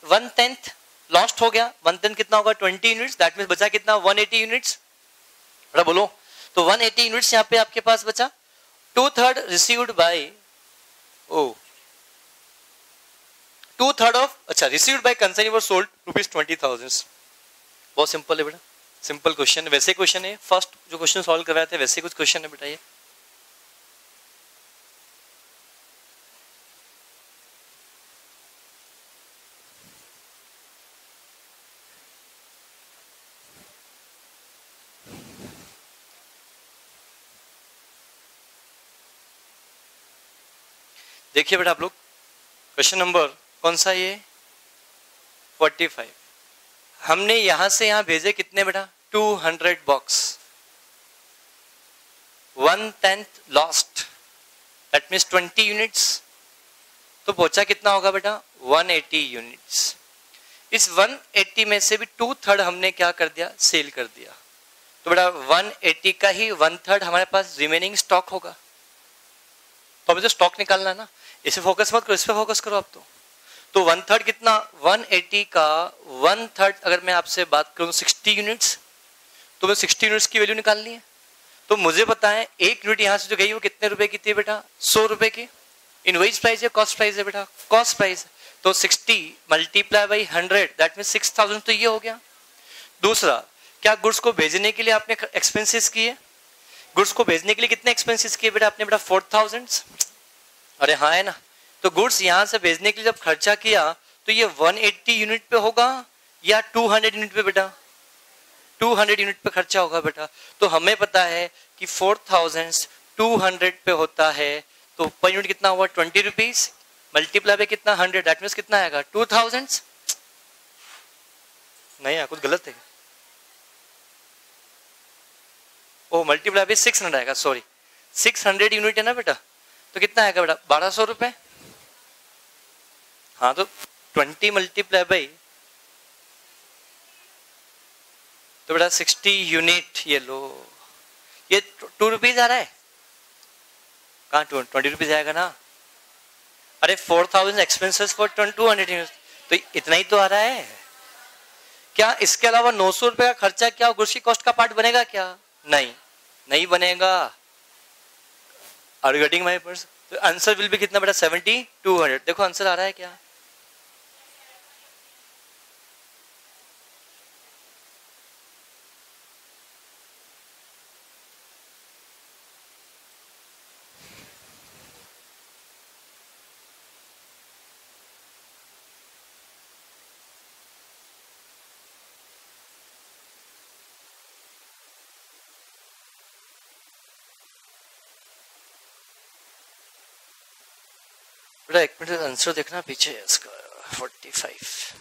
1/10 लॉस्ट हो गया। 1/10 कितना होगा 20 यूनिट्स, दैट मींस बचा कितना 180 यूनिट्स बेटा बोलो। तो 180 यूनिट्स यहाँ पे आपके पास बचा। 2/3 रिसीव्ड बाय 2/3 ऑफ अच्छा received by consignee were sold ₹20,000। बहुत सिंपल है बेटा, सिंपल क्वेश्चन, वैसे क्वेश्चन है फर्स्ट जो क्वेश्चन सॉल्व कर रहे थे वैसे कुछ क्वेश्चन है बेटा ये। देखिए बेटा आप लोग क्वेश्चन नंबर कौन सा ये 45। हमने यहां से यहां भेजे कितने बेटा 200 box, 1/10 lost, that means 20 units. तो पहुंचा कितना होगा बेटा 180 यूनिट्स। इस 180 में से भी 2/3 हमने क्या कर दिया सेल कर दिया। तो बेटा 180 का ही 1/3 हमारे पास रिमेनिंग स्टॉक होगा। तो अभी तो स्टॉक निकालना है ना, इसे फोकस मत करो, इस पे फोकस करो आप। तो 1/3 कितना 180 का 1/3 अगर मैं आपसे बात करूं 60 यूनिट्स, तो मैं 60 यूनिट्स की वैल्यू निकालनी है। तो मुझे पता है एक यूनिट यहां से जो गई वो कितने रुपए की थी बेटा 100 रुपए की। इनवॉइस प्राइस है कॉस्ट प्राइस है बेटा कॉस्ट प्राइस। तो 60 मल्टीप्लाई बाई 100 दैट मीन 6000। तो ये हो गया। दूसरा, क्या गुड्स को भेजने के लिए आपने एक्सपेंसेस किए? गुड्स को भेजने के लिए कितने एक्सपेंसेस किए बेटा आपने बेटा 4000। अरे हाँ है ना। तो गुड्स यहां से भेजने के लिए जब खर्चा किया तो ये 180 यूनिट पे होगा या 200 यूनिट पे बेटा 200 यूनिट पे खर्चा होगा बेटा। तो हमें पता है कि 4000 200 पे होता है, तो पर यूनिट कितना हुआ 20 रुपीज, मल्टीप्लाई पे कितना 100 दैट मीन्स कितना आएगा 2000। नहीं कुछ गलत है। ओ मल्टीप्लाई पे 600 आएगा, सॉरी 600 यूनिट है ना बेटा। तो कितना आएगा बेटा 1200 रुपए। हाँ तो 20 मल्टीप्लाई बाई तो बेटा 60 यूनिट, ये लो ये 2 रुपीज आ रहा है। कहाँ 20 रुपीज आएगा ना। अरे 4000 एक्सपेंसेस फॉर 200 यूनिट, तो इतना ही तो आ रहा है। क्या इसके अलावा 900 रुपए का खर्चा क्या गुड्स की कॉस्ट का पार्ट बनेगा क्या? नहीं नहीं बनेगा। Are you getting my purse? तो आंसर विल बी कितना बेटा 70 200। देखो आंसर आ रहा है क्या? बेटा एक मिनट आंसर देखना पीछे है इसका 45।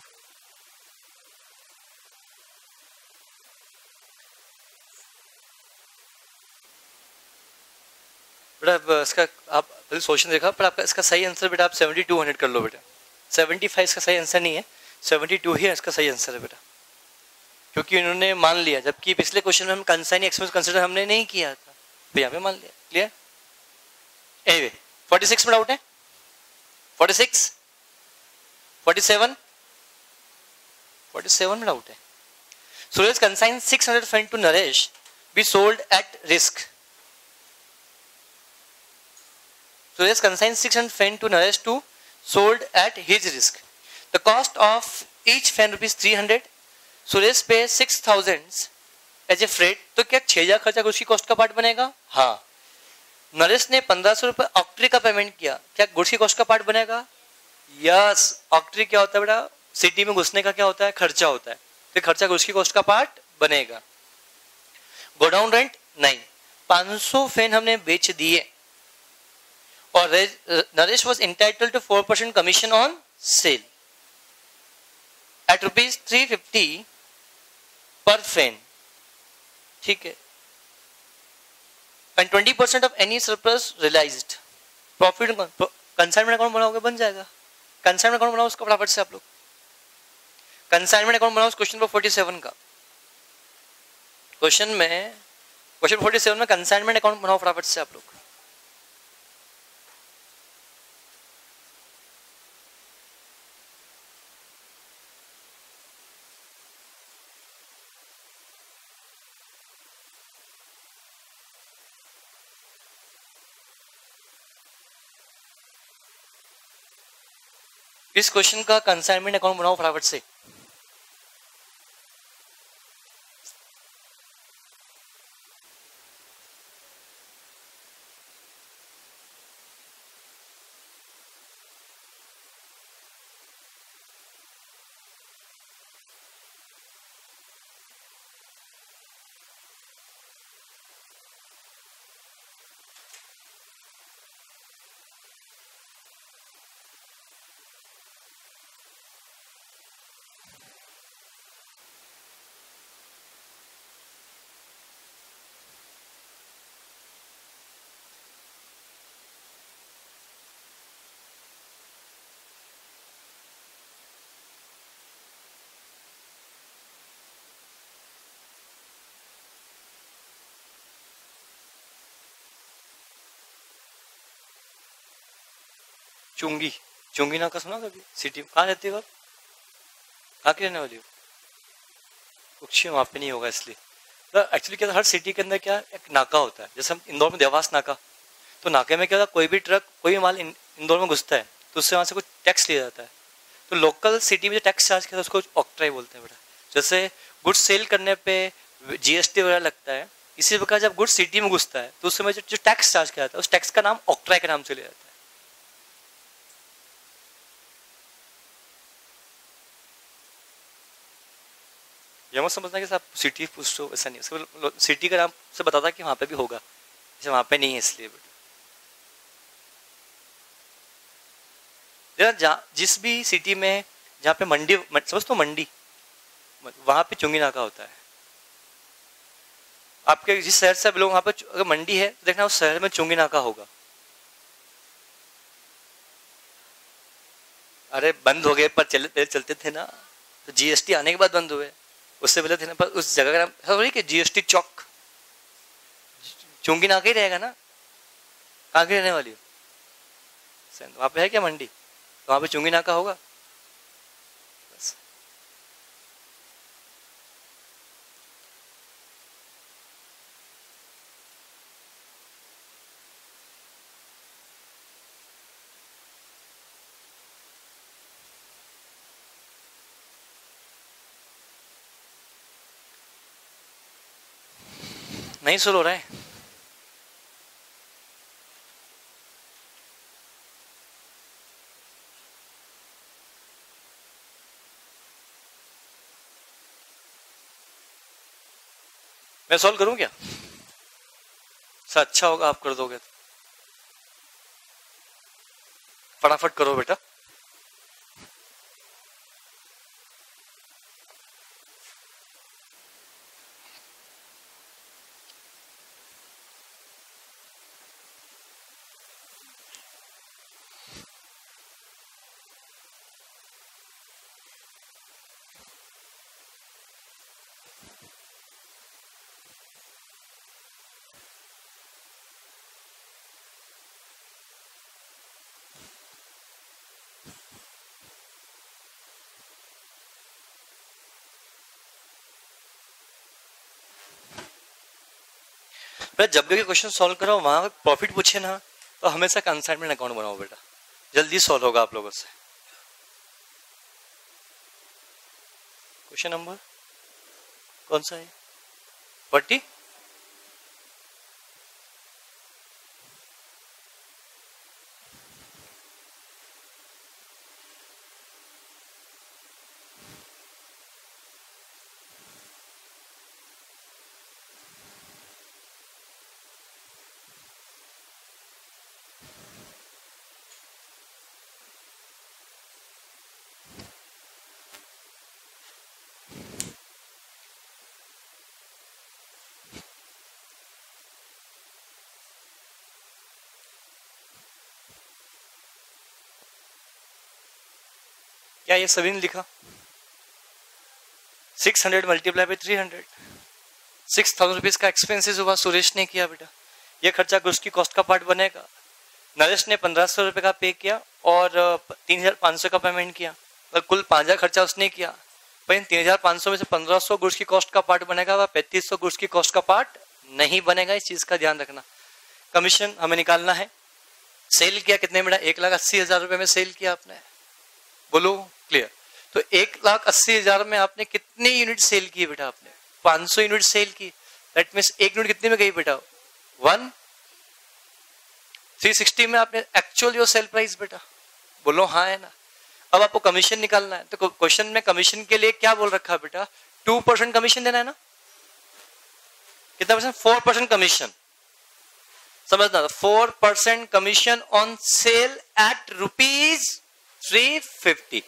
बेटा इसका आप सोचने देखा, पर आपका इसका सही आंसर बेटा आप 7200 कर लो बेटा। 75 इसका सही आंसर नहीं है, 72 ही इसका सही आंसर है बेटा, क्योंकि इन्होंने मान लिया, जबकि पिछले क्वेश्चन में हम कंसाइनिंग एक्सपेंस कंसिडर हमने नहीं किया था, तो यहाँ पे मान लिया। क्लियर? एनीवे 46 में डाउट है? 46 47 47 में डाउट है। Suresh consigned 600 fen to Naresh be sold at risk. Suresh consigned 600 fen to Naresh to sold at his risk. The cost of each fen rupees 300. Suresh pays 6000 as a freight. तो क्या 6000 खर्चा उसकी cost का part बनेगा? हाँ। नरेश ने 1500 रुपए ऑक्ट्री का पेमेंट किया, क्या गुड्स की कॉस्ट का पार्ट बनेगा? यस। ऑक्ट्री क्या होता है बेटा? सिटी में घुसने का क्या होता है? खर्चा होता है। तो खर्चा गुड्स की कॉस्ट का पार्ट बनेगा। गोडाउन रेंट नहीं, 500 फेन हमने बेच दिए और Naresh was entitled to 4% commission on sale at ₹350 पर फेन। ठीक है। And 20% of any surplus realised profit consignment account बनाओगे बन जाएगा। कंसाइनमेंट अकाउंट बनाओ उसका फटाफट से आप लोग। कंसाइनमेंट अकाउंट बनाओ क्वेश्चन नंबर 47 का। क्वेश्चन 47 में कंसाइनमेंट अकाउंट बनाओ फटाफट से आप लोग। इस क्वेश्चन का कंसाइनमेंट अकाउंट बनाओ फटाफट से। चुंगी, चुंगी नाका सुना कभी? सिटी में कहाँ रहती हो आप? कहाँ की रहने वाली हो? कुछ वहाँ पे नहीं होगा इसलिए। तो एक्चुअली क्या, हर सिटी के अंदर क्या एक नाका होता है। जैसे हम इंदौर में देवास नाका, तो नाके में क्या होता है, कोई भी ट्रक कोई भी माल इंदौर में घुसता है तो उससे वहाँ से कुछ टैक्स लिया जाता है। तो लोकल सिटी में जो टैक्स चार्ज किया उसको ऑक्ट्राई बोलते हैं बेटा। जैसे गुड्स सेल करने पे जीएसटी वगैरह लगता है, इसी प्रकार जब गुड्स सिटी में घुसता है तो उस समय जो टैक्स चार्ज किया जाता है उस टैक्स का नाम ऑक्ट्राई के नाम से लिया जाता है। ये मत समझना कि आप सिटी पूछ रहे हो, ऐसा नहीं। सिटी का नाम से बताता है कि वहां पे भी होगा, जैसे वहां पे नहीं है इसलिए बेटा। जिस भी सिटी में जहाँ पे मंडी, समझ तो मंडी, वहां पे चुंगी नाका होता है। आपके जिस शहर से लोग वहां पे अगर मंडी है तो देखना उस शहर में चुंगी नाका होगा। अरे बंद हो गए पर चलते थे ना, तो जीएसटी आने के बाद बंद हुए, उससे पहले थे ना। पर उस जगह का नाम सॉरी कि जीएसटी चौक, चुंगी नाका ही रहेगा ना। कहाँ की रहने वाली हो? वहां पे है क्या मंडी? तो वहां पे चुंगी नाका होगा। बस नहीं सुन हो रहा है। मैं सॉल्व करूं क्या? सर अच्छा होगा आप कर दोगे तो। फटाफट करो बेटा। बेटा जब भी क्वेश्चन सॉल्व करो वहां प्रॉफिट पूछे ना तो हमेशा कंसाइनमेंट अकाउंट बनाओ बेटा, जल्दी सॉल्व होगा आप लोगों से। क्वेश्चन नंबर कौन सा है? 40। क्या ये सभी ने लिखा? 600 मल्टीप्लाई बाई 300, 6000 रुपीज का एक्सपेंसेस हुआ, सुरेश ने किया बेटा। ये खर्चा उसकी कॉस्ट का पार्ट बनेगा। नरेश ने 1500 रुपए का पे किया और 3500 का पेमेंट किया, और कुल 5000 खर्चा उसने किया। पर इन 3500 में से 1500 गुड्स की कॉस्ट का पार्ट बनेगा, वह 3500 गुड्स की कॉस्ट का पार्ट नहीं बनेगा। इस चीज का ध्यान रखना। कमीशन हमें निकालना है। सेल किया कितने बेटा? 1,80,000 रुपए में सेल किया आपने, बोलो क्लियर। तो 1,80,000 में आपने कितने यूनिट सेल किए बेटा? आपने 500 यूनिट सेल की। दैट मीन्स एक यूनिट कितने में गई बेटा? 1। 360 में आपने एक्चुअल योर सेल प्राइस बेटा, बोलो हाँ है ना। अब आपको कमीशन निकालना है, तो क्वेश्चन में कमीशन के लिए क्या बोल रखा है बेटा? 2% कमीशन देना है ना। कितना परसेंट? 4% कमीशन। समझना, 4% कमीशन ऑन सेल एट ₹350।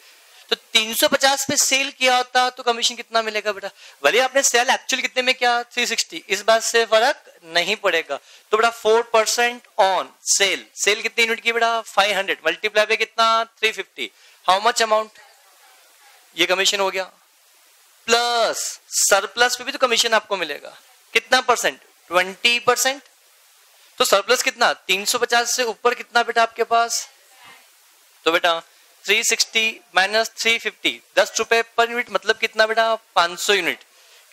तो 350 पे सेल किया होता तो कमीशन कितना मिलेगा बेटा? भले आपने सेल एक्चुअल कितने में किया? 360, इस बात से फर्क नहीं पड़ेगा। तो बेटा 4% ऑन सेल, सेल कितनी यूनिट की बेटा? 500 मल्टीप्लाई पे कितना? 350। How much amount? ये कमीशन हो गया। प्लस सरप्लस पे भी तो कमीशन आपको मिलेगा। कितना परसेंट? 20%। तो सरप्लस कितना? 350 से ऊपर कितना बेटा आपके पास? तो बेटा 360 माइनस 350, 10 रुपए पर यूनिट मतलब कितना बेटा 500 यूनिट,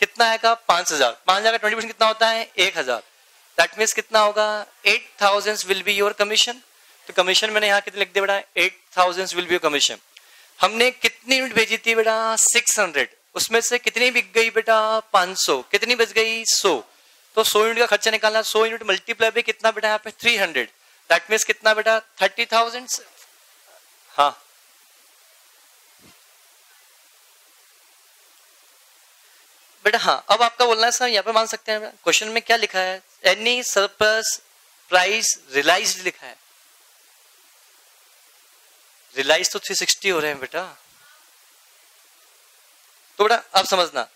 कितना आएगा 5000, 5000 का 20% कितना होता है 1000, दैट मीन्स कितना होगा 8000 विल बी योर कमीशन। तो कमीशन मैंने यहाँ कितने लिख दिया बेटा 8000 विल बी योर कमीशन। हमने कितनी यूनिट भेजी थी बेटा 600, उसमें से कितनी बिक गई बेटा 500, कितनी बच गई 100, तो 100 यूनिट का खर्चा निकालना, 100 यूनिट मल्टीप्लाई भी कितना बेटा यहाँ पे 300, दैट मीन्स कितना बेटा 30,000। हाँ बेटा हाँ, अब आपका बोलना है सर यहाँ पे मान सकते हैं क्वेश्चन में क्या लिखा है, एनी सरप्लस प्राइस रियलाइज्ड लिखा है, रियलाइज तो 360 हो रहे हैं बेटा, तो बेटा आप समझना।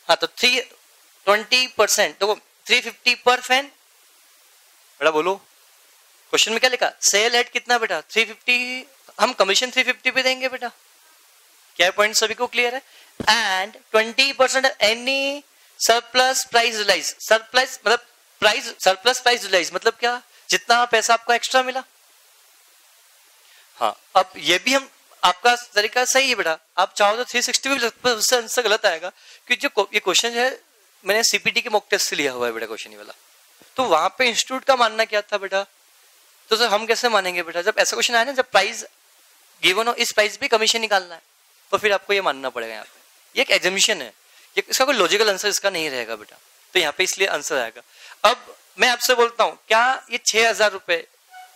हाँ तो 20% तो 350 पर फैन, बेटा बोलो क्वेश्चन में क्या लिखा, सेल हेड कितना बेटा 350, हम कमीशन 350 पे देंगे बेटा, क्या पॉइंट सभी को क्लियर है। And 20% any surplus price realise, surplus मतलब प्राइस, सरप्लस प्राइस रियलाइज मतलब क्या, जितना पैसा आपको एक्स्ट्रा मिला। हाँ अब ये भी हम, आपका तरीका सही है बेटा, आप चाहो तो 360 भी उससे आंसर गलत आएगा, क्योंकि जो ये क्वेश्चन है मैंने सीपीटी के मॉक टेस्ट से लिया हुआ है बेटा क्वेश्चन वाला, तो वहां पे इंस्टीट्यूट का मानना क्या था बेटा, तो सर हम कैसे मानेंगे बेटा, जब ऐसा क्वेश्चन आया ना जब प्राइस गिवन हो, इस प्राइस पे कमीशन निकालना है, तो फिर आपको ये मानना पड़ेगा। यहाँ पे ये एक एग्जामिशन है, ये इसका कोई लॉजिकल आंसर इसका नहीं रहेगा बेटा, तो यहाँ पे इसलिए आंसर आएगा। अब मैं आपसे बोलता हूँ क्या ये 6000 रुपए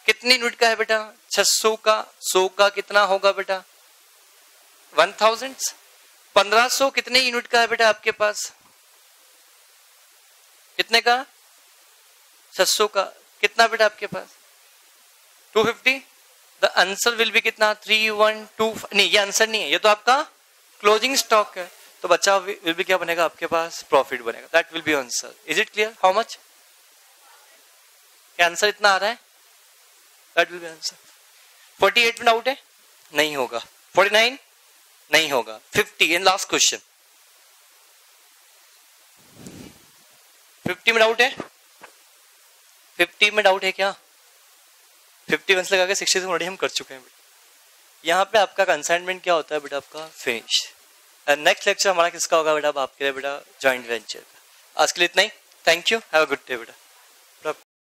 कितनी यूनिट का है बेटा 600 का, 100 का कितना होगा बेटा 1000, 1500 कितने यूनिट का है बेटा आपके पास, कितने का 600 का कितना बेटा आपके पास 250, द आंसर विल बी कितना 3125, नहीं ये आंसर नहीं है, ये तो आपका क्लोजिंग स्टॉक है, तो बच्चा विल बी क्या बनेगा आपके पास प्रॉफिट बनेगा, that will B answer. Is it clear, how much, क्या आंसर इतना आ रहा है, दैट विल बी आंसर। 48 में डाउट है, नहीं होगा, 49 नहीं होगा, 50 इन लास्ट क्वेश्चन, 50 में डाउट है, 50 में डाउट है क्या, 51 लगा के 60 ऑलरेडी हम कर चुके हैं। यहाँ पे आपका कंसाइनमेंट क्या होता है बेटा आपका फिनिश। नेक्स्ट लेक्चर हमारा किसका होगा बेटा, आपके लिए बेटा जॉइंट वेंचर का। आज के लिए इतना ही, thank you, have a good day बेटा।